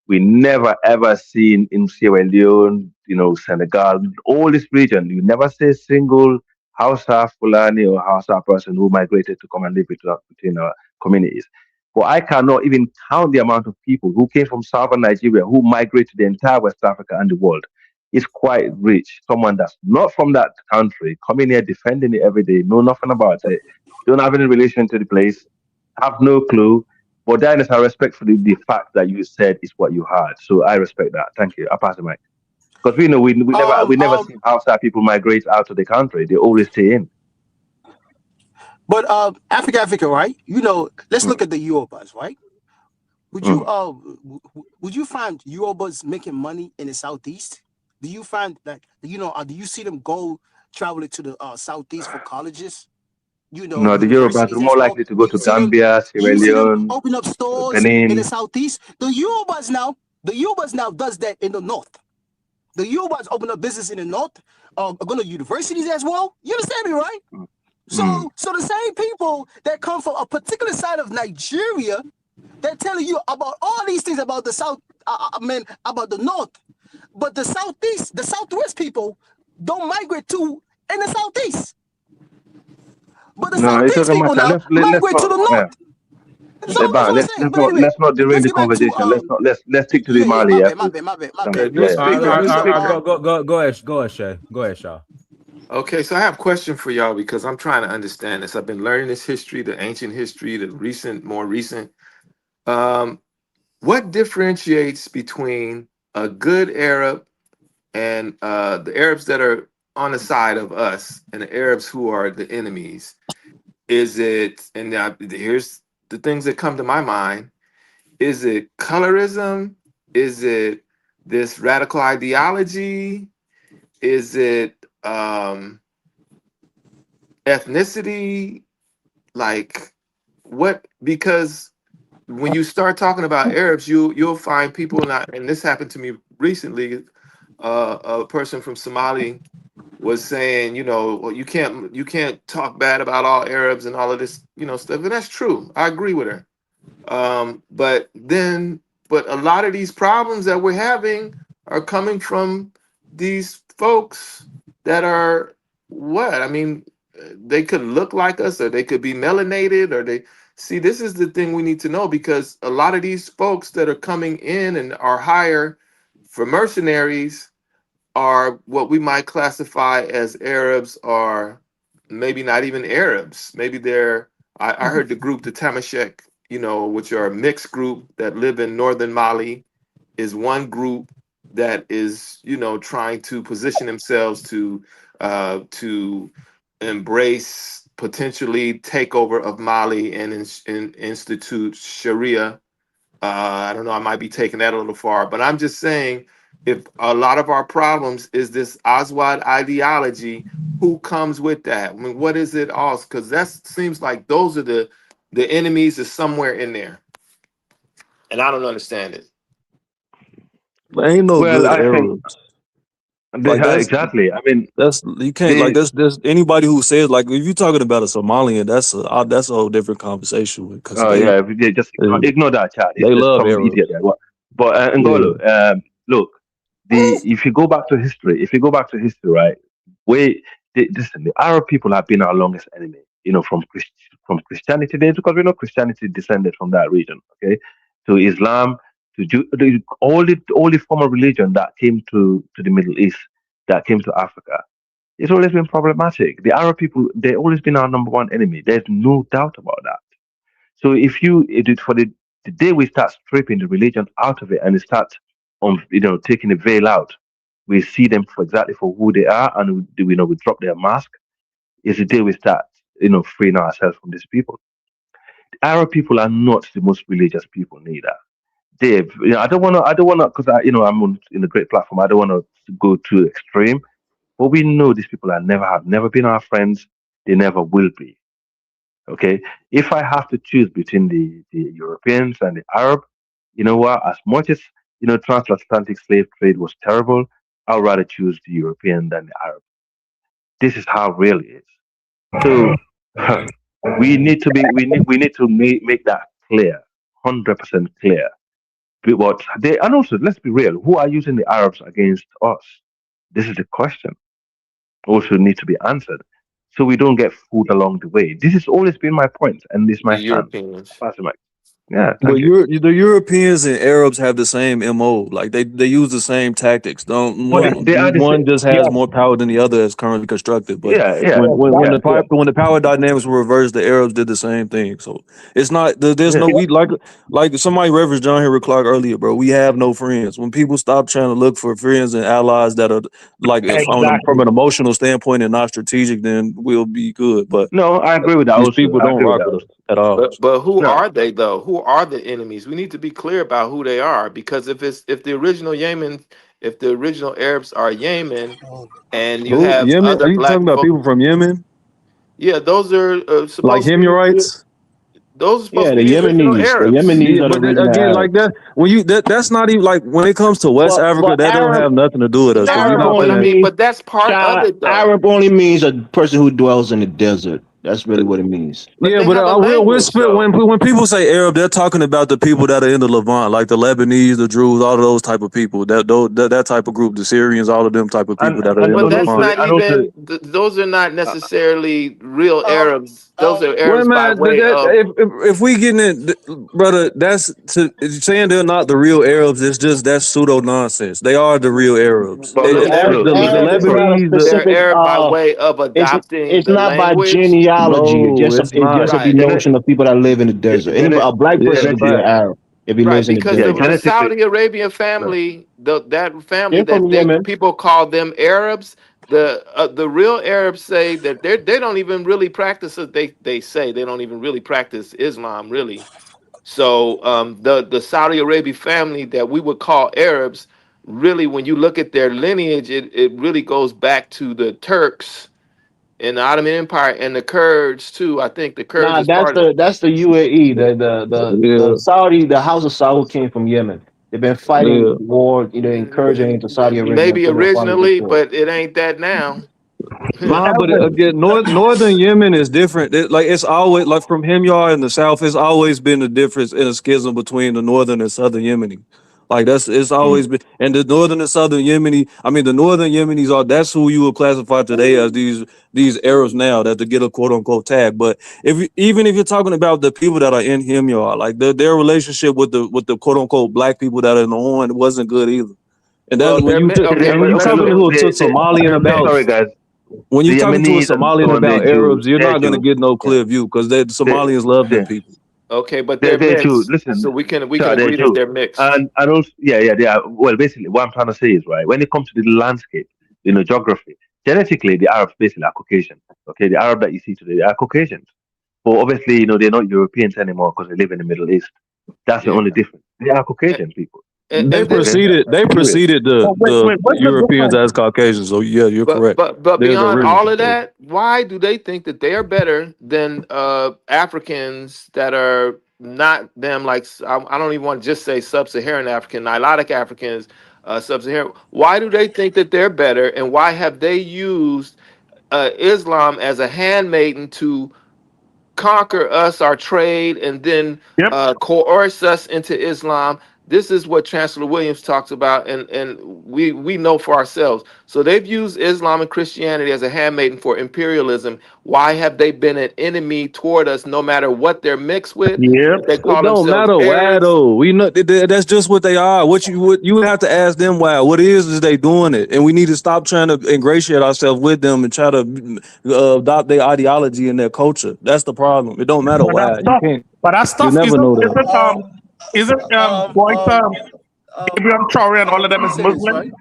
we never ever seen in Sierra Leone, Senegal, all this region, you never see a single Hausa, Fulani, or Hausa person who migrated to come and live between our communities. But I cannot even count the amount of people who came from southern Nigeria who migrated the entire West Africa and the world. It's quite rich. Someone that's not from that country coming here defending it every day, know nothing about it, don't have any relation to the place, have no clue. But then I respect for the fact that you said is what you heard. So I respect that. Thank you. I pass the mic. Because we know we never see outside people migrate out of the country. They always stay in. But Africa, right? Let's look at the Yorubas, right? Would you find Yorubas making money in the southeast? Do you find that do you see them go traveling to the southeast for colleges? No, the Yorubas are more likely to go to Gambia, Sierra You see them Leone, open up stores in the Benin. southeast. The Yorubas now does that in the north. The Yorubas open up business in the north, going to universities as well. You understand me, right? So the same people that come from a particular side of Nigeria, they're telling you about all these things about the south, about the north, but the southeast, the southwest people don't migrate to in the southeast. But the No, it southeast doesn't people matter. now Let's migrate to not. the north. So that's what I'm saying. But anyway, Let's not derail let's the get back to conversation. Let's stick to the yeah, Mali. my Yeah, bad, my bad, my bad, my please. bad. Yeah, All right, So go ahead, Shay. Go ahead, Shaw. Okay, so I have a question for y'all because I'm trying to understand this. I've been learning this history, the ancient history, the recent, more recent. What differentiates between a good Arab and the Arabs that are on the side of us and the Arabs who are the enemies? Is it, and now here's the things that come to my mind. Is it colorism? Is it this radical ideology? Is it ethnicity? Like what? Because when you start talking about Arabs, you'll find people not, and this happened to me recently. A person from Somali was saying, well, you can't talk bad about all Arabs and all of this, stuff, and that's true. I agree with her. But a lot of these problems that we're having are coming from these folks that are what? I mean, they could look like us, or they could be melanated, or they see. This is the thing we need to know, because a lot of these folks that are coming in and are hired for mercenaries are what we might classify as Arabs, or maybe not even Arabs. Maybe they're, I heard the group, the Tamashek, which are a mixed group that live in northern Mali, is one group that is, trying to position themselves to embrace potentially takeover of Mali and institute Sharia. I don't know, I might be taking that a little far, but I'm just saying, if a lot of our problems is this Aswad ideology, who comes with that? I mean, what is it also? Because that seems like those are the enemies is somewhere in there, and I don't understand it. There ain't no Well, good I think Arabs. Like exactly. I mean, that's you can't like that's anybody who says, like, if you're talking about a Somalian, that's a whole different conversation because oh yeah, just ignore that chat. It's they just love some Arabs. idiot there. But Ngolo, look, if you go back to history, right? Listen, the Arab people have been our longest enemy. From Christianity days, because we know Christianity descended from that region. Okay, to Islam, to all the form of religion that came to the Middle East, that came to Africa. It's always been problematic. The Arab people, they've always been our number one enemy. There's no doubt about that. So if you for the day we start stripping the religion out of it, and it starts taking the veil out, we see them for exactly for who they are, and we drop their mask. Is the day we start freeing ourselves from these people. The Arab people are not the most religious people neither. Dave, I don't wanna, because I'm in a great platform. I don't wanna go too extreme, but we know these people have never been our friends. They never will be. Okay, if I have to choose between the Europeans and the Arab, you know what? As much as transatlantic slave trade was terrible, I'd rather choose the European than the Arab. This is how real it is. So we need to make that clear, 100% clear. But and also, let's be real, who are using the Arabs against us? This is the question. Also need to be answered, so we don't get fooled along the way. This has always been my point, and this is The my stand. Europeans. Pass the mic. Yeah, But thank you. the Europeans and Arabs have the same MO. Like they use the same tactics. Don't But they are the same. one just has more power than the other as currently constructed. But Yeah. when the power dynamics were reversed, the Arabs did the same thing. So it's not there's no we like somebody referenced John Henry Clark earlier, bro. We have no friends. When people stop trying to look for friends and allies that are like from an emotional standpoint and not strategic, then we'll be good. But No, I agree with that. these Also, people I don't agree with rock that. with us at all. But who No, are they though? Who are the enemies? We need to be clear about who they are, because if the original Arabs are Yemen, and you Who? have Yemen? Are other you talking black about folk, people from Yemen? yeah, those are Like supposed to be Himyarites? Those are supposed Yeah, to the be the original Yemenis. The Arabs. Yemenis Yeah, are the but original again, like Arabs. that, when you that's not even like when it comes to West Africa, But that don't Arab have nothing to do with us because we're Arab No, not but only I playing. mean, means but that's part of it, though. Arab only means a person who dwells in the desert. That's really what it means. But Yeah, they but have a we'll language, split though. when people say Arab, they're talking about the people that are in the Levant, like the Lebanese, the Druze, all of those type of people. That type of group, the Syrians, all of them type of people that are in But the that's Levant. not even; those are not necessarily real Arabs. Those are Well, Arabs by man, way of. if we getting it, brother, that's saying they're not the real Arabs. It's just that's pseudo nonsense. They are the real Arabs. But They, look at Arab, it. the Arab is not a Lebanese, They're specific. Arab by way of adopting It's the not by language. genealogy. no, it's It's not. just a Right. denotion of people that live in the desert. Anybody, a black Yeah, person it's could be an fact. Arab if he Right, lives in the because desert. the Saudi Arabian family, that family They're from that they Yemen. people call them Arabs, the real Arabs say that they don't even really practice it. They say they don't even really practice Islam really. So the Saudi Arabian family that we would call Arabs, really, when you look at their lineage, it really goes back to the Turks in the Ottoman Empire and the Kurds too. I think the Kurds Nah, is part of it. that's the UAE. The Yeah, Saudi, the House of Saud came from Yemen. They've been fighting yeah. war, encouraging into Saudi Arabia Maybe until their father originally, before. but it ain't that now. Nah, but again, northern Yemen is different. Like it's always like from Himyar in the south. It's always been a difference in a schism between the northern and southern Yemeni. Like it's always been, and the northern and southern Yemeni. I mean, the northern Yemenis are that's who you would classify today as these Arabs now that to get a quote unquote tag. But even if you're talking about the people that are in Himyar, like their relationship with the quote unquote black people that are in the Horn wasn't good either. And that's Well, when they're you okay, and when but you let me talking get. to a Somalian about sorry guys, when you're the talking to a Yemenis and so Somalian on, they're about Jews. Arabs, you're They're not going to Jews. get no Yeah, clear view because the they, Somalians love them they, people. Okay, but they're they're Jews. mixed, Listen, so we can sorry, they're agree that Jews. they're mixed. And also, yeah, they are. Well, basically, what I'm trying to say is right when it comes to the landscape, geography, genetically, the Arabs basically are Caucasian. Okay, the Arab that you see today, they are Caucasians. But obviously, they're not Europeans anymore because they live in the Middle East. That's the Yeah, only difference. They are and, Caucasian people. They and this, Okay, yeah. preceded the What's the Europeans difference? as Caucasians. So yeah, you're But correct. but but They're the beyond original all of Caucasians. that, why do they think that they are better than Africans that are not them? Like I don't even want to just say sub-Saharan African, Nilotic Africans, sub-Saharan. Why do they think that they're better, and why have they used Islam as a handmaiden to conquer us, our trade, and then Yep. coerce us into Islam? This is what Chancellor Williams talks about, and we know for ourselves. So they've used Islam and Christianity as a handmaiden for imperialism. Why have they been an enemy toward us, no matter what they're mixed with? Yep. If they It call don't themselves matter why Arabs, though. We know that's just what they are. What you would have to ask them why. What is they doing it, and we need to stop trying to ingratiate ourselves with them and try to adopt their ideology and their culture. That's the problem. It don't matter But that why. You stuff, can't. but that You stuff never know that. isn't going to Abraham Traore and all of Let them me is say this, Muslim? right?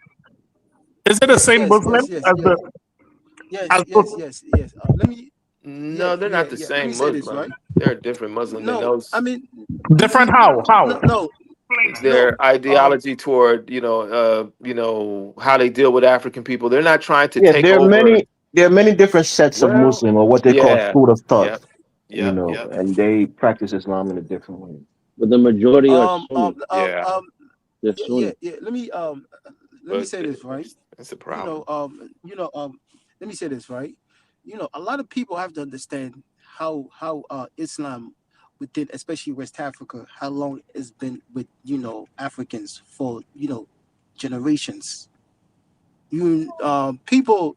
Is it the same Yes, Muslim yes, yes, as yes, the yes, yes, yes, yes. Let me, yeah, no, they're yeah, not the yeah. Let me same say this, right? Muslim. They're a different Muslim than No, I those. mean, different? How? no, How? no, no. Their ideology toward how they deal with African people. They're not trying to Yeah, take over. there are many different sets of Well, Muslim or what they call yeah, school of thought, yep, yep, yep. and they practice Islam in a different way. But the majority are Um, um, Sunni. um, Yeah, um. They're Yeah, yeah, Sunni. yeah. Let me but say this, right? that's a You know, problem. um, you know, um. Let me say this, right? A lot of people have to understand how Islam within, especially West Africa, how long it's been with Africans for generations. People,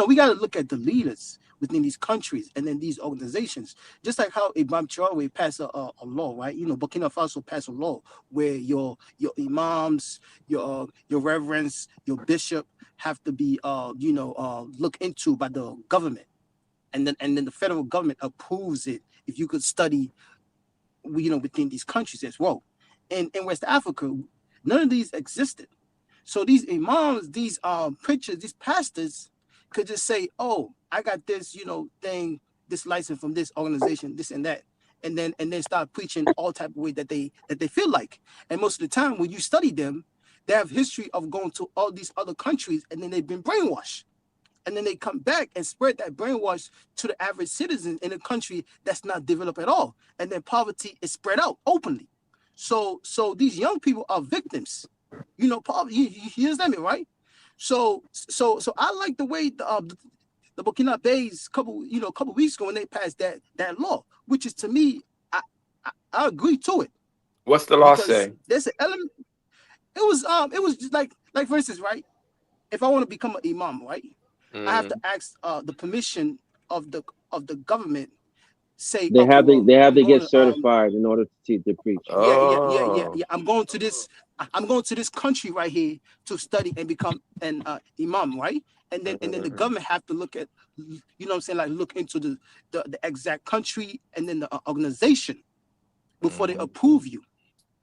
we got to look at the leaders within these countries and then these organizations. Just like how Imam Traore passed a law, right? Burkina Faso passed a law where your imams, your reverends, your bishop have to be looked into by the government, and then the federal government approves it. If you could study, within these countries as well. And in West Africa, none of these existed. So these imams, these preachers, these pastors could just say, "Oh, I got this, thing, this license from this organization, this and that," and then start preaching all type of way that they feel like. And most of the time, when you study them, they have history of going to all these other countries, and then they've been brainwashed. and then they come back and spread that brainwash to the average citizen in a country that's not developed at all, and then poverty is spread out openly. So these young people are victims. You know, poverty. You understand me, right? So I like the way the Burkina Faso couple weeks ago when they passed that law, which is, to me, I agree to it. What's the law Because say? there's an element. It was just like for instance, right? If I want to become an imam, right, I have to ask the permission of the government. Say, They okay, have well, to I'm going get to certified in order to preach. Oh, I'm going to this country right here to study and become an imam, right? And then the government have to look at, you know what I'm saying, like look into the exact country and then the organization before they approve you.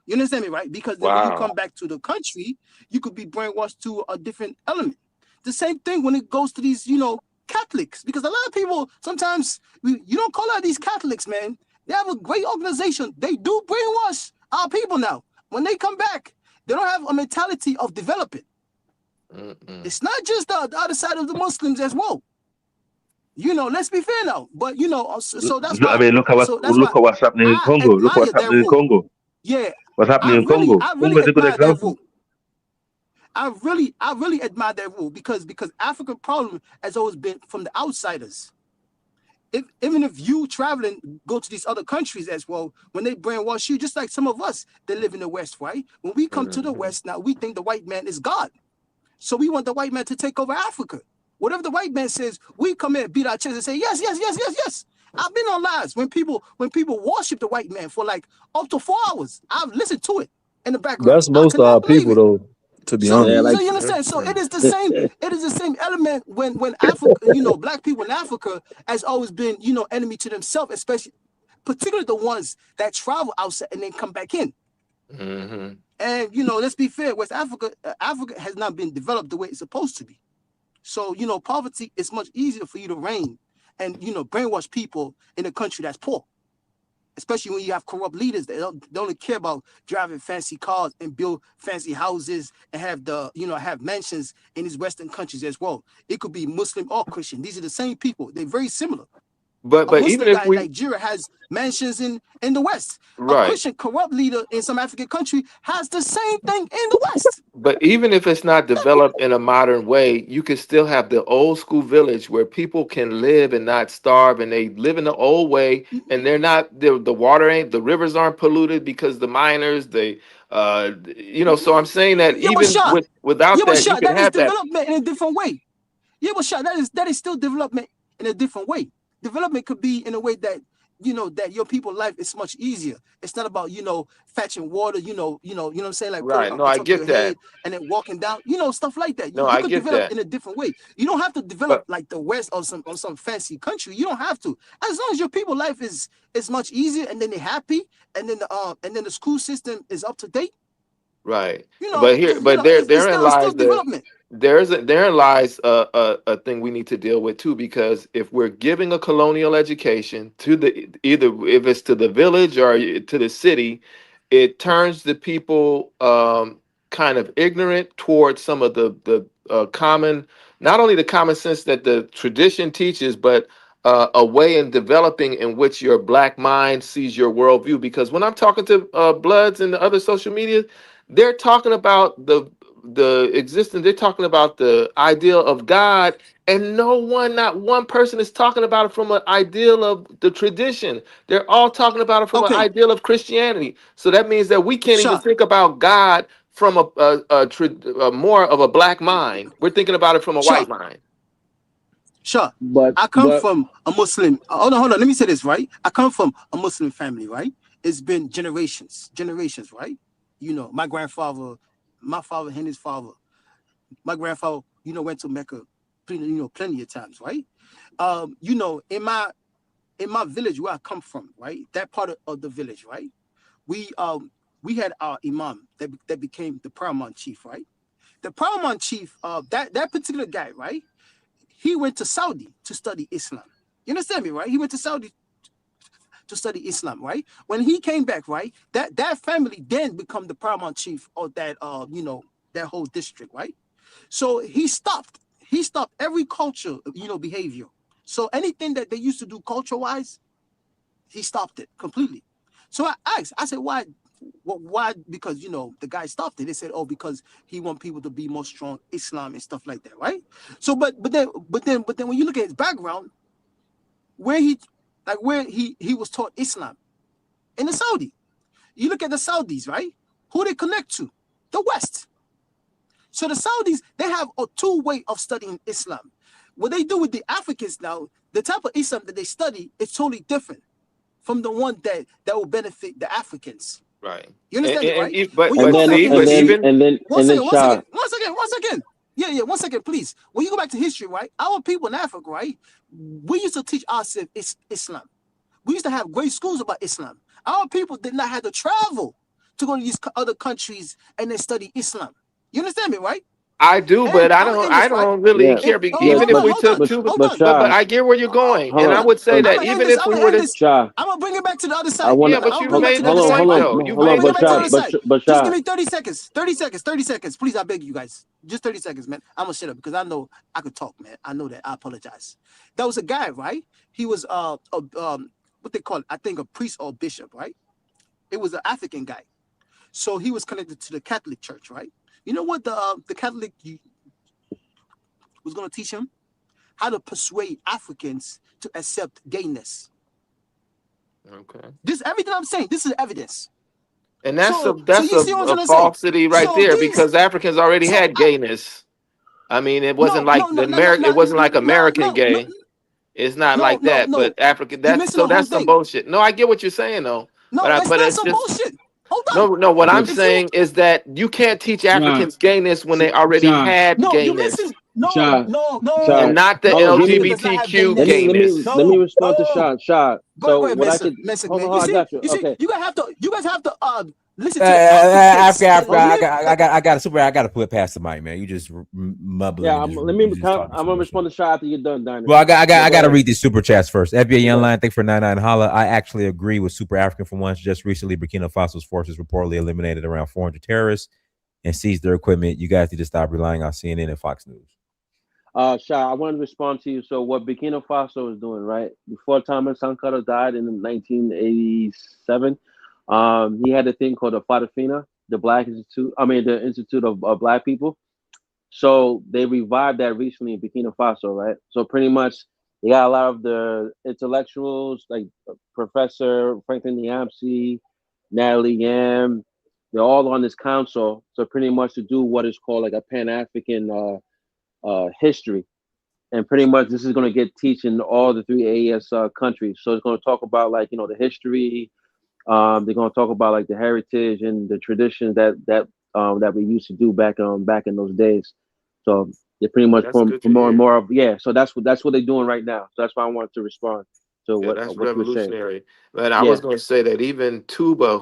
You understand me, right? Because then when you come wow. back to the country, you could be brainwashed to a different element. The same thing when it goes to these, Catholics, because a lot of people sometimes you don't call out these Catholics, man. They have a great organization. They do brainwash our people now. When they come back, they don't have a mentality of developing. It's not just the other side of the Muslims as well. Let's be fair now. But so that's I why. mean, look So that's why at what's happening in I Congo. Look what's admire their happening in vote. Congo. Yeah, What's happening in Congo? I Congo really is a good admire their example. vote. I really admire their rule because African problem has always been from the outsiders. Even if you traveling go to these other countries as well, when they brainwash you, just like some of us that live in the West, right? When we come to the West now, we think the white man is God, so we want the white man to take over Africa. Whatever the white man says, we come in, beat our chest, and say yes, yes, yes, yes, yes. I've been on lives when people worship the white man for like up to 4 hours. I've listened to it in the background. That's I most could of our not believe people, it. though. To be So, Yeah, honest, so like you understand? So it is the same. It is the same element when Africa, black people in Africa has always been, enemy to themselves, especially, particularly the ones that travel outside and then come back in. Mm-hmm. And let's be fair, West Africa, Africa has not been developed the way it's supposed to be. So poverty is much easier for you to reign and brainwash people in a country that's poor. Especially when you have corrupt leaders that they only care about driving fancy cars and build fancy houses and have have mansions in these Western countries as well. It could be Muslim or Christian. These are the same people. They're very similar. But A even Muslim if guy in we Nigeria has mansions in the West. A right. Christian corrupt leader in some African country has the same thing in the West. But even if it's not developed in a modern way, you can still have the old school village where people can live and not starve, and they live in the old way, and they're not the water ain't the rivers aren't polluted because the miners so I'm saying that Yeah, but even Shah, without that you can that is have that. development in a different way. Yeah, but Shah, that is still development in a different way. Development could be in a way that that your people's life is much easier. It's not about fetching water. You know what I'm saying, like putting Right. it No, on I top of your get that. head and then walking down. Stuff like that. No, You I could get develop that. in a different way. You don't have to develop But like the West or some fancy country. You don't have to. As long as your people's life is much easier and then they're happy and then the school system is up to date. right. But therein It's still lies development. therein lies a thing we need to deal with too, because if we're giving a colonial education to either if it's to the village or to the city, it turns the people kind of ignorant towards some of the common, not only the common sense that the tradition teaches, but a way in developing in which your black mind sees your worldview. Because when I'm talking to Bloods and the other social media, they're talking about the existence. They're talking about the ideal of God, and not one person is talking about it from an ideal of the tradition. They're all talking about it from an Okay, ideal of Christianity. So that means that we can't even Shah, think about God from a more of a black mind. We're thinking about it from a Shah. white mind. Sure. but I come from a Muslim. Hold on. Let me say this, right? I come from a Muslim family, right? It's been generations, right? My grandfather, my father, and his father. My grandfather, went to Mecca, plenty of times, right? In my village where I come from, right? That part of the village, right? We had our imam that became the paramount chief, right? The paramount chief, that particular guy, right? He went to Saudi to study Islam. You understand me, right? He went to Saudi to study Islam, right? When he came back, right, that family then become the paramount chief of that that whole district, right? So he stopped he stopped every culture, behavior. So anything that they used to do culture-wise, he stopped it completely. So I asked, I said, why? Why? Because the guy stopped it. They said, oh, because he want people to be more strong Islam and stuff like that, right? So, but then when you look at his background, where he was taught Islam in the Saudi. You look at the Saudis, right? Who they connect to? The West. So the Saudis, they have a two-way of studying Islam. What they do with the Africans now, the type of Islam that they study is totally different from the one that will benefit the Africans. Right. You understand it, right? But When you go back to history, one second. Yeah, 1 second, please. When you go back to history, right? Our people in Africa, right? We used to teach ourselves Islam. We used to have great schools about Islam. Our people did not have to travel to go to these other countries and then study Islam. You understand me, right? I do, but I don't really care. Even if we took two, but I get where you're going, and I would say that even if we were to, I'm gonna bring it back to the other side. Yeah, but you made the point though. You made the point. Just give me 30 seconds. 30 seconds. Please, I beg you guys. Just 30 seconds, man. I'm gonna shut up because I know I could talk, man. I know that. I apologize. That was a guy, right? He was what they call it, I think a priest or bishop, right? It was an African guy. So he was connected to the Catholic Church, right? You know what the Catholic was going to teach him? How to persuade Africans to accept gayness. Okay. This everything I'm saying, this is evidence. And that's a falsity right there, because Africans already had gayness. I mean, it wasn't like it wasn't like American gay. It's not like that, but African. That's some bullshit. No, I get what you're saying though. No, but it's not some bullshit. Hold on. No. What I'm saying is that you can't teach Africans gayness when they already had gayness. And not the LGBTQ gayness. Let me respond to Shah. Go ahead, I got you. Okay. You guys have to listen to I got to put past the mic, man. You just mumbling. Yeah, I'm gonna respond to Shah after you're done, Dinah. Well, I got to read these super chats first. FBI Young Line, thank you for 99 holla. I actually agree with Super African for once. Just recently, Burkina Faso's forces reportedly eliminated around 400 terrorists and seized their equipment. You guys need to stop relying on CNN and Fox News. Shah, I want to respond to you. So what Burkina Faso is doing, right? Before Thomas Sankara died in 1987, he had a thing called the Farafina, the Institute of Black People. So they revived that recently in Burkina Faso, right? So pretty much they got a lot of the intellectuals like Professor Franklin Niamsi, Natalie Yam. They're all on this council. So pretty much to do what is called like a Pan-African history. And pretty much this is going to get teaching all the three AES countries. So it's going to talk about like, the history. They're going to talk about like the heritage and the traditions that we used to do back in those days. So they're pretty much more of So that's what they're doing right now. So that's why I wanted to respond to what that's what revolutionary. But I was going to say that even Tuba,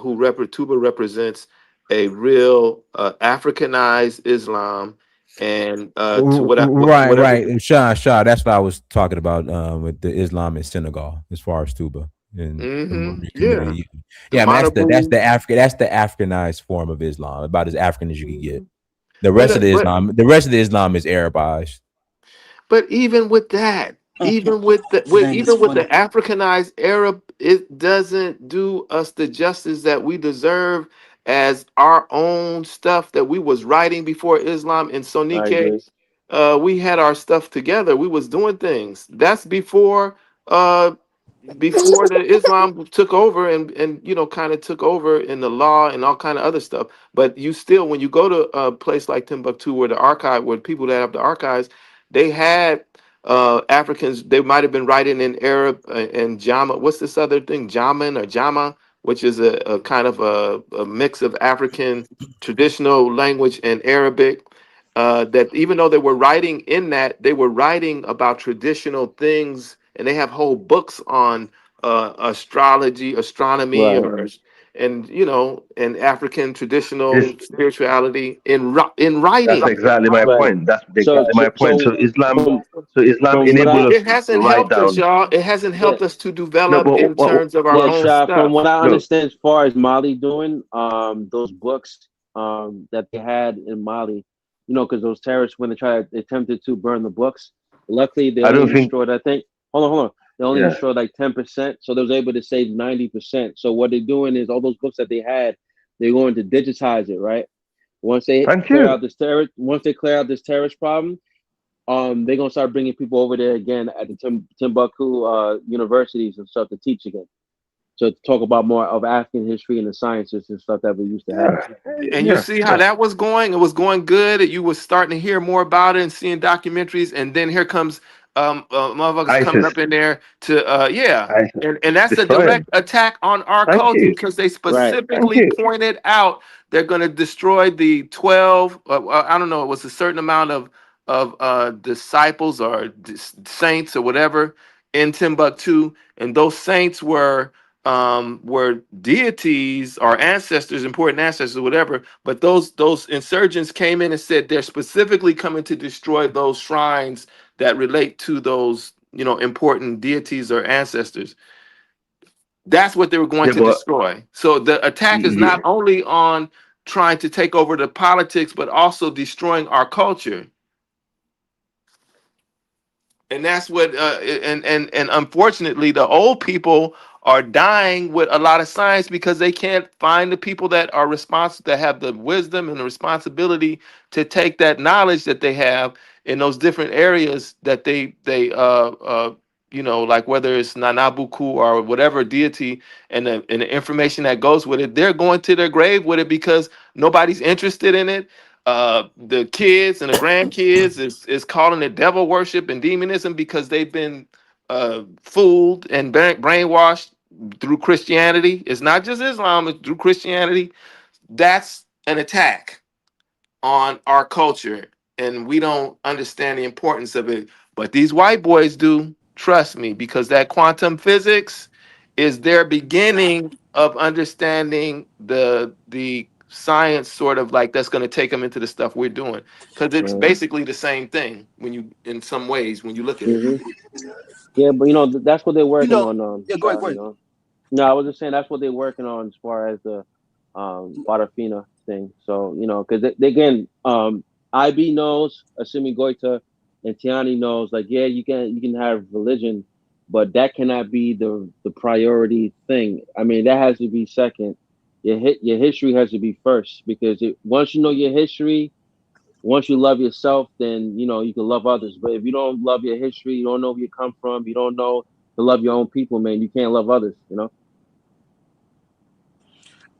Tuba represents a real Africanized Islam. And right. Shah, that's what I was talking about with the Islam in Senegal, as far as Tuba. And that's the Africanized form of Islam, about as African as you can get. The rest of the Islam is Arabized. But even with that, even with the Africanized Arab, it doesn't do us the justice that we deserve as our own stuff that we was writing before Islam in Sonike. We had our stuff together. We was doing things. That's before the Islam took over and kind of took over in the law and all kind of other stuff. But you still, when you go to a place like Timbuktu, where people that have the archives, they had Africans. They might have been writing in Arab and Jama. What's this other thing, Jaman or Jama, which is a kind of a mix of African traditional language and Arabic. That even though they were writing in that, they were writing about traditional things. And they have whole books on astrology, astronomy, and African traditional spirituality in writing. That's exactly my point. That's exactly my point. So Islam enabled us. It hasn't helped us, y'all. It hasn't helped us to develop in terms of our own stuff. From what I understand, as far as Mali doing, those books that they had in Mali, you know, because those terrorists, when they attempted to burn the books, luckily they I only don't think. destroyed, I think, hold on. They only Yeah. destroyed like 10%. So they was able to save 90%. So what they're doing is all those books that they had, they're going to digitize it, right? Once they Thank clear you. out this terrorist problem, they're gonna start bringing people over there again at the Timbuktu universities and stuff to teach again. So to talk about more of African history and the sciences and stuff that we used to have. And you Yeah. see how that was going? It was going good. You were starting to hear more about it and seeing documentaries, and then here comes motherfuckers coming ISIS. up in there to yeah. ISIS. And that's a Destroying. direct attack on our Thank culture you. because they Right. Thank specifically you. pointed out they're going to destroy the 12 I don't know, it was a certain amount of disciples or saints or whatever in Timbuktu, and those saints were deities or ancestors, important ancestors, or whatever. But those insurgents came in and said they're specifically coming to destroy those shrines that relate to those, you know, important deities or ancestors. That's what they were going Yeah, to but destroy. So the attack is yeah, not only on trying to take over the politics, but also destroying our culture. And that's what and unfortunately the old people are dying with a lot of science because they can't find the people that are responsible, that have the wisdom and the responsibility to take that knowledge that they have in those different areas that they you know, like whether it's Nanabuku or whatever deity, and the information that goes with it, they're going to their grave with it because nobody's interested in it. The kids and the grandkids is calling it devil worship and demonism because they've been fooled and brainwashed through Christianity. It's not just Islam, it's through Christianity. That's an attack on our culture, and we don't understand the importance of it. But these white boys do, trust me, because that quantum physics is their beginning of understanding the science, sort of like that's going to take them into the stuff we're doing, because it's Right. basically the same thing when you, in some ways, when you look at it. hmm Yeah, but you know that's what they're You working know, on. yeah, go ahead, Shy, go you ahead. know. No, I was just saying that's what they're working on as far as the Farafina thing. So you know, because they, again, IB knows, assuming Goita and Tiani knows, like yeah, you can have religion, but that cannot be the priority thing. I mean, that has to be second. Your history has to be first because once you know your history, once you love yourself, then you know you can love others. But if you don't love your history, you don't know where you come from, you don't know to love your own people, man, you can't love others. You know.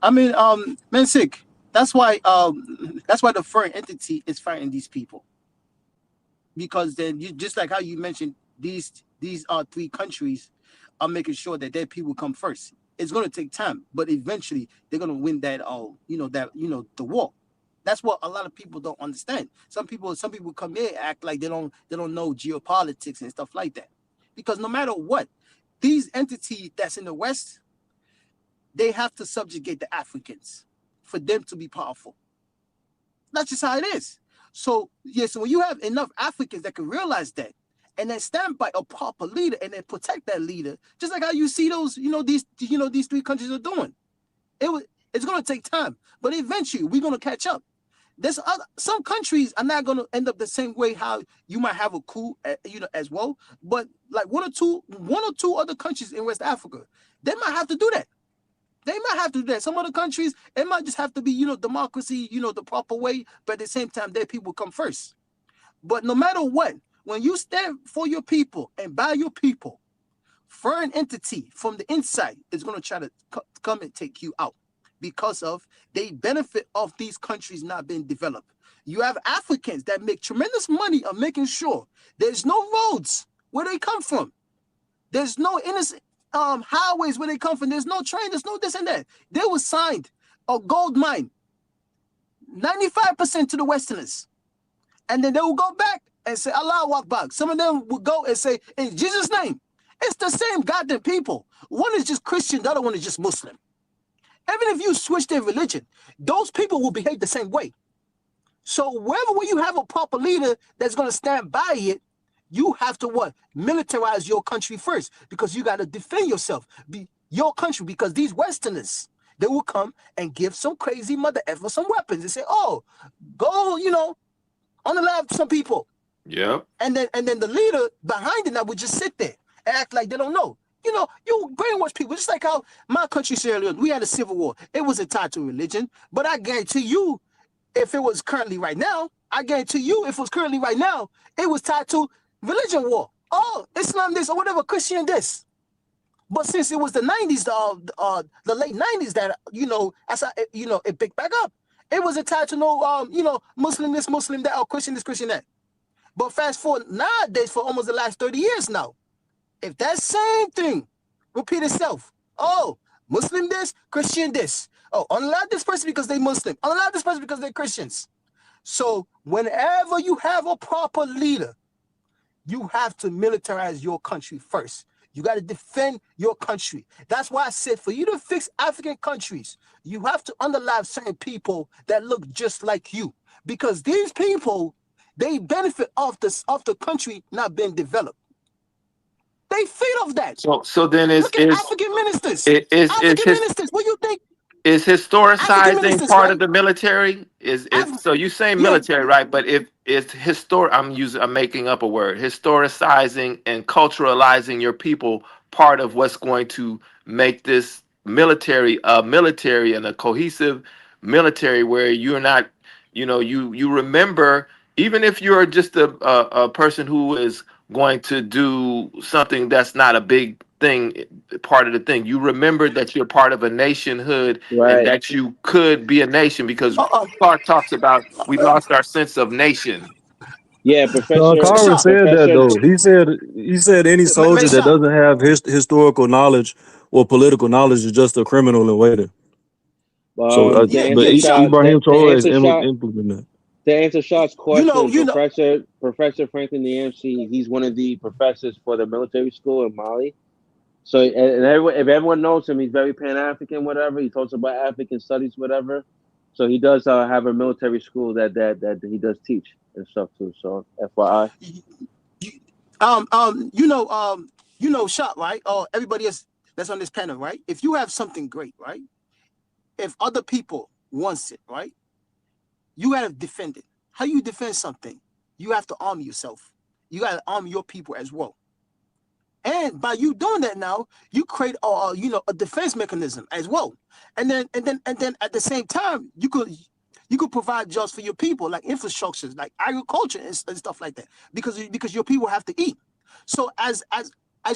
I mean, man, sick. That's why the foreign entity is fighting these people, because then you just like how you mentioned these are three countries are making sure that their people come first. It's going to take time, but eventually they're going to win that the war. That's what a lot of people don't understand. Some people come here act like they don't know geopolitics and stuff like that, because no matter what, these entities that's in the West, they have to subjugate the Africans for them to be powerful. That's just how it is. So yeah, so when you have enough Africans that can realize that and then stand by a proper leader and then protect that leader, just like how you see these three countries are doing. It's gonna take time, but eventually we're gonna catch up. Some countries are not gonna end up the same way how you might have a coup, as well. But like one or two other countries in West Africa, they might have to do that. They might have to do that. Some other countries, it might just have to be, democracy, the proper way, but at the same time, their people come first. But no matter what, when you stand for your people and by your people, foreign entity from the inside is going to try to come and take you out because of they benefit of these countries not being developed. You have Africans that make tremendous money of making sure there's no roads where they come from. There's no innocent highways where they come from. There's no train. There's no this and that. They were signed a gold mine, 95% to the Westerners. And then they will go back and say, Allah Akbar. Some of them will go and say, in Jesus' name. It's the same goddamn people. One is just Christian, the other one is just Muslim. Even if you switch their religion, those people will behave the same way. So where you have a proper leader that's going to stand by it, you have to what? Militarize your country first, because you got to defend yourself, your country, because these Westerners, they will come and give some crazy mother effer some weapons and say, oh, go, unalive some people. Yep. And then the leader behind it now would just sit there and act like they don't know. You know, you brainwash people. Just like how my country, Sierra Leone, we had a civil war. It wasn't tied to religion, but I guarantee you, if it was currently right now, it was tied to religion war. Oh, Islam this or whatever, Christian this. But since it was the 90s, the late 90s that, it picked back up. It wasn't tied to no, Muslim this, Muslim that, or Christian this, Christian that. But fast forward nowadays for almost the last 30 years now, if that same thing repeat itself, oh, Muslim this, Christian this. Oh, unallow this person because they Muslim. Unallow this person because they're Christians. So whenever you have a proper leader, you have to militarize your country first. You got to defend your country. That's why I said for you to fix African countries, you have to unalive certain people that look just like you. Because these people, they benefit off the country not being developed. They feed off that. So then look at African ministers. Ministers. What do you think? Is historicizing part of the military? So you say military, right? But if it's I'm making up a word. Historicizing and culturalizing your people part of what's going to make this military and a cohesive military where you're not, you remember, even if you're just a person who is going to do something that's not a big thing, part of the thing, you remember that you're part of a nationhood, Right. and that you could be a nation, because Clark talks about we lost our sense of nation. Yeah, Carver said that though. He said any soldier that doesn't have historical knowledge or political knowledge is just a criminal in waiting. So, but Ibrahim Traore is implementing that. To answer Shah's question, Professor Franklin Niamsi, he's one of the professors for the military school in Mali. So, and if everyone knows him, he's very Pan-African, whatever. He talks about African studies, whatever. So he does have a military school that he does teach and stuff too. So FYI. Shot, right? Oh, everybody else that's on this panel, right? If you have something great, right? If other people wants it, right? You gotta defend it. How you defend something? You have to arm yourself. You gotta arm your people as well. And by you doing that now, you create a defense mechanism as well. And then at the same time, you could provide jobs for your people, like infrastructures, like agriculture and stuff like that, because your people have to eat. So as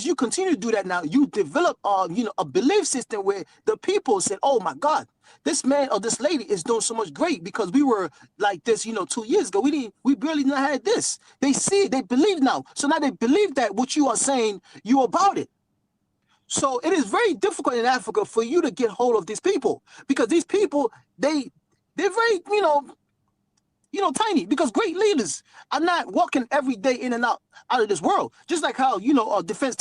you continue to do that now, you develop a belief system where the people said, oh my God, this man or this lady is doing so much great because we were like this, 2 years ago. We barely not had this. They see it, they believe now. So now they believe that what you are saying, you about it. So it is very difficult in Africa for you to get hold of these people, because these people, they're very, tiny, because great leaders are not walking every day in and out of this world. Just like how, defense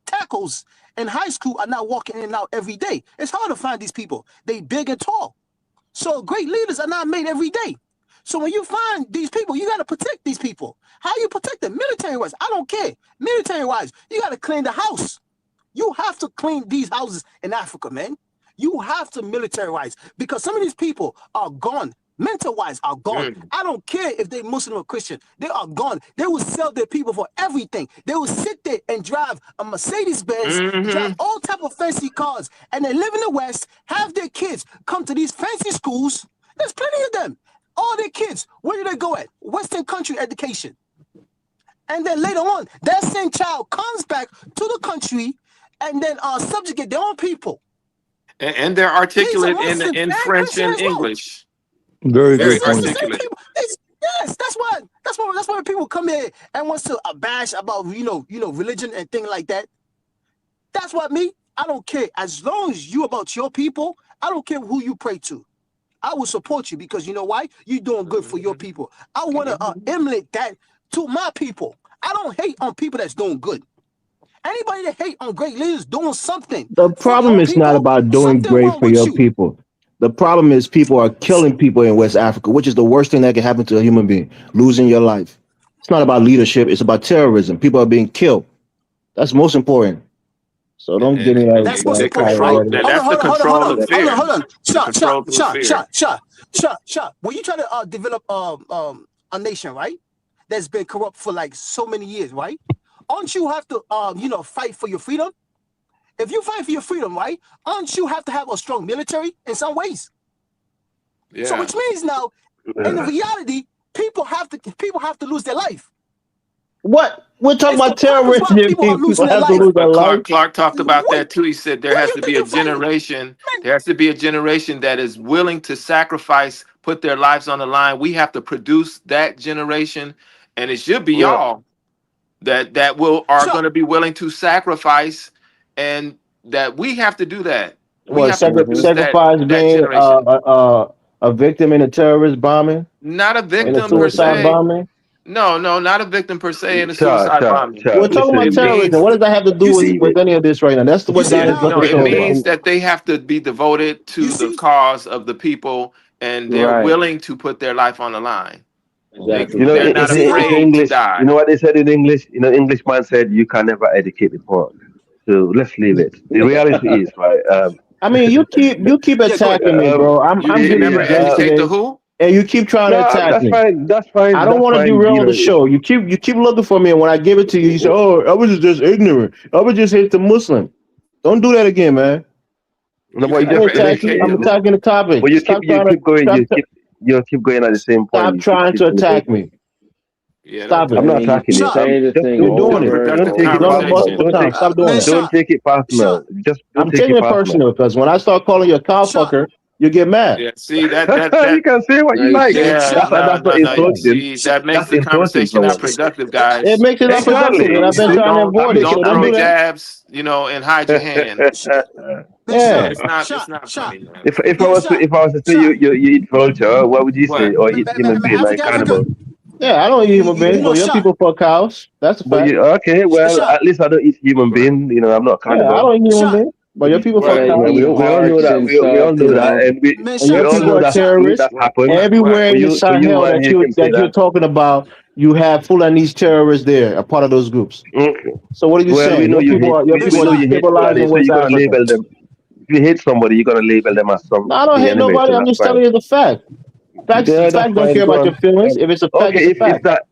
tackles in high school are not walking in and out every day. It's hard to find these people. They big and tall. So great leaders are not made every day. So when you find these people, you got to protect these people. How you protect them? Military-wise, I don't care. Military-wise, you got to clean the house. You have to clean these houses in Africa, man. You have to militarize, because some of these people are gone. Mental-wise are gone. I don't care if they're Muslim or Christian. They are gone. They will sell their people for everything. They will sit there and drive a Mercedes-Benz, drive all type of fancy cars, and they live in the West, have their kids come to these fancy schools. There's plenty of them. All their kids, where do they go at? Western country education. And then later on, that same child comes back to the country and then subjugate their own people. And they're articulate in French and English. Very articulate. Yes, that's why people come here and wants to bash about religion and things like that. That's what I don't care. As long as you about your people, I don't care who you pray to. I will support you, because you know why? You're doing good for your people. I want to emulate that to my people. I don't hate on people that's doing good. Anybody that hate on great leaders doing something. The problem is not about doing great for your people. The problem is people are killing people in West Africa, which is the worst thing that can happen to a human being, losing your life. It's not about leadership. It's about terrorism. People are being killed. That's most important. So don't give me That's They multipolar, right? control. that. That's the control of fear. Hold on. Control through fear. Shot. When you try to develop a nation, right? That's been corrupt for like so many years, right? Aren't you have to fight for your freedom? If you fight for your freedom, right? Aren't you have to have a strong military in some ways? Yeah. So which means now, in the reality, people have to lose their life. What? We're talking about terrorism. People have to lose their life. Clark talked about that too. He said there has to be a generation. There has to be a generation that is willing to sacrifice, put their lives on the line. We have to produce that generation, and it should be y'all that are going to be willing to sacrifice, and that we have to do that. We have to produce sacrifice that being generation. A victim in a terrorist bombing? Not a victim in a suicide per se. bombing? No, not a victim per se in a suicide bombing. We're talking about terrorism. What does that have to do with any of this right now? That's what it means that they have to be devoted to the cause of the people, and they're willing to put their life on the line. Exactly. They're not afraid English, to die. you know what they said in English? You know, Englishman said you can never educate the poor. So let's leave it. The reality is, right? I mean, you keep attacking me, bro. I'm giving you grace today. And you keep trying to attack me. That's fine. I don't want to derail the show. You keep looking for me, and when I give it to you, you say, "Oh, I was just ignorant. I was just hate the Muslim." Don't do that again, man. No, I'm attacking the topic. But you keep going at the same point. Stop trying to attack me. Stop it. I'm not attacking you. You're doing it. Stop doing it. Don't take it personal. I'm taking it personal because when I start calling you a cowfucker, you get mad. Yeah, see that you can say what you like. That's not insulting. That makes the conversation not productive, guys. It makes it not productive, and I've been trying to avoid it. Don't throw jabs, and hide your hand. Yeah, it's not funny. Man. If I was to say you eat vulture, what would you say? Or eat human being like cannibal? Yeah, I don't eat human beings, but your people fuck cows. That's a fact. Okay, well, at least I don't eat human being. I'm not cannibal. I don't eat human being. But your people fuck cows. We all know that. We all know that, and we all know that terrorists happen. Everywhere in the Sahel that you're talking about, you have Fulanese terrorists there, a part of those groups. Okay. So what are you saying? We know you hate Fulani, so you're gonna label them. If you hate somebody, you're gonna label them as some. No, I don't hate nobody. I'm just telling you the fact. Facts don't care about your feelings. If it's a fact, it's a fact.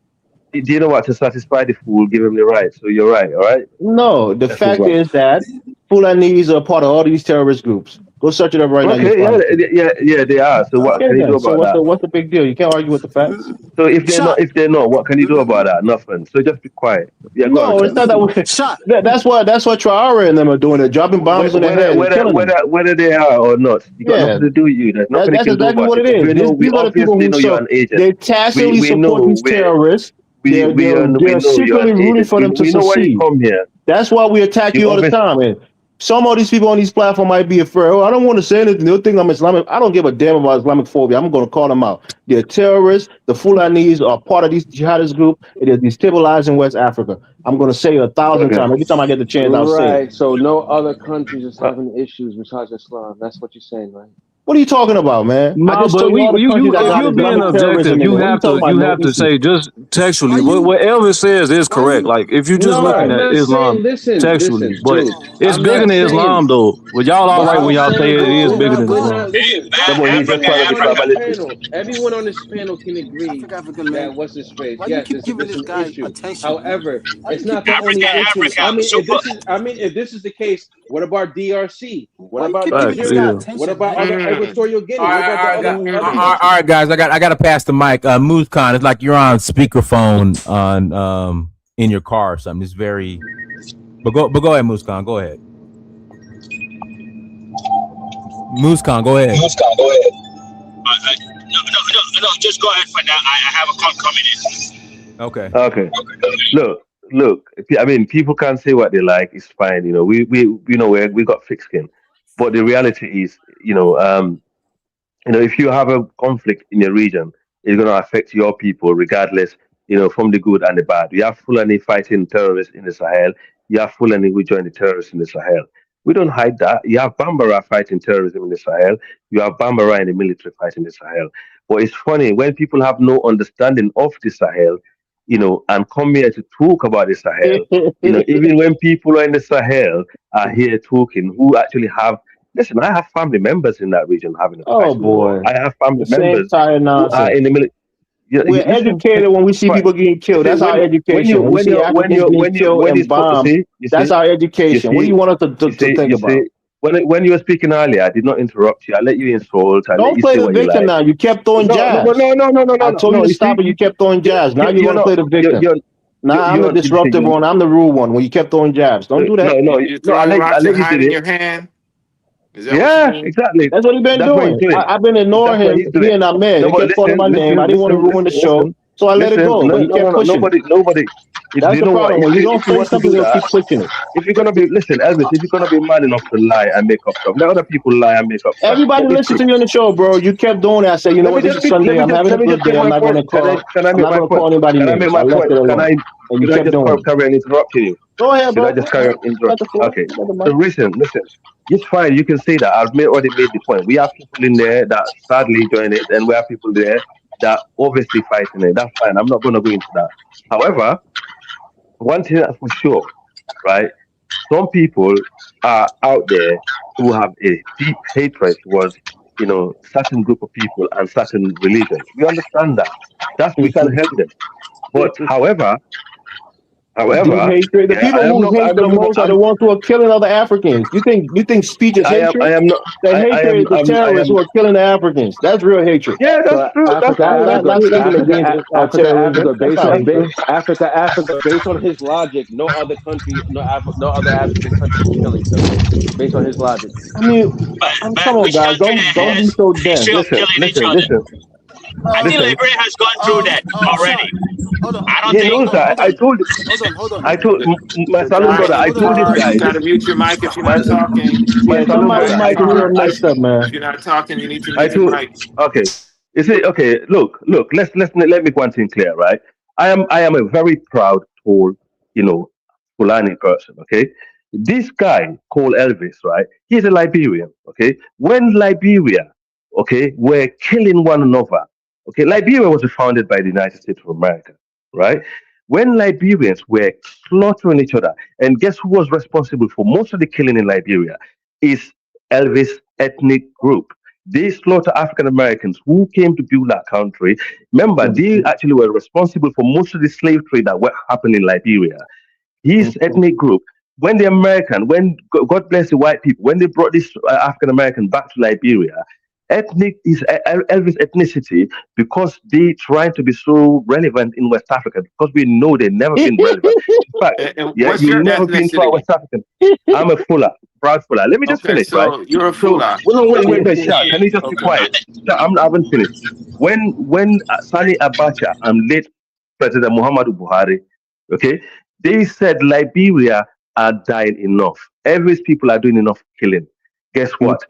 Do you know what? To satisfy the fool, give him the right. So you're right, all right? No, the fact is that Fulanese are part of all these terrorist groups. Go search it up right now. Yeah, they are. So what can you do about that? What's the big deal? You can't argue with the facts. So if they're not, what can you do about that? Nothing. So just be quiet. Yeah, no, it's not that way. That's what Traore and them are doing. They're dropping bombs on their head. Whether they are or not, you got nothing to do with you. There's nothing that's exactly what it is. These are the people who know they tacitly support these terrorists. They're secretly rooting for them to succeed. That's why we attack you all the time. And some of these people on these platforms might be afraid. Oh, I don't want to say anything. They'll think I'm Islamic. I don't give a damn about Islamic phobia. I'm going to call them out. They're terrorists. The Fulanese are part of these jihadist group. It is destabilizing West Africa. I'm going to say it 1,000 times. Every time I get the chance, I'll say it. Right. So no other countries is having issues besides Islam. That's what you're saying, right? What are you talking about, man? No, but if you're being objective, you have to say just textually. What Elvis says is correct. Like if you're just looking at Islam textually, but it's bigger than Islam though. But y'all all right when y'all say it is bigger than Islam. Everyone on this panel can agree that what's his face. Yes, it's an issue. However, it's not the only issue. If this is the case, what about DRC? What about Niger? What about other Equatorial Guinea? All right, guys, I got to pass the mic. Moose Khan, it's like you're on speakerphone on in your car or something. It's very, but go ahead, Moose Khan. Go ahead. Moose Khan, go ahead. No, just go ahead for now. I have a call coming in. Okay. Look. I mean, people can say what they like. It's fine. We got thick skin, but the reality is, if you have a conflict in your region, it's going to affect your people regardless. From the good and the bad. You have Fulani fighting terrorists in the Sahel. You have Fulani who join the terrorists in the Sahel. We don't hide that. You have Bambara fighting terrorism in the Sahel. You have Bambara in the military fighting the Sahel. But it's funny when people have no understanding of the Sahel. and come here to talk about the Sahel. Even when people are in the Sahel are here talking, who actually have, listen, I have family members in that region having a Oh casual war. boy, I have family the same members tired who are nonsense. in the military. We're Listen, educated when we see but people getting you killed. see, That's our education. When we see Africans getting killed and bombed, that's our education. What do you want us to think about? when you were speaking earlier, I did not interrupt you. I let you insult. I let Don't you play say the what you victim like. now. You kept throwing jabs. I told you to You stop see, it. You kept throwing jabs. Now you you're want to not. play the victim. Nah, I'm the disruptive one. I'm the rude one. When you kept throwing jabs, don't do that. You're throwing rocks and hiding your hand. Is that what you're doing? Exactly. That's what he's been That's what he's doing. doing. I've been ignoring That's what him. he's doing. He and Ahmed. No, They but kept calling my name. I didn't want to ruin the show, so I let it go. But he kept pushing it. Nobody. That's You the know what? problem. When you don't If you say want to something, do they'll that, keep pushing it. if you're gonna be, listen, Elvis, if you're gonna be man enough to lie and make up stuff, let other people lie and make up stuff. Everybody Don't be listens quick. to you on the show, bro. You kept doing that. I said, you know what? This is Sunday. I'm having a good day. get I'm my not point. gonna call. Can I I'm make not my gonna point? call anybody Can I make names. I my left point? it alone, and you Should I kept just doing it. carry on interrupting you? Go ahead, Should I bro. just carry on You got interrupt? the floor. Okay. You got the So mic. listen. It's fine. You can say that. Already made the point. We have people in there that sadly join it, and we have people there that obviously fighting it. That's fine. I'm not going to go into that. However, one thing that's for sure, right? Some people are out there who have a deep hatred towards, certain group of people and certain religions. We understand that. We can help them. But Deep however, hatred. The yeah, people who hate the most are the ones who are killing other Africans. You think speech is hatred? I am not. The hatred is the I terrorists am. who are killing the Africans. That's real hatred. Yeah, that's So true. That's true. That's Not true. That's people true. against terrorism. That's not hatred. Africa, based on his logic, no other country, no other African country is killing them. Based on his logic. I mean, But come on, which guys. country that Don't be has so dense. history of killing each other? I think Listen. Liberia has gone through that Sean, already. hold on. I don't Yeah, think. no, sir. I told. Hold on. I told my The saloon guy brother. in I the told this car, guy. you got to mute your mic if you're My not talking. my Yeah, saloon somebody's brother. Guy in mic the is real car, messed up, man. if you're not talking, you need to I mute your told. mic. Okay. Is it okay? Look. Let me go one thing clear, right? I am a very proud, tall, Fulani person. Okay. This guy called Elvis, right? He's a Liberian. Okay. When Liberia, okay, were killing one another. Okay. Liberia was founded by the United States of America, right? When Liberians were slaughtering each other, and guess who was responsible for most of the killing in Liberia? Is Elvis ethnic group. They slaughter African Americans who came to build that country. Remember, they actually were responsible for most of the slave trade that were happening in Liberia. His ethnic group, when God bless the white people, when they brought this African American back to Liberia, Elvis ethnicity, because they trying to be so relevant in West Africa, because we know they've never been relevant. In fact, And yeah, what's you've your never been to our ethnicity? West African. I'm a Fuller, proud Fuller. Let me just Okay, finish, right? so you're a So, Fula. well, no, wait, Sha, can you just be Okay. quiet? Sha, I haven't finished. When Sani Abacha and late President Muhammadu Buhari, okay, they said Liberia are dying enough. Elvis people are doing enough killing. Guess what?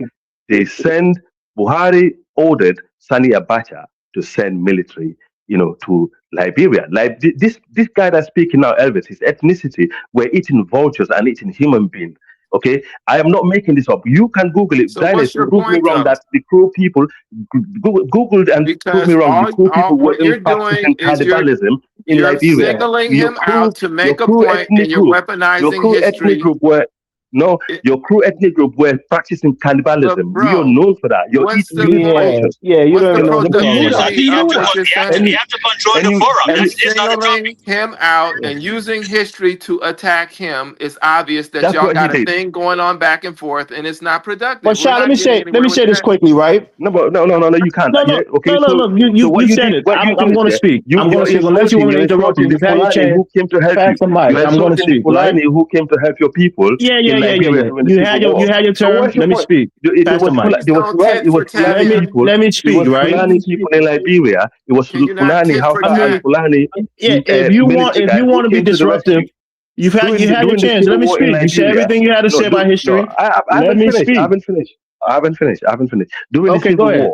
They send Buhari ordered Sani Abacha to send military, to Liberia. Like this guy that's speaking now, Elvis, his ethnicity, were eating vultures and eating human beings. Okay, I am not making this up. You can Google it. So what's Dynasty, your prove me point, wrong though? that the Crow people, Google and prove me Because wrong. The Crow people were what even you're doing practicing is cannibalism in you're Liberia. singling Your him crew, out to your make a crew point, ethnic and you're group, your weaponizing crew ethnic history. group were no, your crew ethnic group were practicing But cannibalism. We are bro, known for that. You're what's eating the human vultures. You what's don't the even know what you're talking about. productivity of what you're And He you have to control and the you forum. and and you, It's not a topic. singling him out and using history to attack him? Is obvious that that's y'all what he got a did. thing going on back and forth, and it's not But productive. We're Sean, let not me getting say anywhere with this that. quickly, right? No, but no, you can't. No, Yeah, no, okay. no, no, So, no. so You what you said did, it. what you I'm did is, going to yeah, speak. I'm going you're to speak unless you insulting, want me you're to interrupt you. insulting the You've had your Fulani chance. who came to help Pass you. the mic. You're I'm going to insulting the speak. Right? Fulani who came to help your people in Liberia Yeah. during the civil war. You had your So turn. what's your Let me point? speak. There Pass the was mic. Please don't tit It for was tat Fulani him. people. Let me It speak. was Right? Fulani people in Liberia. It was Can you not Fulani, tit for Hausa, and tat? Fulani If you military want guys who to be came to the disruptive, rescue you had your during the chance. Let civil me war in speak. You said Liberia. everything you had to say about history. I Let haven't me finished. I speak. haven't finished. I haven't finished. I haven't finished. Okay, go ahead.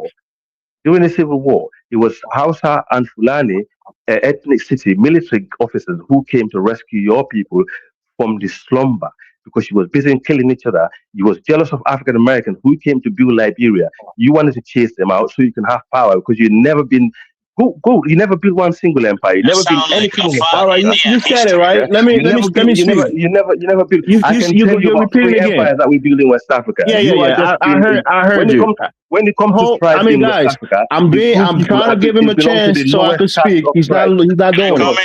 During the civil war, it was Hausa and Fulani ethnic city military officers who came to rescue your people from the slumber because you was busy killing each other. You was jealous of African Americans who came to build Liberia. You wanted to chase them out so you can have power because you'd never been Go. You never built one single empire. You never built Sound like anything a in the far past. All right, India you said it history. right. Yeah? Let me speak. You never built. I can You tell you you're about repeating 3 again. empires that we built in West Africa. Yeah, yeah, You are yeah. just I being heard when it you. comes to strife in West Guys, Africa, I'm the good people trying to give him a belong to chance the so I lowest could caste speak. of He's tribes. not I'm doing it. coming.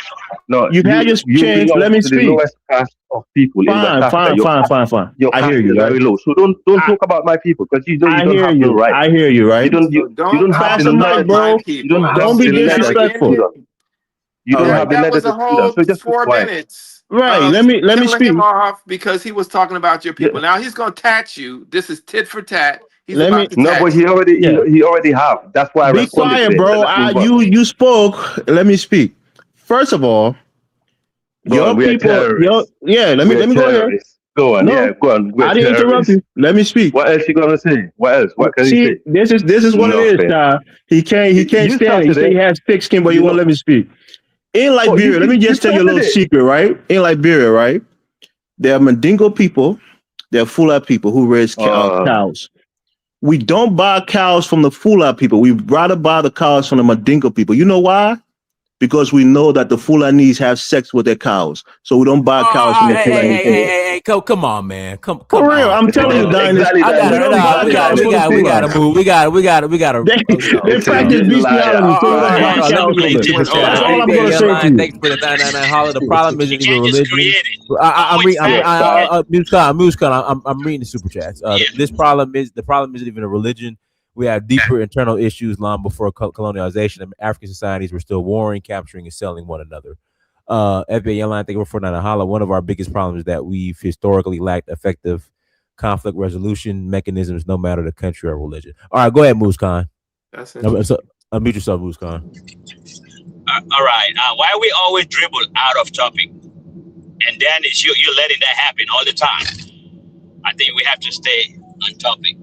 No, You've had your you chance. belong Let me to the speak. lowest caste of people in West Africa. Fine. Your I hear caste you, is right? very low. So don't talk about my people because you know you I don't hear have no you. right. I hear you, right? You Don't don't have Pass the the talk mic, about leather. my bro. You don't people. have Don't be the Say that leather to disrespectful. do again. that. You don't have the That leather was to a do that. whole So just be 4 quiet. minutes Right. of Let me killing speak. him off because he was talking about your Yeah. people. Now he's gonna tat you. This is tit for tat. He's Let me about to No, but tat you. he already have. That's why I be responded to quiet, him. So bro. let's move on. You spoke. Let me speak. First of all, Go your on. We are people. terrorists. Let We are me go here. terrorists. Go on. No, Yeah, go on. We're I didn't interrupt terrorists. you. Let me speak. What else you gonna say? What else? What can you See, say? this is what it is, Nothing. child. He can't You stand it. He started say he it. has thick skin, but he You won't know. let me speak. In Oh, Liberia, let me you just tell you a started little it. secret, right? In Liberia, right? There are Mandingo people, there are Fula people who raise cows. We don't buy cows from the Fula people. We rather buy the cows from the Mandingo people. You know why? Because we know that the Fulanese have sex with their cows. So we don't buy cows from the Fulani people. Hey, come on, man. Come For real, on. I'm telling you, Dynasty. Exactly, I got We it. don't buy We cows from the gotta Fulani. move. We gotta. They Okay, practice you're a liar. bestiality, so we don't buy Hold on. Let me cows read from the them. super chat. That's all I'm gonna ABA say to Airline, you. thanks for the 99 holler. The problem isn't You even can't just religion. create it. I'm Always reading. have I'm reading the super chats. Yeah. The problem isn't even a religion. We have deeper internal issues long before colonialization. And African societies were still warring, capturing, and selling one another. FBA Airline, thank you for 49 holla. One of our biggest problems is that we've historically lacked effective conflict resolution mechanisms, no matter the country or religion. All right, go ahead, Moose Khan. That's Unmute yourself, Moose Khan. All right. Why we always dribble out of topic, and then you're letting that happen all the time? I think we have to stay on topic.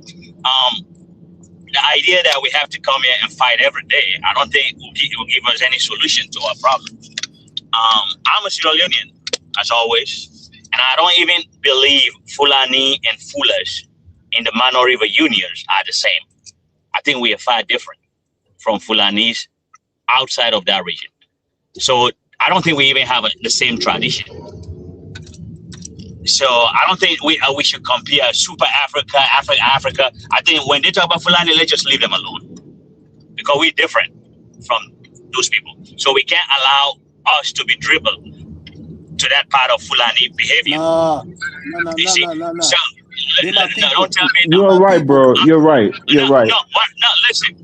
The idea that we have to come here and fight every day, I don't think it will give us any solution to our problem. I'm a Sierra Leonean, as always, and I don't even believe Fulani and Fulas in the Mano River Unions are the same. I think we are far different from Fulanis outside of that region. So I don't think we even have the same tradition. So I don't think we should compare Super Africa. I think when they talk about Fulani, let's just leave them alone because we're different from those people. So we can't allow us to be dribbled to that part of Fulani behavior. No. So don't tell me. You're right, bro. You're right. You're right. No, listen.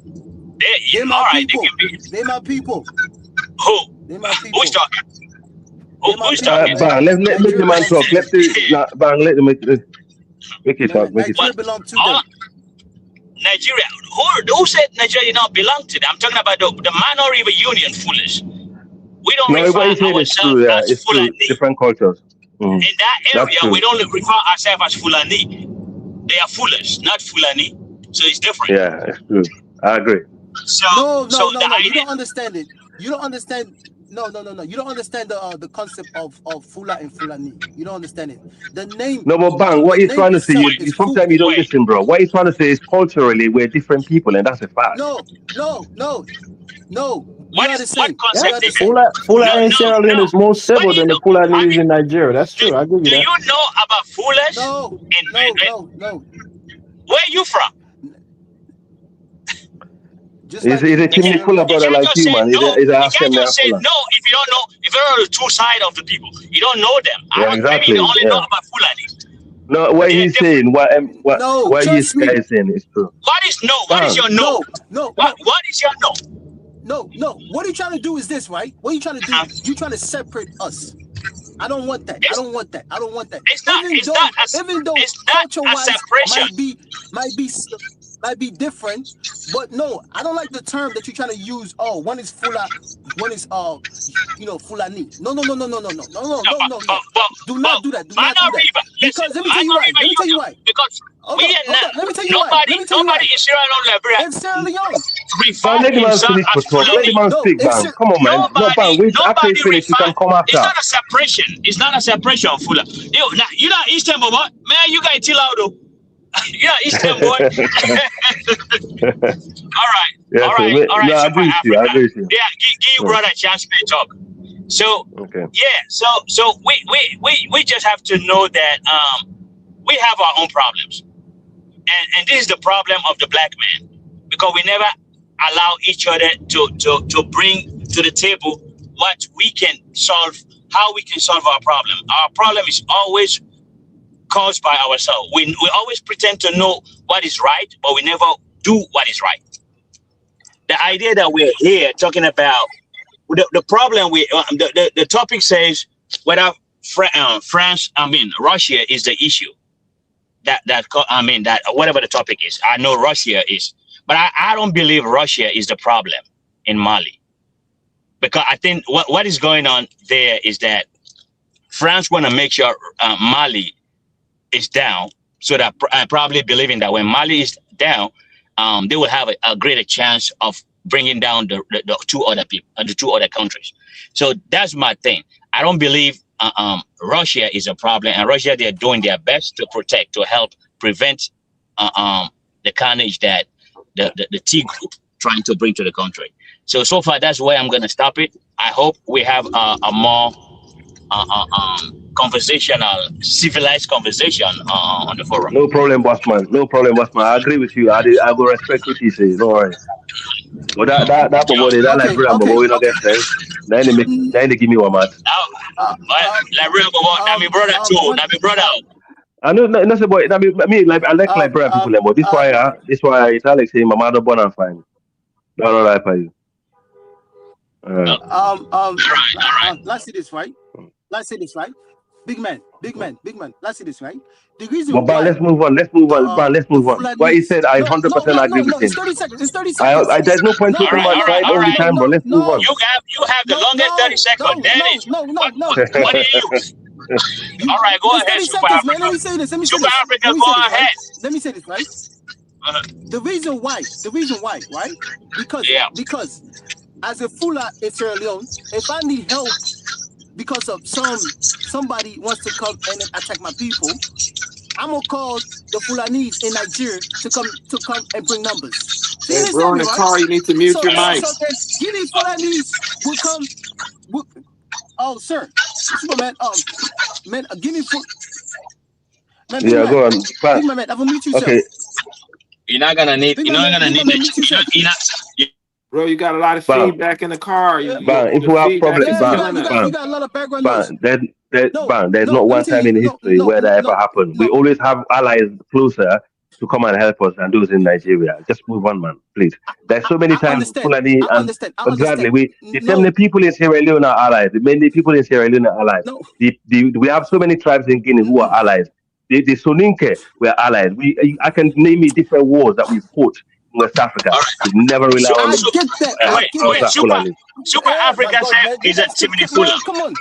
They're my people. They're my people. Who? They're my people. Who's talking? Who's talking? Bang, let the man talk. Bang, let him make it talk. Make it talk. Nigeria belong to them. Nigeria. Who said Nigeria don't belong to them? I'm talking about the Mano River Union foolish. We don't refer ourselves as Fulani. Different cultures. In that area, we don't refer ourselves as Fulani. They are foolish, not Fulani. So it's different. Yeah, it's true. I agree. No. You don't understand it. You don't understand. No. You don't understand the concept of Fula and Fulani. You don't understand it. The name. No, but Bang, what he's trying to say, sometimes you don't listen, bro. What he's trying to say is culturally we're different people, and that's a fact. No. What concept is Fula and Sierra Leone is more civil than the Fulanese in Nigeria. That's true. I give you that. Do you know about Fulas? No. Where are you from? He's a Timmy Kula brother like you, man. You can't just say no if you don't know the true side of the people. You don't know them. Yeah, exactly. Maybe you only know about Fulani. No, what he's saying, what he's saying is true. What is no? What is your no? No. What is your no? No. What are you trying to do is this, right? What are you trying to do? You're trying to separate us. I don't want that. I don't want that. Even though culture-wise might be different, but no, I don't like the term that you're trying to use. Oh, one is Fula, one is Fulani. No. Do not do that. Because let me tell you why. Because let me tell you why. Nobody in Sierra Leone. In Sierra Leone. Let the man finish for talk. Let the man speak, Bang. Come on, man. No, Bang. Wait, after he finishes, you can come after. It's not a separation, Fula. You know Eastern, but man, you guys chill out though. Yeah, Eastern boy. Yeah, All so, right, no, I Super agree with you. I Africa. agree with you. Yeah, give you brother a chance to talk. So Okay. yeah, so we just have to know that we have our own problems, and this is the problem of the black man, because we never allow each other to bring to the table what we can solve, how we can solve our problem. Our problem is always caused by ourselves. We always pretend to know what is right, but we never do what is right. The idea that we're here talking about the problem with the topic says whether France, Russia is the issue. That whatever the topic is, I know Russia is, but I don't believe Russia is the problem in Mali, because I think what is going on there is that France want to make sure Mali is down, so that I probably believing that when Mali is down, they will have a greater chance of bringing down the two other people, the two other countries. So that's my thing. I don't believe Russia is a problem, and Russia, they're doing their best to protect, to help prevent the carnage that the T group trying to bring to the country. So far, that's where I'm going to stop it. I hope we have a more conversational, civilized conversation on the forum. No problem, boss man. No problem, boss man. I agree with you. I will respect what you say. No worry. But that body, that Liberian, but we not get friends. Then they give me one match. Liberian, I mean brother too. I mean brother. I know that's about. I mean, like I like Liberian people, but this why it's Alex saying my mother born and fine. No, right for you. Let's see this right. Big man. Let's see this right. The reason but why. Let's move on. Let's move on. Why he said I 100% agree with him. It's 30 seconds. It's 30 seconds. There's no point talking about tribe all the time, but let's move on. You have the longest 30 seconds. No. What do you use? All right, go ahead, Super Africa. Man, let me say this. Super Africa, go ahead. Let me say this, right? The reason why, right? Because as a Fula in Sierra Leone, if I need help because of somebody wants to come and attack my people, I'm gonna call the Fulanese in Nigeria to come and bring numbers. Hey, bro, in the car, you need to mute your mic. So Guinea Fulanese will come. Oh, sir, Superman. Man, Guinea Ful. Man, yeah, go on. Big man, I will mute you, okay. Sir. You're not gonna need. Bro, you got a lot of feedback in the car. If we have problems, you got a lot of background noise. There's not one time in history where that ever happened. We always have allies closer to come and help us, and those in Nigeria. Just move on, man, please. There's so many times Fulani and exactly the people in Sierra Leone are allies. Many people in Sierra Leone are allies. We have so many tribes in Guinea who are allies. The Soninke were allies. I can name you different wars that we fought in West Africa. We never rely on. Super Africa said he's a Timothy Fuller. Come on.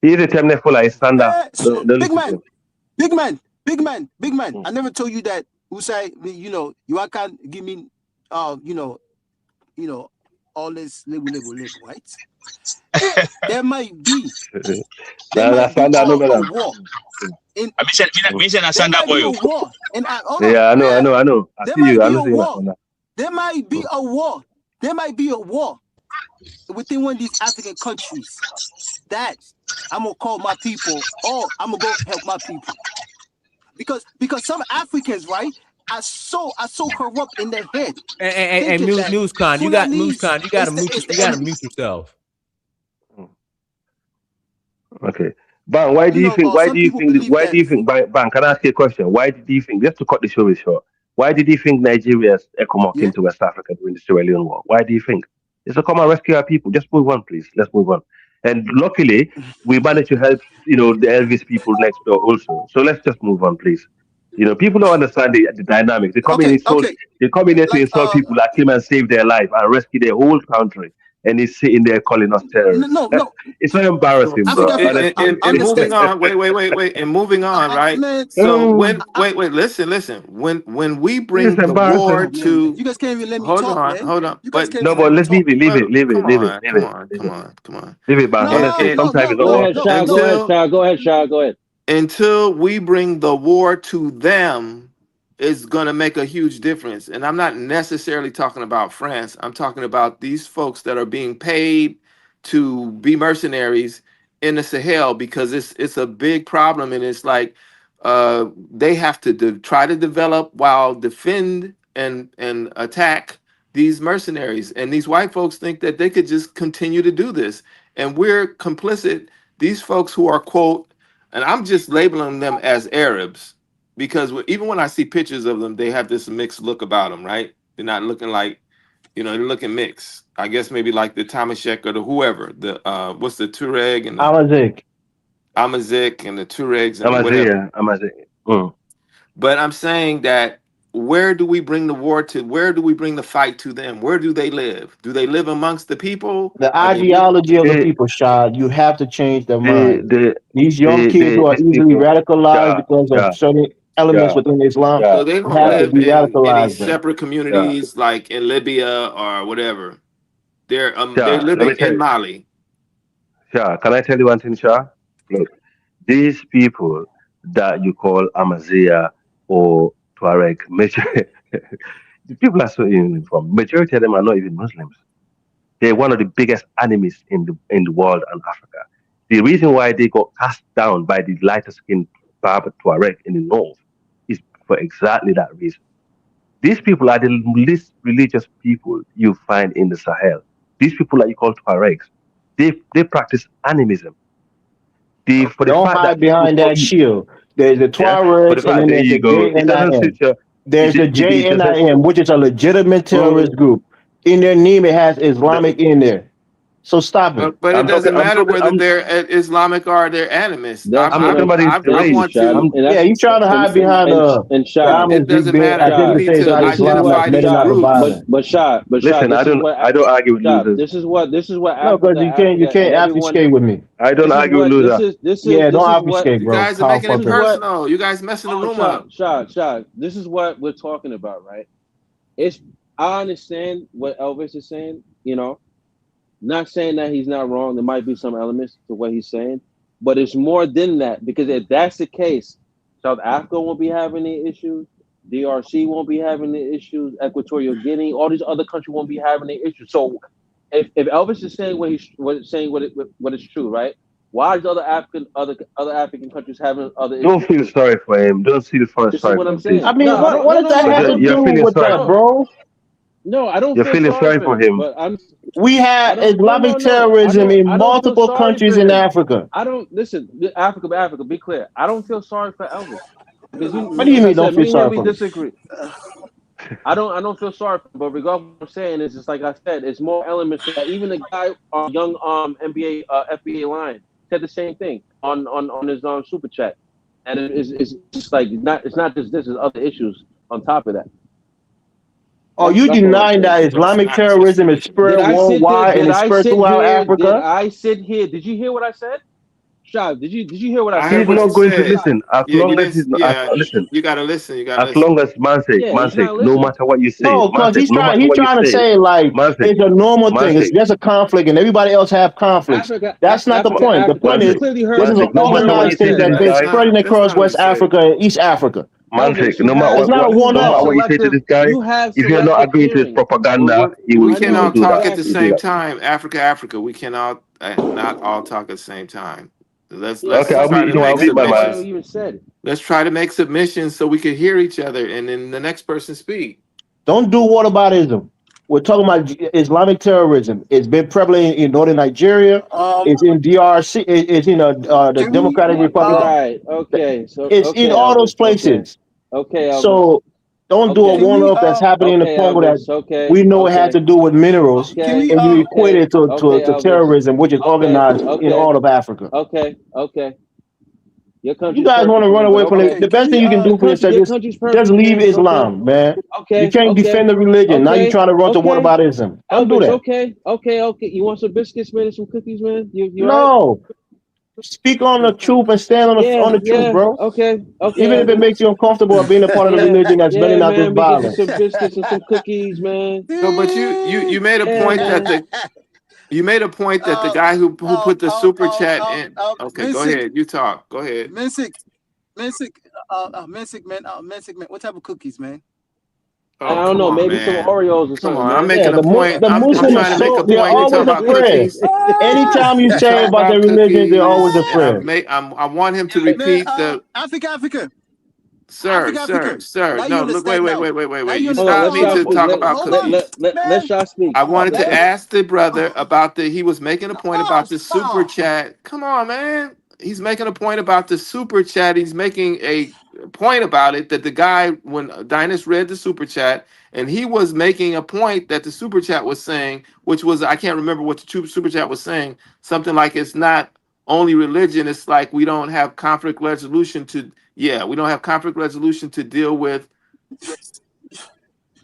He is a Timothy Fuller. He's standard. Big man. I never told you that. Who say you can't give me all this live, right? There might be a war. Yeah, I know. I see you. There might be a war. There might be a war within one of these African countries that I'm gonna call my people, or I'm gonna go help my people. Because some Africans, right, are so corrupt in their head. And Newscon, you got to mute yourself. Okay. Ban, why do you think? Ban, can I ask you a question? Why did you think? Just to cut the story short, why did you think Nigeria's ECOMOG came to West Africa during the Sierra Leone War? Why do you think? It's to come and rescue our people. Just move on, please. Let's move on. And luckily, we managed to help, the Elvis people next door also. So let's just move on, please. People don't understand the dynamics. They come in here to insult people that came and saved their life and rescue their whole country. And he's sitting there calling us terrorists. No. It's very embarrassing, bro. And moving on, wait. And moving on, right? So listen. When we bring the war to, you guys can't even let me talk. Hold on. But let's leave it. Come on. Leave it, man. Honestly, sometimes it's Go ahead, Shah. Go ahead. Until we bring the war to them, is going to make a huge difference. And I'm not necessarily talking about France. I'm talking about these folks that are being paid to be mercenaries in the Sahel, because it's a big problem, and it's like they have to try to develop while defend and attack these mercenaries. And these white folks think that they could just continue to do this, and we're complicit. These folks who are, quote, and I'm just labeling them as Arabs, because even when I see pictures of them, they have this mixed look about them, right? They're not looking like, they're looking mixed. I guess maybe like the Tamashek or the whoever, the what's the Tuareg and the Amazigh and the Tuaregs and whatever. Amazigh. But I'm saying that, where do we bring the war to? Where do we bring the fight to them? Where do they live? Do they live amongst the people? The Are they ideology of the people, Shad, you have to change their mind. The These young kids who are these easily people, radicalized because of certain elements within Islam So they don't have to live in any de-radicalize them. separate communities like in Libya or whatever. They're Let me living tell in you, Mali. Can I tell you one thing, Shah? Look, these people that you call Amazigh or Tuareg, the people are so uninformed. Majority of them are not even Muslims. They're one of the biggest enemies in the world and Africa. The reason why they got cast down by the lighter skinned Berber Tuareg in the north is for exactly that reason. These people are the least religious people you find in the Sahel. These people that you call Tuaregs, they practice animism. For the Don't fact that hide people behind call that shield. There's the for the Tuaregs, and fact then there there's you the go, it doesn't JNIM. suit your, There's the it doesn't. JNIM, which is a legitimate terrorist group. In their name, it has Islamic in there. So stop it. But it doesn't matter whether I'm they're Islamic or they're animists. That's talking what about I inspiration. want to. Yeah, you trying to hide behind and the Shah. Islamist It doesn't matter. You identity need saying it's to not This is Islam, what that's maybe not Shah, the but violence. Shah, Listen, this is what I don't argue with Shah, losers. this is what No, because you Africa can't and everyone. obfuscate with me. I don't This is argue with what losers. Yeah, don't this is what obfuscate, You bro. guys are making it this is what personal. You guys messing the room up. Shah. This is what we're talking about, right? I understand what Elvis is saying, not saying that he's not wrong. There might be some elements to what he's saying, but it's more than that, because if that's the case, South Africa won't be having any issues, DRC won't be having the issues, Equatorial Guinea, all these other countries won't be having the issues. So if Elvis is saying what is true, right? Why is other African countries having other issues? Don't feel sorry for him. Don't feel sorry This is what for I'm him, please. I saying. mean, No, I what don't. does that have to You're do feeling with sorry. that, bro? No, I don't You're feel feeling sorry sorry for him. but We have Islamic I terrorism in don't feel multiple sorry countries for in him. Africa. I don't listen. Africa. Be clear. I don't feel sorry for Elvis because What do you like I mean don't said, feel me and him sorry we for me? disagree. I don't feel sorry for him, but regardless of what I'm saying is just like I said, it's more elements to that. Even the guy young NBA FBA line said the same thing on his super chat, and it's just like it's not just this, there's other issues on top of that. Oh, you That's all I'm denying saying. that Islamic terrorism is spread Did I sit there? worldwide and Did it's I spread sit throughout here? Did Africa? I sit here? Did you hear what I said? Shav, did you hear what I I said? heard He's what not you going to said. listen as Yeah, long as he's not. Listen, you gotta listen. You gotta as listen. long as Yeah, he's not no listening. matter what you say, No, because he's no matter trying what you to say, say like Mansik, it's a normal thing. It's just a conflict and everybody else have conflicts. That's not the point. The point You is clearly heard. this is an no matter what you organized say thing to that's this been guy, spreading That's across not what he West said. Africa and East Africa. Mansik, You no matter have It's not a no matter one-off. what you say to this guy, You have if you're not selective agreeing to his hearing. propaganda, We I he can will know all do talk that. at the He'll do same that. time. Africa. We cannot not all talk at the same time. Let's Yeah, Okay, nobody try to I'll make mute my nobody mic. submissions. even said it. Let's try to make submissions so we can hear each other, and then the next person speak. Don't do whataboutism. We're talking about Islamic terrorism. It's been prevalent in northern Nigeria. It's in DRC. It's in the Can we? Democratic Republic. Right. Okay. So It's in all those Elvis. places. Okay, Elvis. So don't do a Okay. Can we? one-off that's happening in the Okay, Congo that Elvis. Okay. we know it had Okay. to do with minerals, Can Okay. we? and you equate Okay. it to, Okay, to Elvis. terrorism, which is Okay. organized in Okay. all of Africa. Okay. Okay. Your You country's guys want perfect to for run me, away but from okay. it. Okay. The Can best we? thing you can do for yourself Your is country's just perfect, leave man. Okay. Islam, man. You Okay. can't Okay. defend the religion. Now you're trying to run to Okay. whataboutism. Don't do Elvis. that. Okay. Okay. You want some biscuits, man, and some cookies, man? You all right? No. Speak on the truth and stand on the truth, Yeah. bro. Okay. Even if it Elvis. makes you uncomfortable of being a part of the religion that's bringing out this Man. We get you violence. some biscuits and some cookies, man. No, but you made a Yeah, point that man. the guy who put the super chat in. Okay, go Minsik, ahead. You talk. Go ahead. Minsik, Messick, man. Messick, man. What type of cookies, man? I Oh, don't come know, on, maybe some man. Oreos or Come something, on. I'm man. making Yeah, a point. the I'm Muslim trying is to make a so they're point. You talk always a about friend. cookies. Anytime you You say talk about their about religion, they're always cookies, a and friend. I want him to Man, repeat the Africa. sir, sir, sir. Now you No, look, wait, understand wait, now. wait, wait, wait, Now wait. you You Hold on, understand. stopped let me Shaw to speak. talk about Hold on, cookies. Let man. Shaw speak. I wanted Let to Shaw. ask the brother about he was making a point about the super Stop. chat. Come on, man. He's making a point about the super chat. He's making a point about it that the guy, when Dynas read the super chat, and he was making a point that the super chat was saying, which was, I can't remember what the super chat was saying, something like it's not only religion, it's like we don't have conflict resolution to, yeah, we don't have conflict resolution to deal with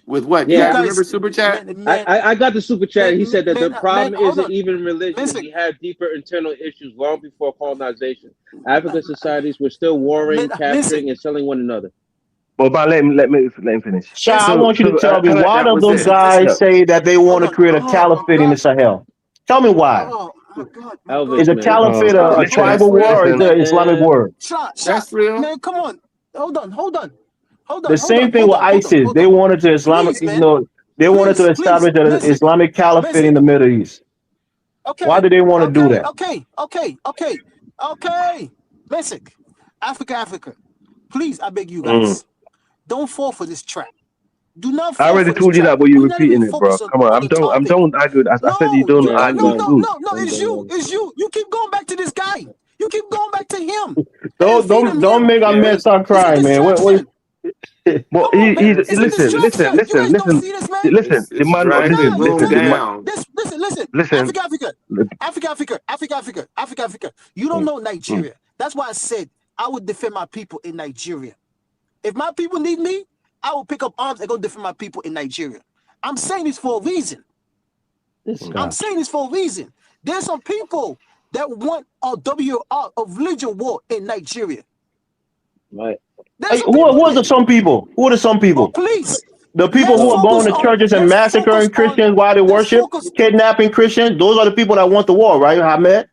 what? You You Yeah, guys guys, remember super chat? I got the super chat. He said that the man, problem hold isn't on. even religion. Messick, We had deeper internal issues long before colonization. African societies were still warring, Messick, capturing, and selling one another. Well, but let him finish. Sha, I Messick. want you to tell me Can I, why That do was those it. guys no, say that they Hold want to on. create a Oh my caliphate in the God. Sahel? Tell me why. Oh my God. My Elvis, Is God. a man. caliphate Stop. a listen, tribal That's war or real. is it listen. an Islamic word? Shot. That's real. Man, come on. Hold on. The same thing with ISIS. They wanted to Islamic, Please, man. they wanted to Please. establish an Messick. Islamic caliphate in the Middle East. Why Okay. do they want to do that? Okay. Messick. Africa. Please, I beg you Mm. guys. Don't fall for this trap. Do not I fall already for this told you trap. that, but you're We're not even repeating it, bro. focused Come on, on the I'm topic. done arguing. I said you No, don't Yeah, I'm argue with done. rules. I'm it's done, you. Elvis. It's you. You keep going back to this guy. You keep going back to him. Don't make our Yeah. men start It's a crying, man. distraction. Well, Come on, man. Yes. It's a distraction. You guys don't see this, man. The It's man. dragging the room The man. down. Listen. Listen. Africa. You don't know Nigeria. That's why I said I would defend my people in Nigeria. If my people need me, I will pick up arms and go defend my people in Nigeria. I'm saying this for a reason. There's some people that want a religion war in Nigeria. Right. There's some Who people are there. the some people? Who are the some But people? please, The people who are going to churches and massacring Christians while they worship, kidnapping Christians. Those are the people that want the war, right, Ahmed?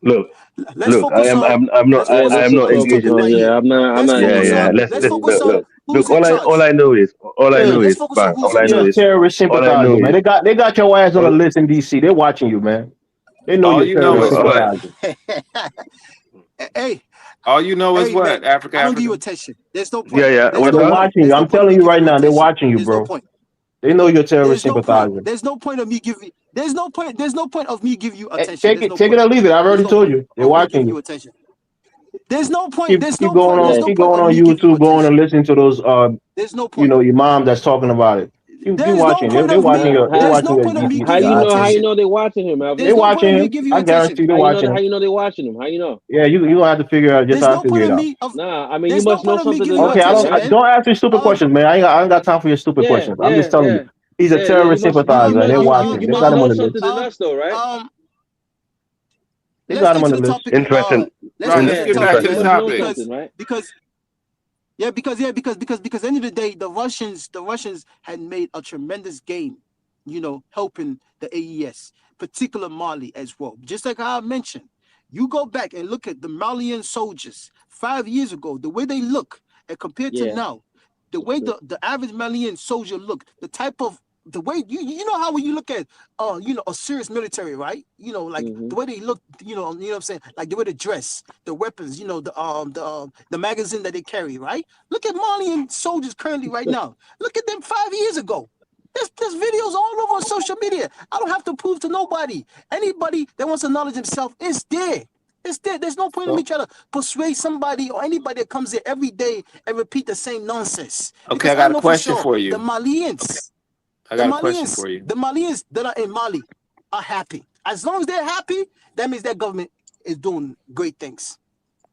Look. Let's focus on. I'm not. Yeah, I let's am just not focus engaging on. this. Yeah, I'm not engaging Yeah. this. Let's focus on who's Look. in charge. All I know is. Let's focus on who's in You're a charge. terrorist sympathizer, man. They got your ass on the list in DC. They're watching you, man. They know All you're you know terrorist is what? sympathizer. Hey, All you know is man, what? Africa. I don't give you attention. There's no point. Yeah. There's They're no point. watching you. There's no I'm point of telling me you giving right you now, they're attention. watching you, There's no bro. point. They know you're a terrorist There's no point. sympathizer. There's no point of me giving. There's no point of me giving you attention. Take it or leave it. I've already told you. They're watching you. Attention. There's no point. Keep going on YouTube, going and listening to those There's no point. your mom that's talking about it. Keep watching. They're watching your How you know they're watching him, Elvis? They're watching him. I guarantee they're watching him. How you know they're watching him? How you know? Yeah, you gonna have to figure out just how to figure it out. Nah, I mean you must know something to Okay, don't ask me stupid questions, man. I ain't got time for your stupid questions. I'm just telling you. He's a terrorist sympathizer, and they're watching. They got him on the list. Something than us, though, right? They got him on the list. Interesting. Let's get back to the topic. Because at the end of the day, the Russians had made a tremendous gain, helping the AES, particular Mali as well. Just like I mentioned, you go back and look at the Malian soldiers 5 years ago, the way they look, and compared to now, the way the average Malian soldier look, the way you know how when you look at a serious military, right? The way they look, you know what I'm saying, like the way they dress, the weapons, the magazine that they carry, right? Look at Malian soldiers currently right now. Look at them 5 years ago. There's videos all over social media. I don't have to prove to nobody. Anybody that wants to acknowledge himself, it's there. It's there. There's no point in me trying to persuade somebody or anybody that comes here every day and repeat the same nonsense. Okay, I got a question for you. The Malians. The Malians that are in Mali are happy. As long as they're happy, that means their government is doing great things.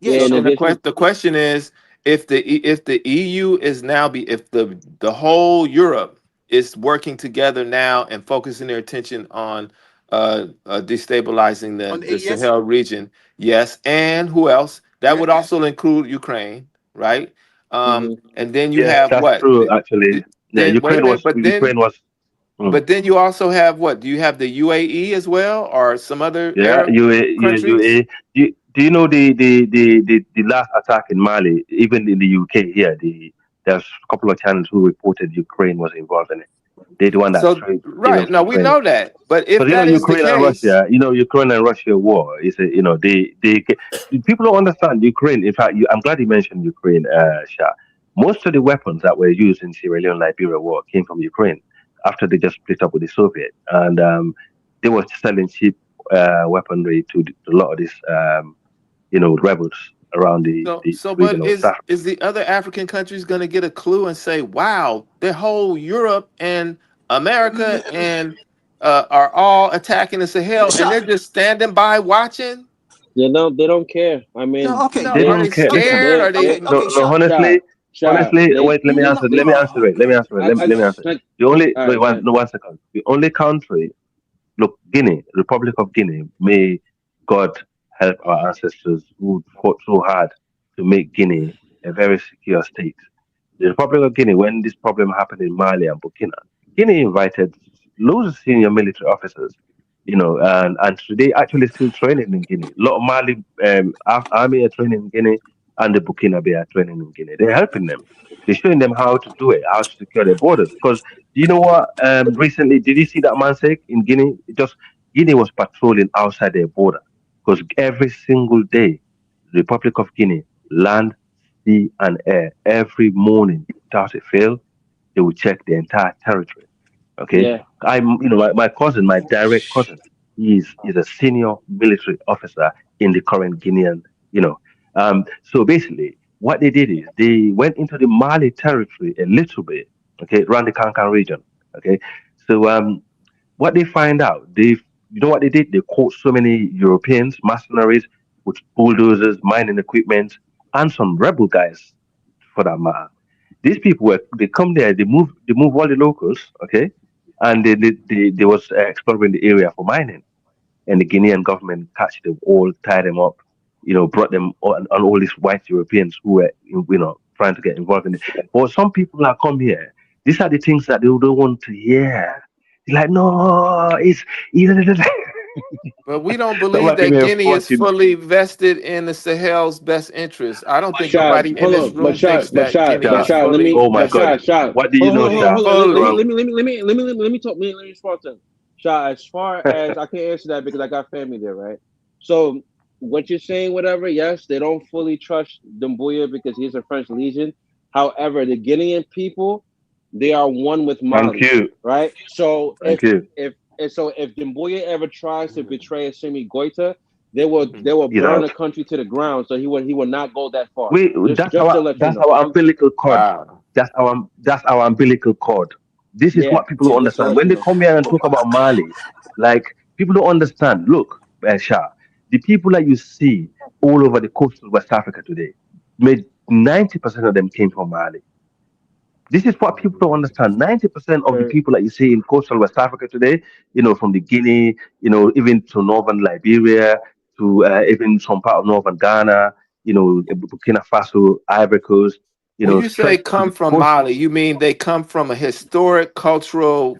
Yeah. So the question is, if the EU is now if the whole Europe is working together now and focusing their attention on destabilizing the Sahel region, yes, and who else? That would also include Ukraine, right? And then you have that's what? true, actually. Then, Ukraine was. But then you also have what? Do you have the UAE as well, or some other Arab countries? Do you know the last attack in Mali, even in the UK here, there's a couple of channels who reported Ukraine was involved in it. They're the one that So gave them right, no, some we training. know that. But if Because that is the case, Ukraine and Russia war is a, people don't understand Ukraine. In fact, I'm glad you mentioned Ukraine, Shah. Most of the weapons that were used in Sierra Leone Liberia war came from Ukraine after they just split up with the Soviet, and they were selling cheap weaponry to a lot of these rebels around the but region of South. is the other African countries going to get a clue and say, "Wow, the whole Europe and America and are all attacking the Sahel, and they're just standing by watching"? They don't care. I mean, No, okay. No, They are don't they care. Listen, scared? Are they? Okay, okay, Sean. honestly, They, wait. Let me answer. Let me answer it. Let me answer it. Let me answer it. The only all wait right, go one ahead. no 1 second. The only country, look, Guinea, Republic of Guinea. May God help our ancestors who fought so hard to make Guinea a very secure state. The Republic of Guinea, when this problem happened in Mali and Burkina, Guinea invited loads of senior military officers, and today actually still training in Guinea. A lot of Mali army are training in Guinea, and the Burkina are training in Guinea. They're helping them. They're showing them how to do it, how to secure their borders. Because you know what? Recently, did you see that man say in Guinea? Guinea was patrolling outside their border because every single day, the Republic of Guinea land, sea, and air every morning without a fail. They will check the entire territory. Okay, Yeah. my cousin, my direct cousin, is a senior military officer in the current Guinean. So basically, what they did is they went into the Mali territory a little bit. Okay, around the Kankan region. Okay, so what they find out, you know what they did? They caught so many Europeans, mercenaries with bulldozers, mining equipment, and some rebel guys for that matter. These people they come there, they move all the locals, okay, and they was exploring the area for mining, and the Guinean government catch them all, tie them up, brought them on all these white Europeans who were trying to get involved in it. But some people that come here, these are the things that they don't want to hear. They're like, no, it's But we don't believe somebody came that here Guinea is fortune. fully vested in the Sahel's best interest. I don't think Shot, nobody in hold this on, but room thinks that Guinea but is Shah. shot. Let fully me, Oh my but God, shot. what do you Hold know, on, hold on, Shah? hold on. fully. Let me talk. Let me respond to him. Shot. As far as I can't answer that because I got family there, right? So what you're saying, whatever. Yes, they don't fully trust Dumbuya because he's a French legion. However, the Guinean people, they are one with Thank Mali, you, right? So thank you. if Dumbuya ever tries to betray Assimi Goita, they will He's burn out. the country to the ground. So he will not go that far. We Just to let you that's know. our umbilical cord. Wow. That's our umbilical cord. This is Yeah, what people don't just to understand. let When you they know. come here and talk about Mali, like people don't understand. Look, Shah, the people that you see all over the coast of West Africa today, made 90% of them came from Mali. This is what people don't understand. 90% of the Very, people that you see in coastal West Africa today, from the Guinea, even to northern Liberia, to even some part of northern Ghana, Burkina Faso, Ivory Coast, When you say straight to come the from coast. Mali, you mean they come from a historic cultural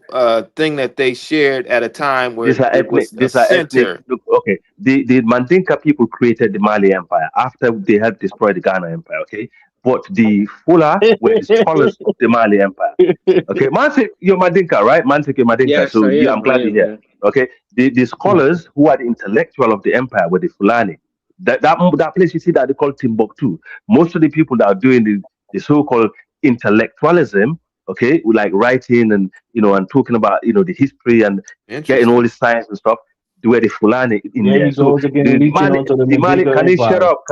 thing that they shared at a time where it was a These are ethnic. center. Look, okay, the Mandinka people created the Mali Empire after they had destroyed the Ghana Empire. Okay, but the Fula were the scholars of the Mali Empire. Okay, Mansik, you're Mandinka, right? Mansik, you're Mandinka. yes, So I I'm am. I glad you're am. here. Yeah. Okay, the scholars who are the intellectual of the empire were the Fulani. That place you see that they call Timbuktu. Most of the people that are doing the so-called intellectualism, okay, like writing and and talking about the history and getting all Interesting. the science and stuff, they were the Fulani in There there. he So goes again, the leeching Mali, onto the the Mali, Mandinka can you shut Empire. up?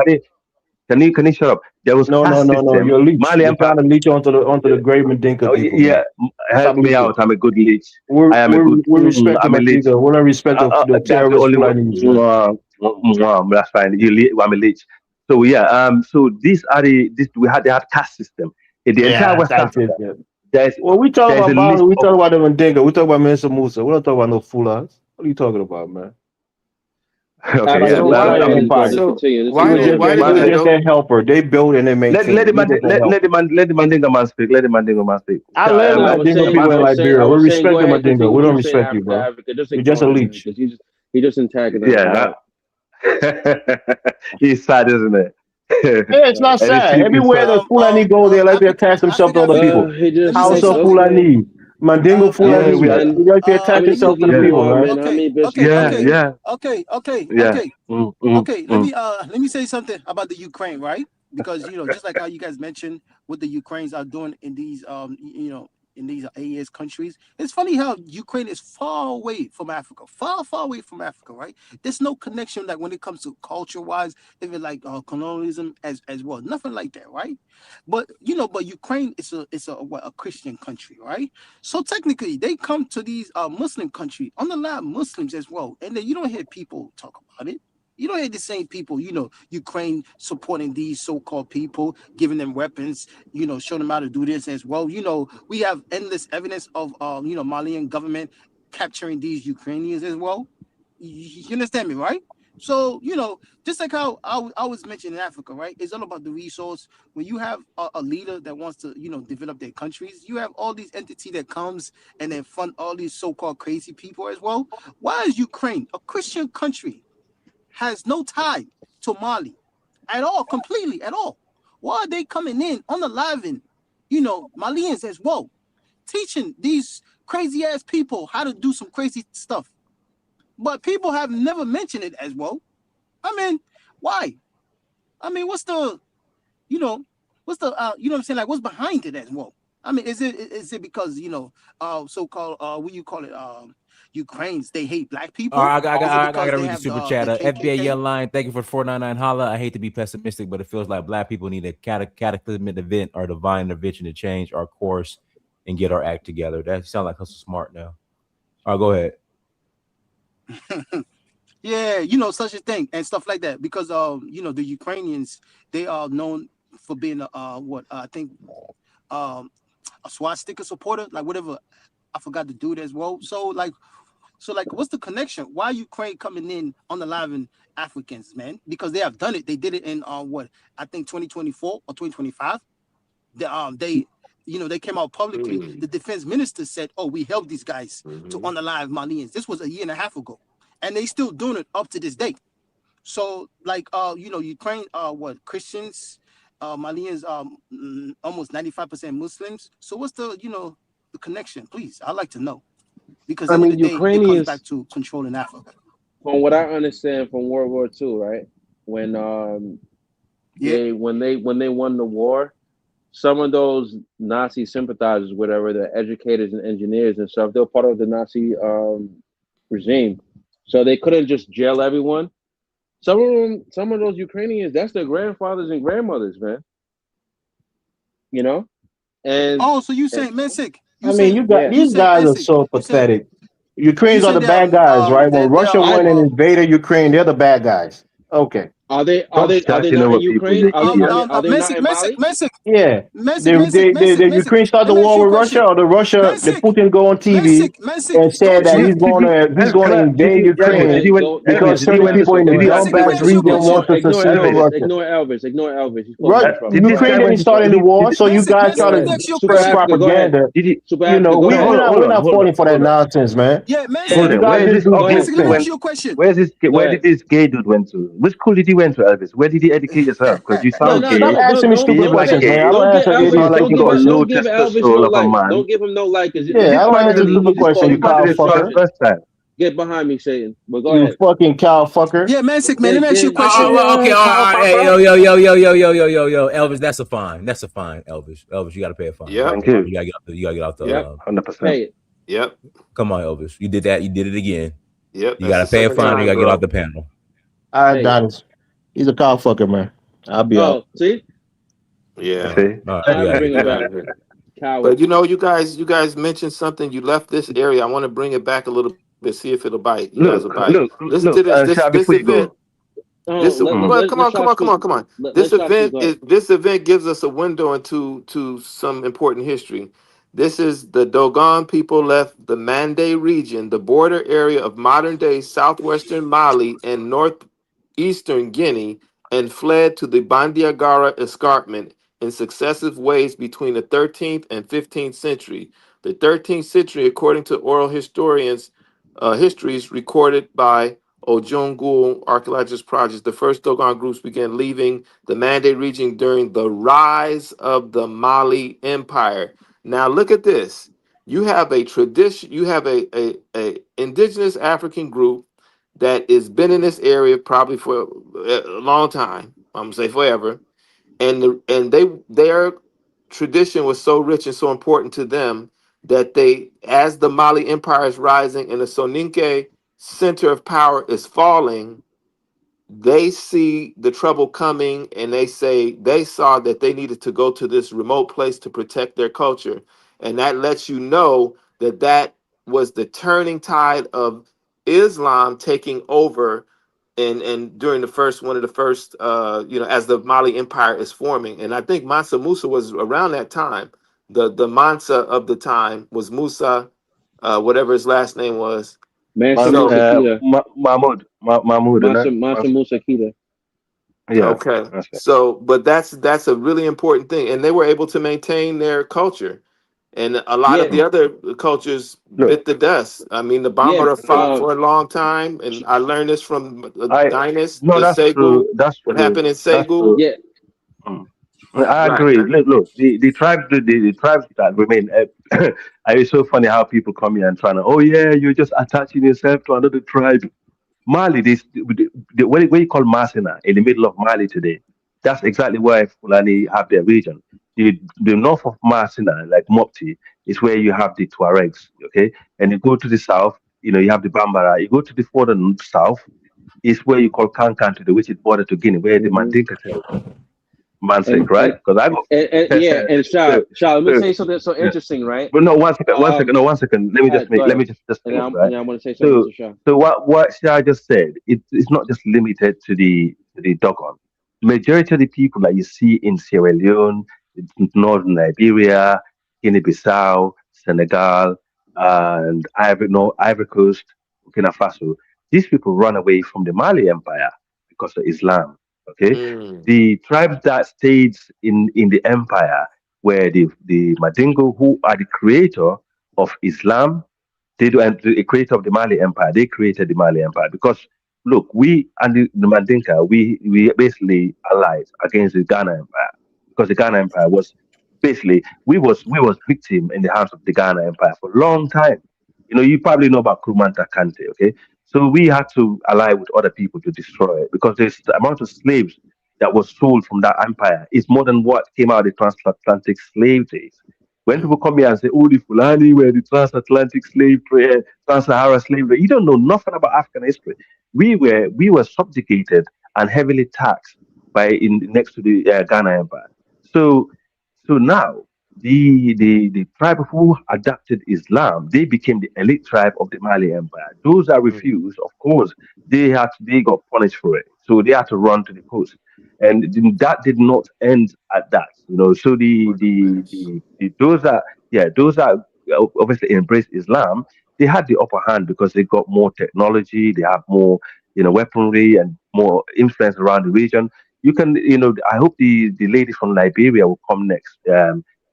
Can you shut up? There was No, no, caste no, no. system. You're a leech. Mali You're Empire. trying to leech onto the great Mandinka Oh, people, yeah, man. help Stop me leeching. out. I'm a good leech. We're I am a we're good. we're respecting I'm a leech. Mandinka. We're not respect the That's the terrorist only way. Fulani, man. That's fine. I'm a leech. So yeah. So these are they had caste system in the entire Yeah, West that's Africa. it. Yeah. There's Well, we talk there's about a Mali. list We of. talk about the Mandinka. We talk about Mansa Musa. We don't talk about no Fulas. What are you talking about, man? Okay, Shout out yeah. to So the why Mali Continue. Empire. Continue. This He is why was did long. just why that. did He the was just no that helper. They built and they Let let the maintained. He man was just that let, let helper. the man let the Mandinga man speak. Let the Mandinga man speak. I love the No, Mandinga people Man, in I Liberia. We was saying, respect go the ahead, Mandinga. continue. We don't Keep saying respect you, Africa, bro. Africa. Just You're just a ignore him, man, leech. because he just antagonized. yeah. Go ahead. It's sad, isn't it? Yeah, it's not And it's sad. sleeping Everywhere sad. the Fulani go, they like to Africa, attach themselves to Africa, other Africa. people. He Let just me say Hausa like, something. okay, Fulani, Mandingo Yeah, Elvis, we are. Fulani. man. They like to How attach many themselves to people the you people, are, man. man? How Okay, many best okay, you Yeah, got? okay, yeah, okay, okay, yeah. okay, Mm. okay. Let me say something about the Ukraine, right? Because just like how you guys mentioned what the Ukrainians are doing in these in these AES countries. It's funny how Ukraine is far away from Africa, far away from Africa, right? There's no connection like when it comes to culture wise, even like colonialism as well. Nothing like that, right? But but Ukraine is a Christian country, right? So technically, they come to these Muslim country, unalive Muslims as well, and then you don't hear people talk about it. You don't hear the same people, Ukraine supporting these so-called people, giving them weapons, showing them how to do this as well. We have endless evidence of, Malian government capturing these Ukrainians as well. You understand me, right? So, just like how I was mentioning in Africa, right? It's all about the resource. When you have a leader that wants to, develop their countries, you have all these entity that comes and then fund all these so-called crazy people as well. Why is Ukraine, a Christian country, has no tie to Mali at all, completely at all? Why are they coming in unaliving, Malians as well, teaching these crazy ass people how to do some crazy stuff? But people have never mentioned it as well. I mean, why? I mean, you know, what's the what I'm saying? Like, what's behind it as well? I mean, is it because so-called what you call it Ukrainians, they hate black All people? right, I Is it got, I because gotta they read the have super the chat. FBA KKK? Yell Line, thank you for 499 holla. I hate to be pessimistic, but it feels like black people need a cataclysmic event or divine intervention to change our course and get our act together. That sounds like Hustle Smart now. All right, go ahead. Yeah, such a thing and stuff like that. Because the Ukrainians, they are known for being what I think a swastika supporter, like whatever. I forgot to do it as well. So what's the connection? Why Ukraine coming in on the live Africans, man? Because they have done it. They did it in what I think 2024 or 2025. They came out publicly. The defense minister said, "Oh, we helped these guys to unalive Malians." This was a year and a half ago, and they still doing it up to this day. So Ukraine, what Christians, Malians, almost 95% Muslims. So what's the connection? Please, I'd like to know, because I at the end mean, of the day, it comes Ukrainians, back to controlling Africa. from what I understand from World War II, right? When Yeah. when they won the war, some of those Nazi sympathizers, whatever, the educators and engineers and stuff, they were part of the Nazi regime, so they couldn't just jail everyone. Some of those Ukrainians, that's their grandfathers and grandmothers, man. You know, and, Oh, so you and saying Messick? I mean, yeah, You these saying guys are Messick? so pathetic. Ukrainians are the They are bad guys, right? When they are Russia I went and invaded Ukraine, they're the bad guys. Okay. Stop are they starting not in over people, Ukraine? Nikki. Are they not in Mali? Yeah. The Messick. Ukraine start Let the me ask war you a with Russia, question. or the Messick, Putin go on TV and said don't that you? he's going to invade Elvis, did Ukraine he went? because Elvis, did he certain went to? people in the Did he? Messick, let me Donbass ask you a region question. wants to secede from Elvis, Russia. Ignore Elvis. Ignore Elvis. He's supposed to be trouble. Go ahead. Ukraine didn't start any war, so you guys try Go to ahead. Super spread Africa. Go ahead. propaganda. Did he? Super Africa. Go No, ahead. We're not hold on, falling for that hold on. nonsense, man. Yeah, Hold Messick. You on. guys Where is just this do okay? goose Messick, let me ask things. you a question. Go Where ahead. did this gay dude went to? Which school did he went to, Elvis? Where did he educate yourself? Because you No, sound no, Stop gay. asking me You stupid look don't like questions, man. get I gay. don't don't get answer You idiots sound Elvis. like Don't you give stupid got it. low Don't questions. give Elvis no testosterone of a light. man. Don't give him no light because Did Yeah, this I don't man answer really stupid did this questions, you man cow did this for the fucker. first time? get behind me, Satan. But go You ahead. fucking cow fucker. Yeah, Messick, man. Let me ask you a question. Okay, all right. Hey, yo, Elvis, that's a fine. That's a fine, Elvis. Elvis, you got to pay a fine, bro. Yep. Thank Come on, you. you got to get off the. You got to get off the. Yep, 100%. Pay it. Yep. Come on, Elvis. You did that. You did it again. Yep. You That's got to the pay a second fine. You time, got to get off bro. the panel. All right, Pay it. Donis. He's a cow fucker, man. I'll be out. Oh, see, Yeah. See? All right, you I got to bring get him that. back. But Coward. you guys mentioned something. You left this area. I want to bring it back a little bit, see if it'll bite. You guys will bite. Listen to this. This Shah, this before you event. go. This well, come Let on, come Shah on, come speak. on, come on. Let Shah speak. Go ahead. This event gives us a window into some important history. This is the Dogon people left the Mande region, the border area of modern day southwestern Mali and northeastern Guinea, and fled to the Bandiagara escarpment in successive waves between the 13th and 15th century. The 13th century, according to oral historians, histories recorded by Ojongul archaeological projects, the first Dogon groups began leaving the Mandate region during the rise of the Mali Empire. Now look at this. You have a tradition, you have a indigenous African group that has been in this area probably for a long time. I'm gonna say forever. And their tradition was so rich and so important to them that they, as the Mali Empire is rising and the Soninke center of power is falling, they see the trouble coming and they say they saw that they needed to go to this remote place to protect their culture. And that lets you know that that was the turning tide of Islam taking over and during the first one of the first as the Mali Empire is forming. And I think Mansa Musa was around that time. The Mansa of the time was Musa, whatever his last name was. Mansa Man, Musa Kita. Mahmoud, isn't it? Mansa Musa Kita. Yeah, Okay. that's it. So, but that's a really important thing, and they were able to maintain their culture, and a lot of Yeah, the other cultures Look, bit the dust. I mean, the yeah. Bambara look, fought for a long time, and I learned this from I Dynas, no, the that's Segu. true. That's What true. happened in That's Segu? true. Yeah, Mm. I Right. agree. Look, the tribes, the tribes that remain. It's so funny how people come here and trying to, oh yeah, you're just attaching yourself to another tribe. Mali, what you call Masina in the middle of Mali today, that's exactly where Fulani have their region. The north of Masina, like Mopti, is where you have the Tuaregs, okay? And you go to the south, you have the Bambara. You go to the further south, is where you call Kankan today, which is border to Guinea, where the hmm Mandinka territory, Mansik, and right? Because I go. and yeah, and so, Shah, let me so, tell you something so yeah. interesting, right? But no, one second, one second, Um, no, 1 second. Let me all just right, go make, let ahead, me just and finish, right? I want to say something So, to Shah. so what Shah just said, it's not just limited to the Dogon. Majority of the people that you see in Sierra Leone, northern Liberia, Guinea-Bissau, Senegal, and Ivory Coast, Burkina Faso, these people run away from the Mali Empire because of Islam. Okay, Mm, the tribes that stayed in the empire were the Madingo, who are the creator of Islam. They do, and the creator of the Mali Empire. They created the Mali Empire because look, we and the Mandinka, we basically allied against the Ghana Empire because the Ghana Empire was basically we was victim in the hands of the Ghana Empire for a long time. You probably know about Kurumanta Kante, okay? So we had to ally with other people to destroy it because there's the amount of slaves that was sold from that empire is more than what came out of the transatlantic slave days. When mm, people come here and say, "Oh, the Fulani were the transatlantic slave trade, trans-Sahara slave trade," you don't know nothing about African history. We were subjugated and heavily taxed by in next to the Ghana Empire. So so now the tribe who adopted Islam, they became the elite tribe of the Mali Empire. Those that mm. refused, of course, they got punished for it. So they had to run to the coast. And that did not end at that. So What a mess. those that those that obviously embraced Islam, they had the upper hand because they got more technology, they have more weaponry and more influence around the region. I hope the lady from Liberia will come next.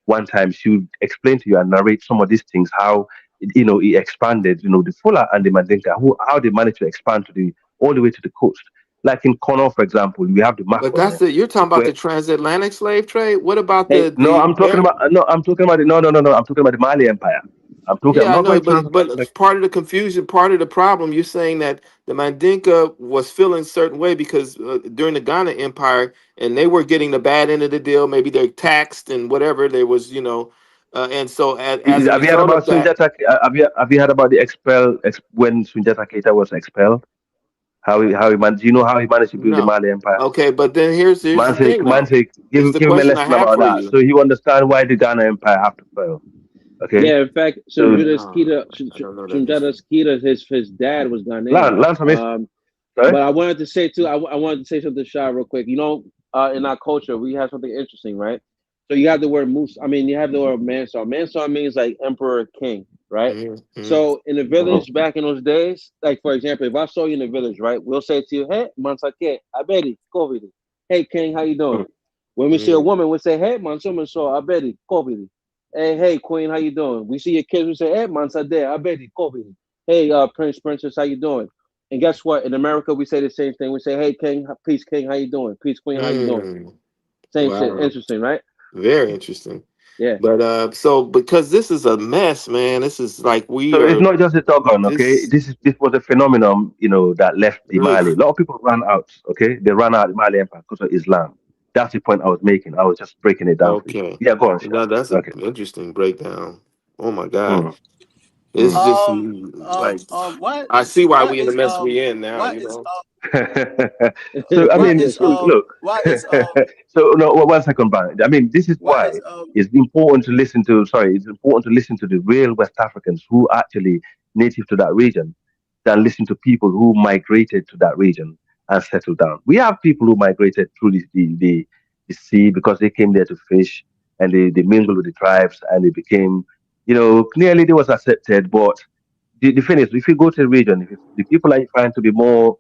One time she would explain to you and narrate some of these things, how it expanded, the Fula and the Mandinka, how they managed to expand to the all the way to the coast. Like in Kono, for example, we have the But Mako that's there, you're talking about where the transatlantic slave trade. What about Hey, no, I'm talking about no, I'm talking about no, I'm talking about the Mali Empire. I'm Yeah, I not know, going but transatlantic. part of the confusion, part of the problem, you're saying that the Mandinka was feeling a certain way because during the Ghana Empire, and they were getting the bad end of the deal. Maybe they're taxed and whatever. There was, and so as a Have you heard result about of that, Sunjata? Have you heard about the when Sunjata Keita was expelled? Do you know how he managed to build the no. Mali Empire? Okay, but then here's the thing, though. This is the Give him a question I lesson have about for that, you. so he understand why the Ghana Empire have to fail. Okay, yeah, in fact, so I don't know that history. Sunjata Keita, his dad was Ghanaian. learn some history. Sorry. But I wanted to say too, I wanted to say something to Shah real quick. In our culture, we have something interesting, right? So you have the word Musa. I mean, you have the word Mansar. Mansar means like emperor, king, right? Mm-hmm. So in the Mhm. village back in those days, like for example, if I saw you in the village, right, we'll say to you, "Hey, Mansake, Abedi, Kovidi. Hey, king, how you doing?" When we see a Mm-hmm. woman, we say, "Hey, Mansuman, so Abedi, Kovidi. Hey, queen, how you doing?" We see your kids, we say, "Hey, Mansade, Abedi, Kovidi. Hey, prince, princess, how you doing?" And guess what? In America, we say the same thing. We say, "Hey, King, peace, King, how you doing? Peace, Queen, how you doing?" Mm, Same shit. wow. Interesting, right? Very interesting. Yeah. But so because this is a mess, man, this is like we So it's are not just a Dogon, okay? this This was a phenomenon, that left the Mali. A ugh, lot of people ran out, okay? They ran out of the Mali Empire because of Islam. That's the point I was making. I was just breaking it down for you. okay. Yeah, go on, Sha. Now that's an Okay. interesting breakdown. Oh my God. Mm, It's mm. just like What I see why what we in the is mess we in now, what you is know. So I what mean, is so look. what is So no, 1 second, Brian. I mean, this is what why is it's important to listen to. Sorry, it's important to listen to the real West Africans who are actually native to that region, than listen to people who migrated to that region and settled down. We have people who migrated through the sea because they came there to fish, and they mingled with the tribes, and they became, clearly they was accepted, but the thing is, if you go to the region, if the people that you find to be more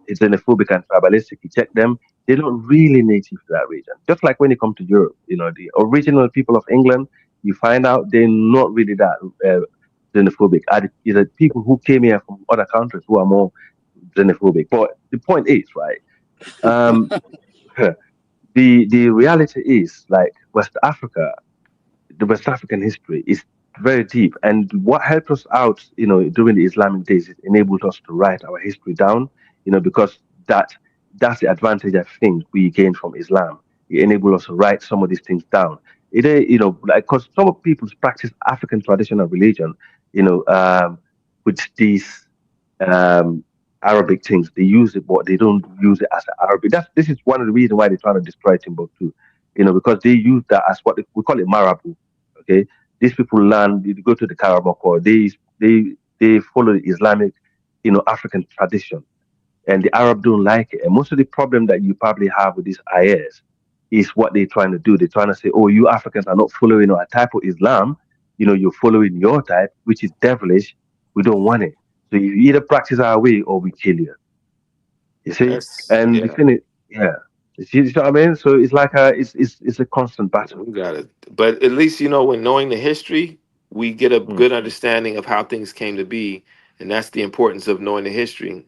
xenophobic and tribalistic, you check them, they're not really native to that region. Just like when you come to Europe, the original people of England, you find out they're not really that xenophobic. Are the people who came here from other countries who are more xenophobic. But the point is, right? Um, the reality is, like, West Africa, the West African history is very deep. And what helped us out, during the Islamic days, it enabled us to write our history down, because that's the advantage I think we gained from Islam. It enabled us to write some of these things down. Like, because some people practice African traditional religion, you know, um, with these um, Arabic things. They use it, but they don't use it as Arabic. This is one of the reasons why they're trying to destroy Timbuktu, because they use that as we call it Marabu. Okay, these people learn. They go to the Karamoko. They follow the Islamic, African tradition, and the Arab don't like it. And most of the problem that you probably have with these IS is what they're trying to do. They're trying to say, "Oh, you Africans are not following a type of Islam. You're following your type, which is devilish. We don't want it. So you either practice our way or we kill you." You see, That's and the yeah. thing is, yeah, you see what I mean. So it's like it's a constant battle. We got it. But at least when knowing the history, we get a Mm, good understanding of how things came to be, and that's the importance of knowing the history.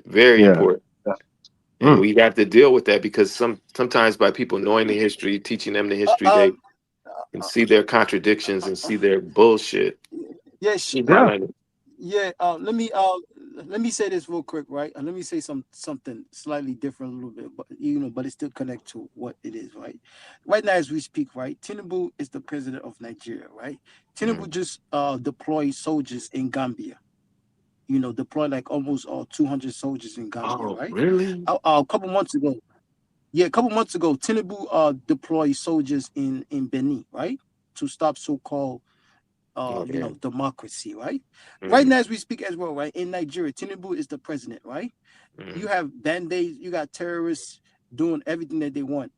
Very yeah. important. That's, And mm, we have to deal with that because sometimes by people knowing the history, teaching them the history, they um can see their contradictions and see their bullshit. yes You yeah. highlight it. yeah let me say this real quick, right? Let me say something slightly different a little bit, but but it still connect to what it is, right? Right now as we speak, right, Tinubu is the president of Nigeria, right? Tinubu Mm. just deployed soldiers in Gambia, deployed like almost 200 soldiers in Gambia, Oh, right? really? A couple months ago, yeah, a couple months ago, Tinubu deployed soldiers in Benin, right, to stop so-called Okay. democracy, right? Right Mm, now as we speak as well, right? In Nigeria, Tinubu is the president, right? You mm. have band-aids, you got terrorists doing everything that they want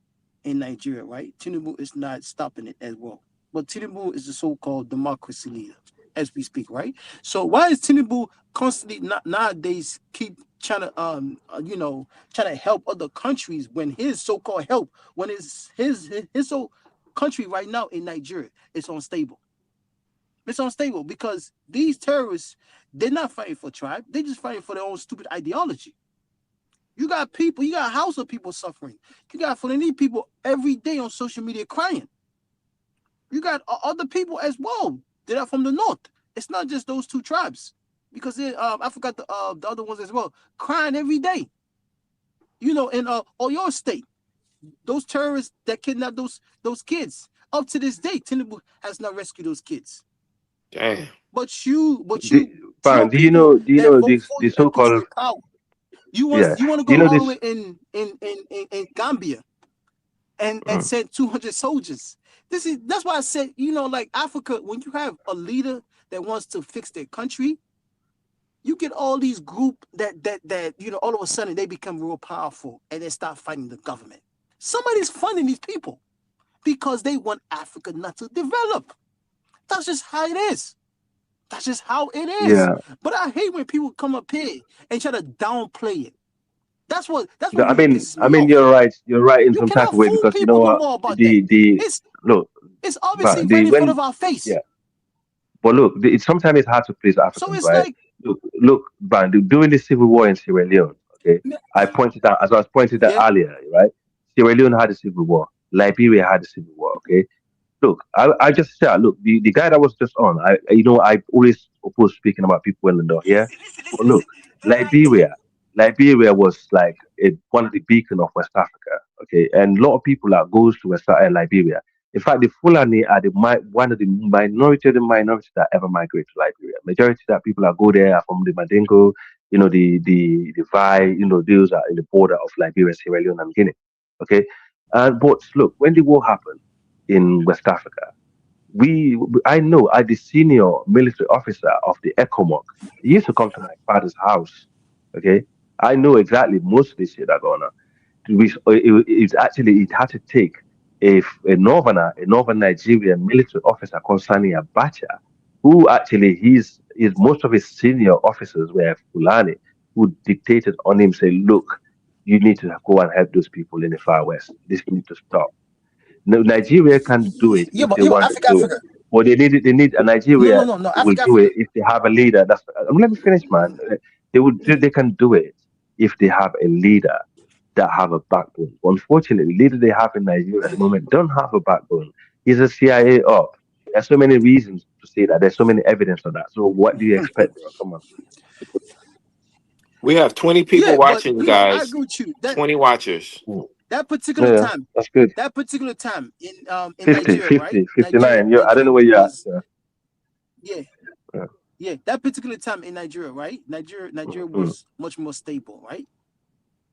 in Nigeria, right? Tinubu is not stopping it as well. But Tinubu is the so-called democracy leader as we speak, right? So why is Tinubu constantly not nowadays keep trying to trying to help other countries when his so-called help, when his so country right now in Nigeria is unstable? It's unstable because these terrorists, they're not fighting for tribe. They're just fighting for their own stupid ideology. You got people, you got house of people suffering. You got Fulani people every day on social media crying. You got other people as well that are from the north. It's not just those two tribes because I forgot the other ones as well, crying every day. In Oyo State, those terrorists that kidnapped those kids. Up to this day, Tinubu has not rescued those kids. Damn. But you, Fine. small Do you people know? Do you that know vote this? for The you and put you so-called, in power. You yeah. want to Do you go know all the way this? in Gambia and Mm, send 200 soldiers. That's why I said, like Africa, when you have a leader that wants to fix their country, you get all these group that all of a sudden they become real powerful and they start fighting the government. Somebody's funding these people because they want Africa not to develop. That's just how it is. That's just how it is. yeah. But I hate when people come up here and try to downplay it. That's what I really mean, pisses I me mean, off. you're right. You're right in You some type cannot of way, fool because you know people no what? more about that. The It's look, it's obviously but right in front when of our face. yeah. But look, sometimes it's hard to please So Africans, it's right? like look, Brian, during the civil war in Sierra Leone, okay, I pointed out, as I was pointed out Yeah. earlier, right? Sierra Leone had a civil war, Liberia had a civil war, okay. Look, I just said, look, the guy that was just on, I always oppose speaking about people in the north here, but look, Liberia, Liberia was like one of the beacon of West Africa, okay, and a lot of people that goes to Liberia. In fact, the Fulani are one of the minority of the minority that ever migrate to Liberia. Majority that people that go there are from the Mandingo, the Vai, those are in the border of Liberia, Sierra Leone, and Guinea. Okay, and but look, when the war happened in West Africa, I know I the senior military officer of the ECOMOG. He used to come to my father's house. Okay, I know exactly most of the shit that going on. It had to take a northern Nigerian military officer called Sani Abacha, who actually his most of his senior officers were Fulani, who dictated on him, say, look, you need to go and help those people in the far west. This need to stop. No, Nigeria can do it if they Yeah, but want to do it. Africa. But they need a No, Nigeria no, no, will do Africa. it if they have a leader. Let me finish, man. They can do it if they have a leader that have a backbone. Unfortunately, the leader they have in Nigeria at the moment don't have a backbone. He's a CIA op. There's so many reasons to say that. There's so many evidence of that. So what do you expect, bro? Come on. We have 20 people Yeah, but watching, I guys. agree with you. 20 watchers. Mm. That particular Yeah, time, that's good. in 50, Nigeria, right? 50, 59. I don't know where you're at. Was yeah, Yeah. yeah. That particular time in Nigeria, right? Nigeria Mm, was much more stable, right?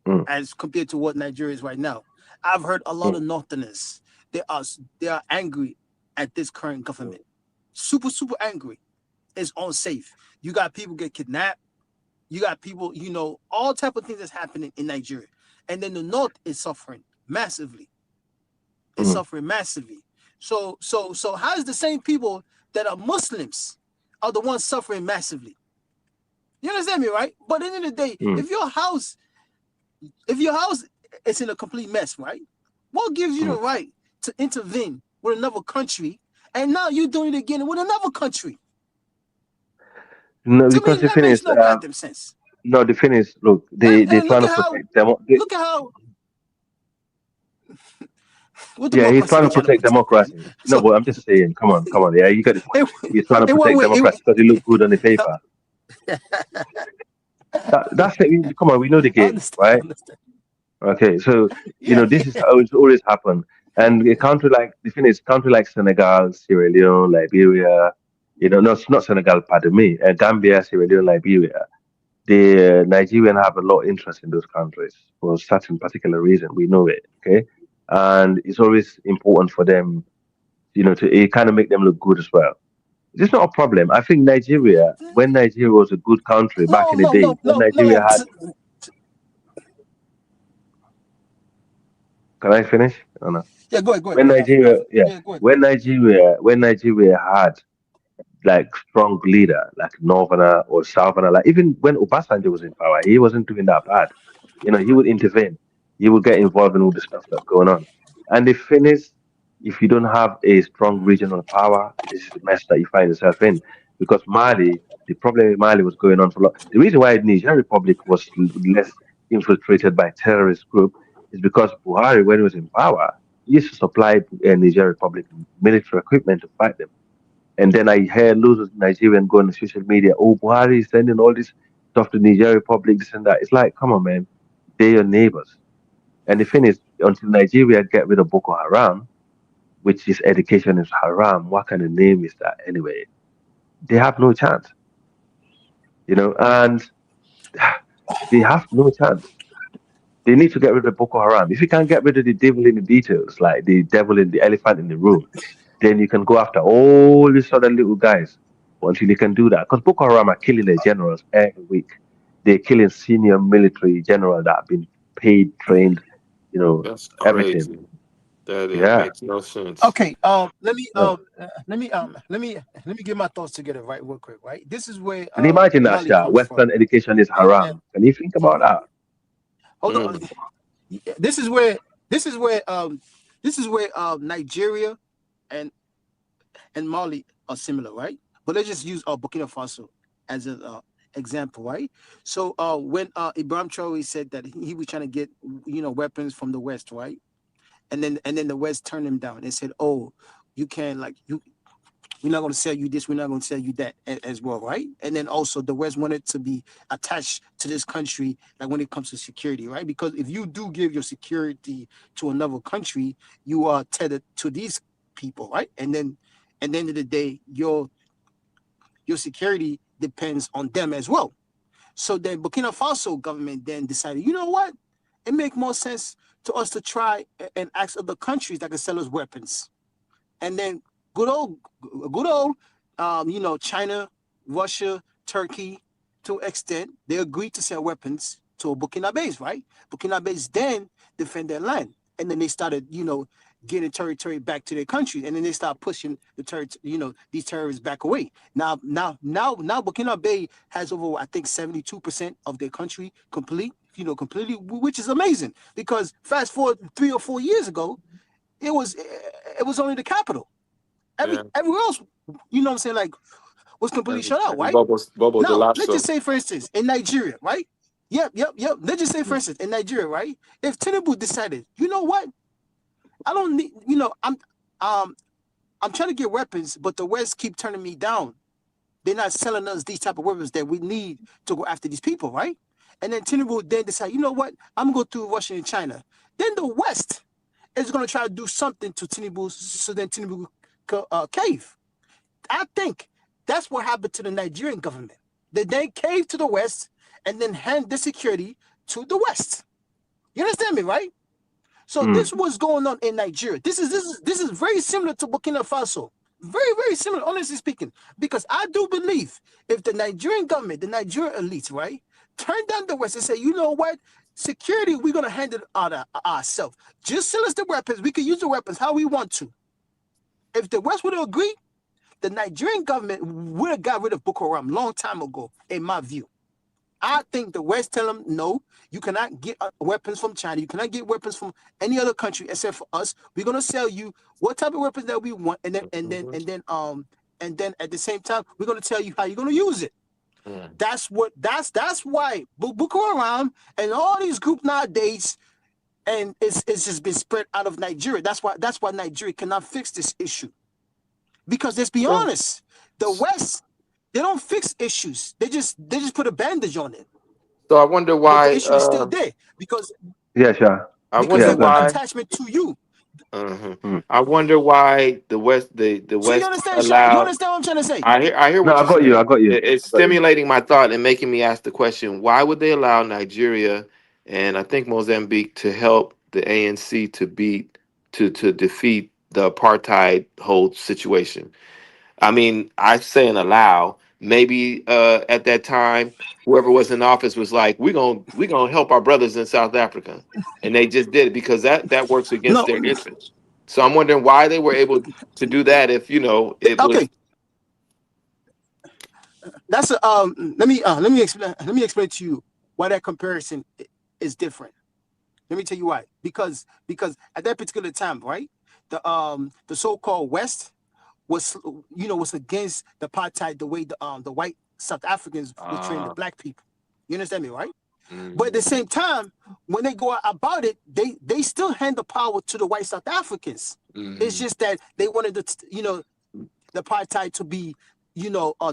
mm, As compared to what Nigeria is right now. I've heard a lot mm, of Northerners. They are angry at this current mm, government. Super angry. It's unsafe. You got people get kidnapped. You got people, all type of things that's happening in Nigeria. And then the North is suffering massively. It's mm, suffering massively. So how is the same people that are Muslims are the ones suffering massively? You understand me, right? But at the end of the day, mm, if your house is in a complete mess, right? What gives you the mm. right to intervene with another country, and now you're doing it again with another country? No, To me, because the that thing makes is, no goddamn sense. no, the thing is, look, they're And trying to protect them. look at how what Yeah, he's democracy trying they to trying to protect protect, man. democracy. No, So but I'm just saying, come on, yeah, you got the point. in, He's trying to in what protect way? democracy because it looks good on the paper. That's it. Come on, we know the I game, understand. right? Okay, so Yeah. this is how it's always happened. And a country like the thing is, country like Senegal, Sierra Leone, Liberia, no, it's not Senegal, pardon me, Gambia, Sierra Leone, Liberia. The Nigerian have a lot of interest in those countries for certain particular reason. We know it, okay, and it's always important for them, to it kind of make them look good as well. It's not a problem. I think Nigeria, when Nigeria was a good country back No, in the no, days, no, when no, no, Nigeria no. had, can I finish? Oh, no. Yeah, go ahead, go ahead, When go ahead. Nigeria, yeah, Yeah, go ahead. when Nigeria had like strong leader, like Northerner or Southerner. Like even when Obasanjo was in power, he wasn't doing that bad. He would intervene. He would get involved in all the stuff that's going on. And the thing is, if you don't have a strong regional power, this is the mess that you find yourself in. Because Mali, the problem in Mali was going on for a lot. The reason why Niger Republic was less infiltrated by terrorist group is because Buhari, when he was in power, he used to supply Niger Republic military equipment to fight them. And then I hear loads of Nigerian going on social media, oh, Buhari is sending all this stuff to Niger Republic, this and that. It's like, come on, man, they're your neighbors. And the thing is, until Nigeria get rid of Boko Haram, which is education is haram, what kind of name is that anyway? They have no chance, and they have no chance. They need to get rid of Boko Haram. If you can't get rid of the devil in the details, like the devil in the elephant in the room, then you can go after all these other little guys. But until you can do that, because Boko Haram are killing their generals every week. They're killing senior military generals that have been paid, trained, That's everything. crazy. That Yeah. makes no sense. Okay. Let me Yeah. let me get my thoughts together right real quick. Right. This is where Can you imagine that, Mali Shah? comes from. Western education is And haram. Can you think about that? hold on. This is where this is where Nigeria and Mali are similar, right? But let's just use Burkina Faso as example, right? So when Ibrahim Traore said that he was trying to get weapons from the West, right? And then the West turned him down and said, "Oh, you can't we're not going to sell you this, we're not going to sell you that as well, right?" And then also the West wanted to be attached to this country, like when it comes to security, right? Because if you do give your security to another country, you are tethered to these people, right? And then at the end of the day, your security depends on them as well. So then Burkina Faso government then decided, you know what? It makes more sense to us to try and ask other countries that can sell us weapons. And then good old, China, Russia, Turkey, to an extent, they agreed to sell weapons to Burkina Faso, right? Burkina Faso then defend their land, and then they started, getting territory back to their country, and then they start pushing these terrorists back away. Now, Burkina Faso has over, I think, 72% of their country completely, which is amazing because fast forward 3 or 4 years ago, it was only the capital. Everywhere else, what I'm saying, like, was completely shut out, right? Bobo Now, let's Dioulasso. just say, for instance, in Nigeria, right? Yep. Let's just say, for instance, in Nigeria, right? If Tinubu decided, you know what? I don't need, I'm trying to get weapons, but the West keep turning me down. They're not selling us these type of weapons that we need to go after these people, right? And then Tinubu then decide, you know what? I'm going to go through Russia and China. Then the West is going to try to do something to Tinubu, so then Tinubu cave. I think that's what happened to the Nigerian government. They then cave to the West and then hand the security to the West. You understand me, right? So this was going on in Nigeria. This is very similar to Burkina Faso. Very, very similar, honestly speaking. Because I do believe if the Nigerian government, the Nigerian elites, right, turn down the West and say, you know what? Security, we're going to handle it out ourselves. Just sell us the weapons. We can use the weapons how we want to. If the West would have agreed, the Nigerian government would have got rid of Boko Haram long time ago, in my view. I think the West tell them, no, you cannot get weapons from China. You cannot get weapons from any other country except for us. We're going to sell you what type of weapons that we want. And then at the same time, we're going to tell you how you're going to use it. That's why Boko Haram and all these groups nowadays, and it's just been spread out of Nigeria. That's why Nigeria cannot fix this issue. Because let's be honest, the West, they don't fix issues. They just put a bandage on it. So I wonder why but the issue is still there because sure. I because wonder they want why attachment to you. I wonder why the West So you West understand, Sha? You allowed. understand what I'm trying to say? I hear No, what I you're got you. saying. I got you. It's stimulating my thought and making me ask the question: why would they allow Nigeria and I think Mozambique to help the ANC to defeat the apartheid whole situation? I mean, I'm saying allow. Maybe at that time, whoever was in office was like, "We're gonna help our brothers in South Africa," and they just did it because that works against No. their interests. So I'm wondering why they were able to do that if it was. Okay. That's let me explain to you why that comparison is different. Let me tell you why. Because at that particular time, right, the so-called West was against the apartheid, the way the white South Africans were treating the black people. You understand me, right? But at the same time, when they go about it, they still hand the power to the white South Africans. It's just that they wanted the apartheid to be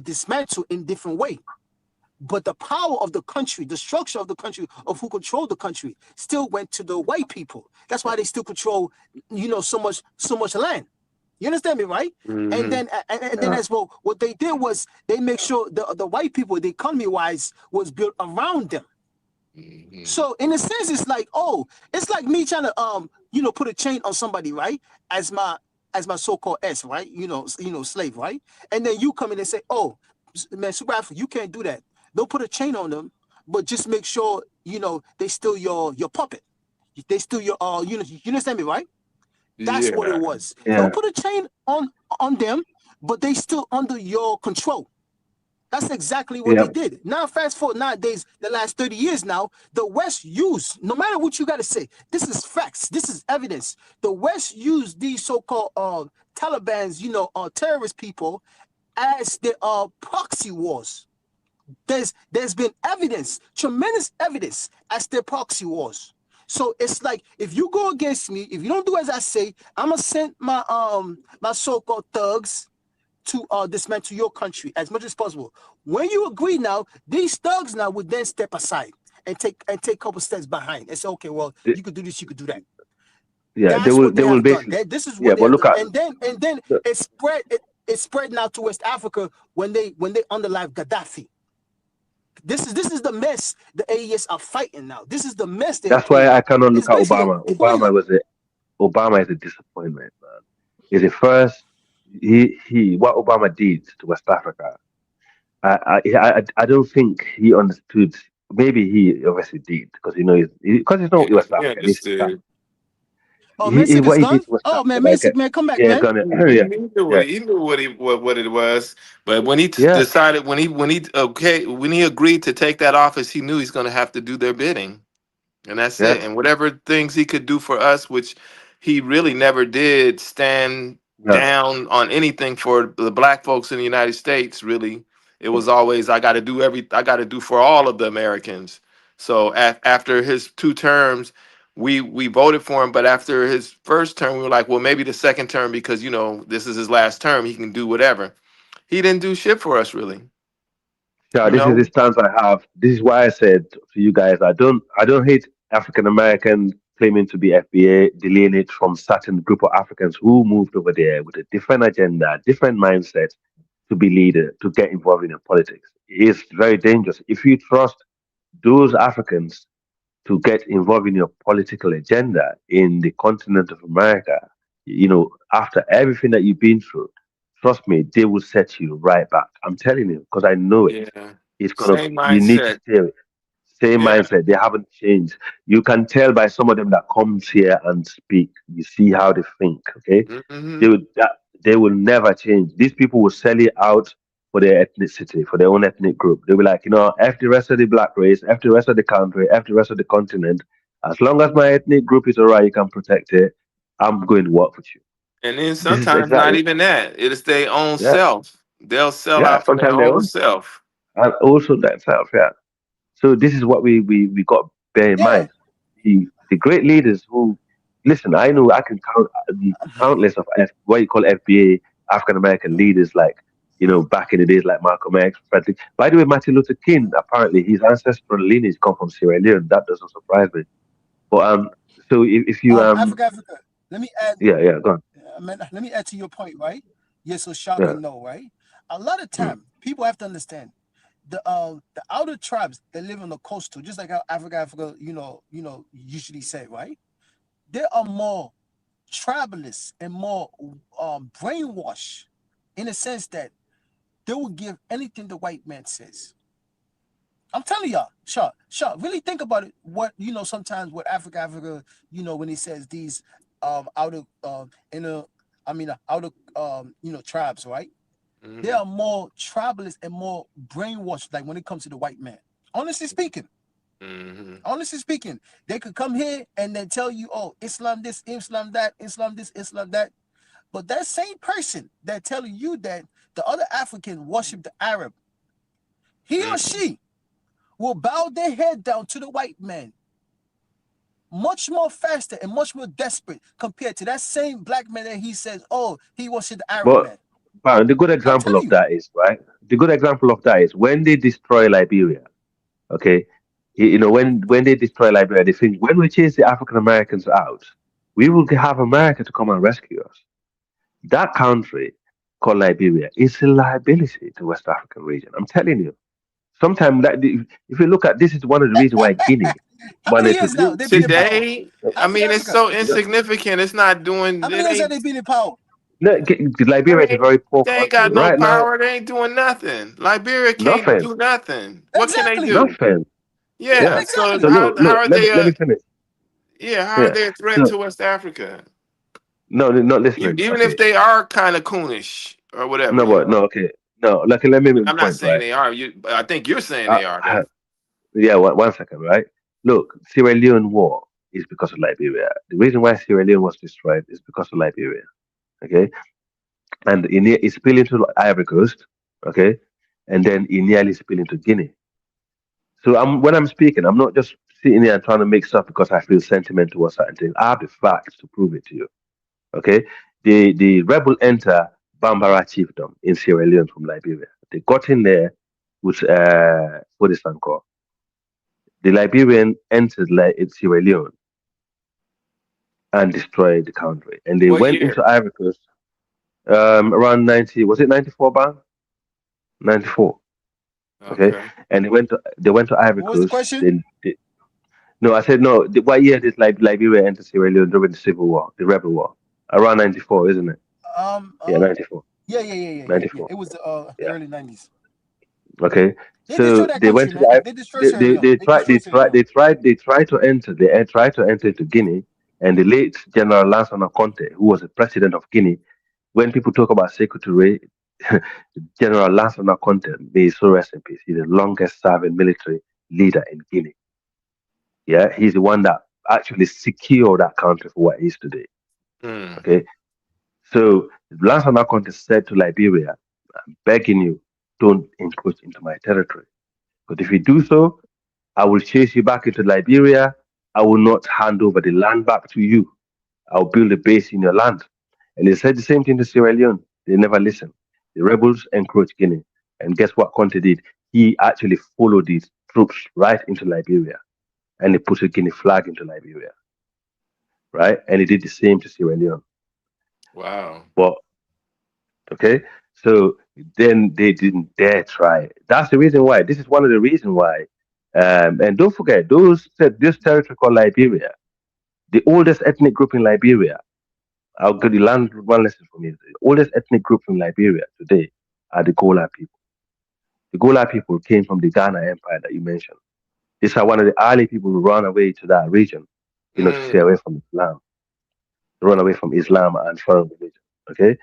dismantled in different way. But the power of the country, the structure of the country, of who controlled the country, still went to the white people. That's why they still control, so much land. You understand me, right? And then as well, what they did was they make sure the white people, the economy wise, was built around them. So in a sense, it's like me trying to put a chain on somebody, right? As my so-called S, right? Slave, right? And then you come in and say, oh, man, Super Africa, you can't do that. Don't put a chain on them, but just make sure they still your puppet. They still your you understand me, right? That's what it was. Yeah. Don't put a chain on them, but they still under your control. That's exactly what they did. Now, fast forward nowadays, the last 30 years now, the West used, no matter what you got to say, this is facts, this is evidence. The West used these so-called Taliban's, terrorist people as their proxy wars. There's been evidence, tremendous evidence, as their proxy wars. So it's like if you go against me, if you don't do as I say, I'm gonna send my so-called thugs to dismantle your country as much as possible. When you agree now, these thugs now would then step aside and take a couple steps behind and say, okay, well, The- you could do this, you could do that. yeah, That's what they they will have done. basically. This is Yeah, what they but have look done. at. And then it spread. It spread now to West Africa when they underlie Gaddafi. This is the mess the AES are fighting now. This is the mess they're That's why I creating. cannot It's look at basically Obama. a toilet. Obama is a disappointment, man. Is the first he what Obama did to West Africa. I don't think he understood. Maybe he obviously did because because he's not West He African. understood. Oh, Messick is What he did gone. to West Oh man, Africa. Messick, man, come back, Yeah, man. gonna He yeah, knew yeah, what it was, but when he yeah, decided when he agreed to take that office, he knew he's going to have to do their bidding. And that's yeah. it. And whatever things he could do for us, which he really never did stand No, down on anything for the black folks in the United States, really. It was always I got to do for all of the Americans. So after his two terms, we voted for him, but after his first term, we were like, well, maybe the second term because this is his last term, he can do whatever. He didn't do shit for us really. yeah. You This is the know? stance I have. This is why I said to you guys, I don't hate African Americans claiming to be FBA, delineate from certain group of Africans who moved over there with a different agenda, different mindset to be leader, to get involved in politics. It is very dangerous. If you trust those Africans to get involved in your political agenda in the continent of America, after everything that you've been through, trust me, they will set you right back. I'm telling you, because I know it. Yeah. Same You need to mindset. stay with same Yeah. mindset. They haven't changed. You can tell by some of them that comes here and speak. You see how they think. Okay, Hmm. they will never change. These people will sell it out for their ethnicity, for their own ethnic group. They'll be like, F the rest of the black race, F the rest of the country, F the rest of the continent. As long as my ethnic group is alright, you can protect it. I'm going to work with you. And then This is sometimes not exactly, even that. It's their own yeah, self. They'll sell yeah. out for their Sometimes they own own, self. and also themselves, yeah. So this is what we got to bear in Yeah. mind. The great leaders who listen, I know I can count the countless of what you call FBA African American leaders, like back in the days, like Malcolm X, Frederick. By the way, Martin Luther King, apparently his ancestral lineage come from Sierra Leone. That doesn't surprise me. But so if you Africa. Let me add. yeah, go on, Let me add to your point, right? Yes, so Shah yeah, can know, right? A lot of mm, time, people have to understand the outer tribes that live on the coastal, just like how Africa, usually say, right? There are more tribalists and more brainwashed in the sense that they will give anything the white man says. I'm telling y'all, Shaw, really think about it. What sometimes what Africa, when he says these outer inner, outer tribes, right? They Hmm. are more tribalist and more brainwashed, like when it comes to the white man. Honestly speaking, Hmm. they could come here and then tell you, oh, Islam this, Islam that, Islam this, Islam that. But that same person that telling you that the other African worship the Arab, he or she will bow their head down to the white man much more faster and much more desperate compared to that same black man that he says, oh, he worship the Arab but man. the good I'm example telling of you. that is right. The good example of that is when they destroy Liberia. Okay, when they destroy Liberia, they think when we chase the African Americans out, we will have America to come and rescue us. That country called Liberia is a liability to West African region. I'm telling you. Sometimes that if you look at this is one of the reasons why Guinea How many wanted to years now they've been in power? Today, I mean, it's Africa. so insignificant. It's not doing. How many It years have ain't. they been in power? no, Liberia is a very poor They ain't country got no right now. power. They ain't doing nothing. Liberia can't Nothing, do nothing. What can they Exactly. do? nothing. Yeah, Yeah. Yeah. So So exactly. how look, are let me they? let me finish. Yeah. How are Yeah. they a threat So to West Africa? no, they're not listening. Even if Okay. they are kind of coonish or whatever, No, but no. Okay. No. Like let me make the I'm not point. saying Right. they are. I think you're saying Uh, they are though. yeah. One second. Right. Look, Sierra Leone war is because of Liberia. The reason why Sierra Leone was destroyed is because of Liberia. Okay, and it's spilled into the Ivory Coast. Okay, and then he nearly spilled into Guinea. So when I'm speaking, I'm not just sitting here and trying to make stuff because I feel sentimental or certain things. I have the facts to prove it to you. Okay, the rebel enter Bambara chiefdom in Sierra Leone from Liberia. They got in there with Fodisanko. The Liberian entered Sierra Leone and destroyed the country, and they What went year? into Ivory Coast around 90. Was it 94, Bang? 94. Okay, Okay. and they went to Ivory What was the Coast. question? No, I said no. What year did Liberia enter Sierra Leone during the Civil War, the Rebel War? Around 94, isn't it? Um, Yeah, um, 94. yeah. 94. It was the Yeah. early '90s. Okay. They So destroyed that they country, went to man. the, They destroyed Sierra Leone. they They tried they destroyed Sierra tried Leone. they tried to enter they tried to enter into Guinea, and the late General Lansana Conte, who was the president of Guinea, when people talk about secretary, General Lansana Conte, may his soul rest in peace. He's the longest serving military leader in Guinea. Yeah, he's the one that actually secured that country for what it is today. Hmm. Okay, so Lansana Conte said to Liberia, "I'm begging you, don't encroach into my territory. But if you do so, I will chase you back into Liberia. I will not hand over the land back to you. I'll build a base in your land." And they said the same thing to Sierra Leone. They never listened. The rebels encroached Guinea. And guess what Conte did? He actually followed these troops right into Liberia, and he put a Guinea flag into Liberia, right? And he did the same to Sierra Leone. Wow. But okay, so then they didn't dare try. That's the reason why. This is one of the reasons why. And don't forget, this territory called Liberia, the oldest ethnic group in Liberia. I'll give you one lesson from you. The oldest ethnic group in Liberia today are the Gola people. The Gola people came from the Ghana Empire that you mentioned. These are one of the early people who ran away to that region, to stay away from Islam, to run away from Islam and foreign religion. Okay,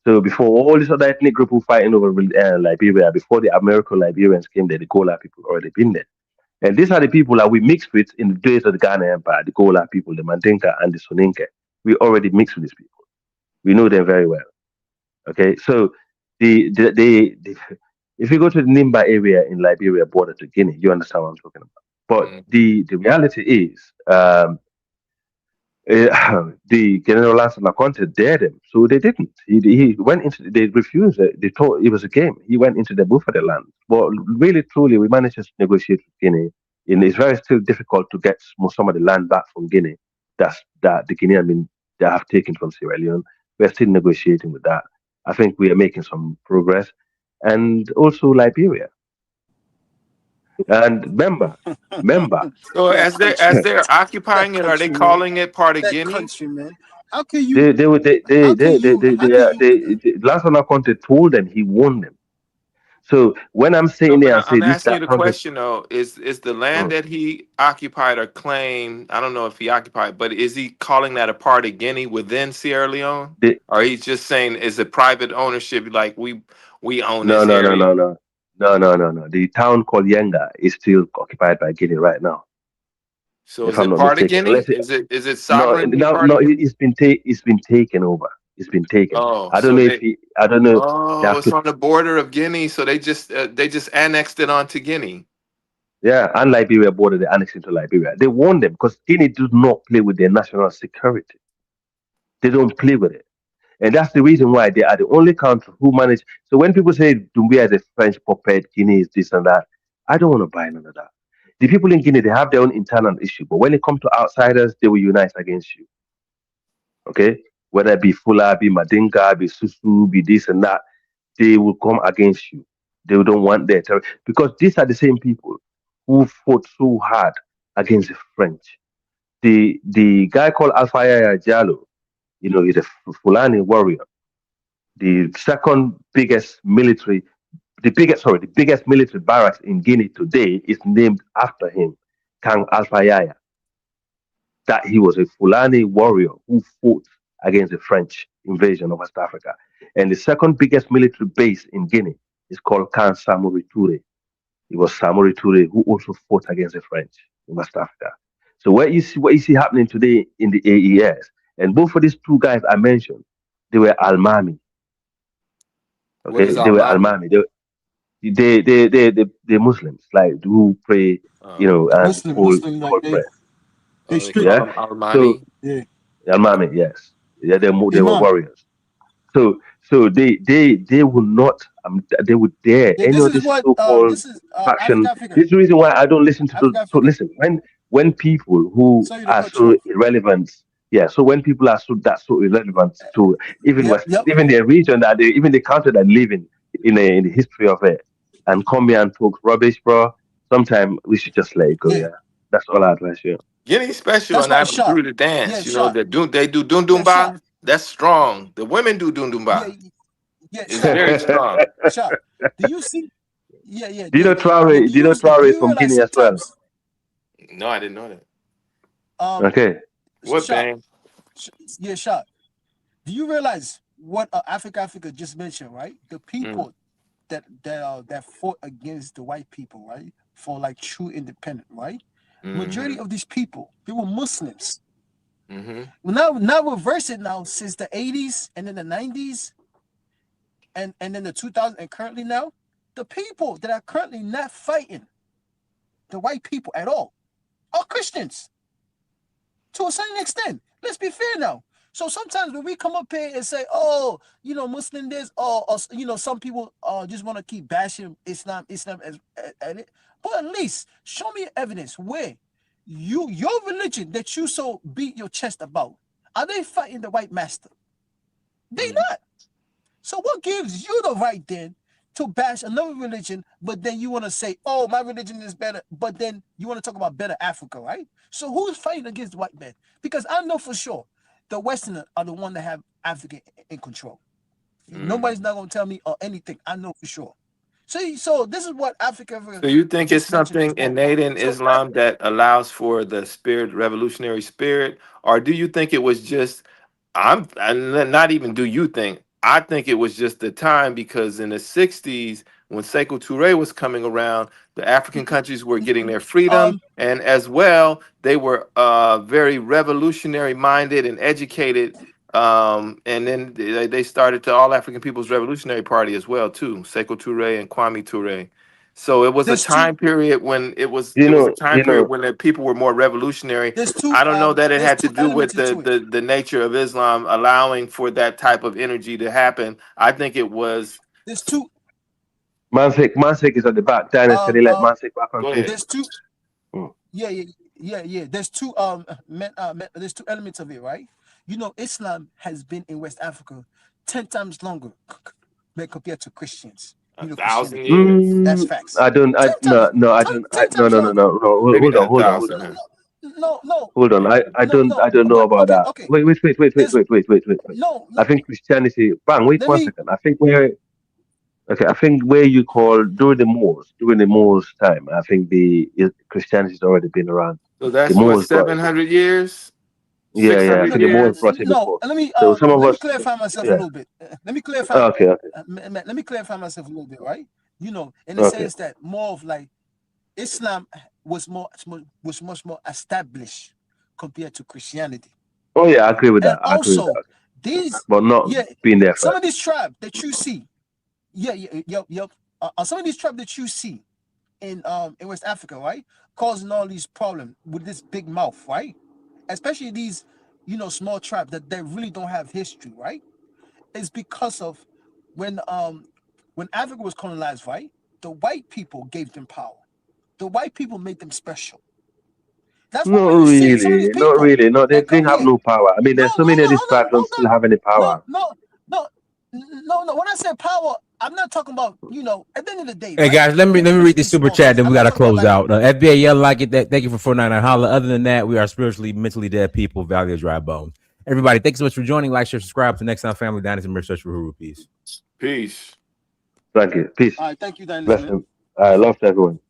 so before all these other ethnic groups who fighting over Liberia, before the American Liberians came there, the Gola people already been there. And these are the people that we mixed with in the days of the Ghana Empire, the Gola people, the Mandinka and the Soninke. We already mixed with these people. We know them very well. Okay, so the if you go to the Nimba area in Liberia, border to Guinea, you understand what I'm talking about. But the reality is, the General Lansana Conte dared him, so they didn't. He went into. They refused it. They thought it was a game. He went into the Buffalo land. But really, truly, we managed to negotiate with Guinea. And it's very still difficult to get some of the land back from Guinea. That the Guinean they have taken from Sierra Leone. We're still negotiating with that. I think we are making some progress, and also Liberia. And remember, So That as country, they're that occupying it, are they country, man. calling it part of That Guinea? country, man. How can you? they How can you? How can you? Lansana Conte told them he won them. So when I'm No, saying but there and say I'm this asking you that the country, question though: is the land mm, that he occupied or claimed? I don't know if he occupied, but is he calling that a part of Guinea within Sierra Leone, they, or he's just saying is it private ownership? Like we own no this no no area. no no no. The town called Yenga is still occupied by Guinea right now, So if is I'm it not part of mistaken. Guinea? Unless it, Is it no sovereignty no part no, of Guinea? it's been taken over. It's been taken. Oh, I don't so know if they he. I don't know. They oh, have it's to. on the border of Guinea. So they just annexed it onto Guinea. Yeah, and Liberia border, they annexed into Liberia. They warned them because Guinea do not play with their national security. They don't play with it. And that's the reason why they are the only country who manage. So when people say Dumbia is a French puppet, Guinea is this and that, I don't want to buy none of that. The people in Guinea, they have their own internal issue. But when it comes to outsiders, they will unite against you. Okay? Whether it be Fula, be Madinka, be Susu, be this and that, they will come against you. They don't want their territory. Because these are the same people who fought so hard against the French. The guy called Alpha Yaya Jallo, he's a Fulani warrior. The second biggest military, the biggest military barracks in Guinea today is named after him, Kang Alpha Yaya. That he was a Fulani warrior who fought against the French invasion of West Africa. And the second biggest military base in Guinea is called Kan Samori Toure. It was Samori Toure who also fought against the French in West Africa. So what you see happening today in the AES, and both of these two guys I mentioned, they were Almami. What Okay, is they were Almami? Almami. they're Muslims, like who pray, and hold Muslim, prayer. they They call strict. Yeah. them So Almani. Yeah, Al-Mami, yes, yeah, they were Imam. warriors. So they would not they would dare Yeah, any this of is this what so-called this is faction. Africa. This is the reason why I don't listen to the. So Africa. listen, when people who Sorry to are cut you so off. irrelevant, yeah. So when people are so irrelevant to even Yep, West, yep. even their region that they even the country that live in the history of it, and come here and talk rubbish, bro. Sometimes we should just let it go. Yeah, Yeah, that's all I advise you. Guinea special, that's and why I do shot. the Yeah, dance. shot. They do dun Yeah, shot. dumba. That's strong. The women do dun Yeah, dumba. yeah, It's shot. very strong. Shot. Do you see? Yeah, yeah, Do you know yeah. Traore? Do you know Do Traore you from realize Guinea as well? sometimes No, I didn't know that. Okay. What shot? bang? Yeah, shot. Do you realize what Africa just mentioned, right? The Mm. people that fought against the white people, right, for like true independence, right? Majority Mm-hmm. of these people, they were Muslims. Mm-hmm. Now reverse it now since the 80s and then the 90s and then the 2000s and currently now, the people that are currently not fighting the white people at all are Christians to a certain extent. Let's be fair now. So sometimes when we come up here and say, oh, Muslim this, or some people just want to keep bashing Islam as it. But at least show me evidence where your religion that you so beat your chest about, are they fighting the white master? They not. So what gives you the right then to bash another religion, but then you want to say, oh, my religion is better, but then you want to talk about better Africa, right? So who's fighting against the white man? Because I know for sure the Westerners are the one that have Africa in control. Nobody's not going to tell me or anything. I know for sure. So this is what Africa So you think it's just mentioned something as well. innate in So Islam that allows for the spirit, revolutionary spirit, or do you think it was just? And not even do you think? I think it was just the time because in the '60s, when Sekou Touré was coming around, the African countries were getting their freedom, and as well, they were very revolutionary minded and educated. And then they started the All African People's Revolutionary Party as well too, Sekou Touré and Kwame Touré. So it was a there's two time period when it was a You time period know, when the people were more revolutionary. there's two I don't know that it there's had to two do with elements into it. the nature of Islam allowing for that type of energy to happen. I think it was. There's two Mansik is at the back. Dynasty, can you let Mansik back on, Go please? ahead. there's two Mm. yeah. There's two there's two elements of it, right? Islam has been in West Africa 10 times longer compared to Christians. 1,000 Christianity. years, That's facts. I don't. 10 times, I 10, don't. 10 No, times no, no, longer. no, no. maybe Hold not on, a hold on, hold thousand. on. Huh? Hold on. I don't. No. I don't know about that. Okay. Wait. No, I think Christianity. Bang. Wait let one me. second. I think where. Okay. I think where you call during the Moors time. I think Christianity's already been around. So The that's what Moors brought it. 700 years, Yeah. I 600 think the Moors years. brought it No, before. let me So some of us. clarify myself a Yeah. little bit. Let me clarify. Okay. Let me clarify myself a little bit, right? In the Okay. sense that more of like Islam was much more established compared to Christianity. Oh yeah, I agree with And that. also, these, But not yeah, being there some first. of these tribes that you see, yep. Some of these tribes that you see in West Africa, right, causing all these problems with this big mouth, right? Especially these, small tribes that they really don't have history, right? It's because of when Africa was colonized, right? The white people gave them power. The white people made them special. That's why Not when you see some of these really, not people really. No, they that come didn't have here, no power. I mean, no, there's so many of these tribes don't hold still on. have any power. No. When I say power, I'm not talking about, at the end of the day, Hey right? guys, let me read this super chat. Then we got to close like, out. FBA, yell like it. Thank you for 499 holla. Other than that, we are spiritually, mentally dead people. Value of dry bones. Everybody, thanks so much for joining. Like, share, subscribe. To next time, family. Dynasty Mirror Search for Uhuru. Peace. Peace. Thank you. Peace. All right, thank you, Dynasty. Bless him. Love to everyone.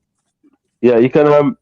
Yeah, you can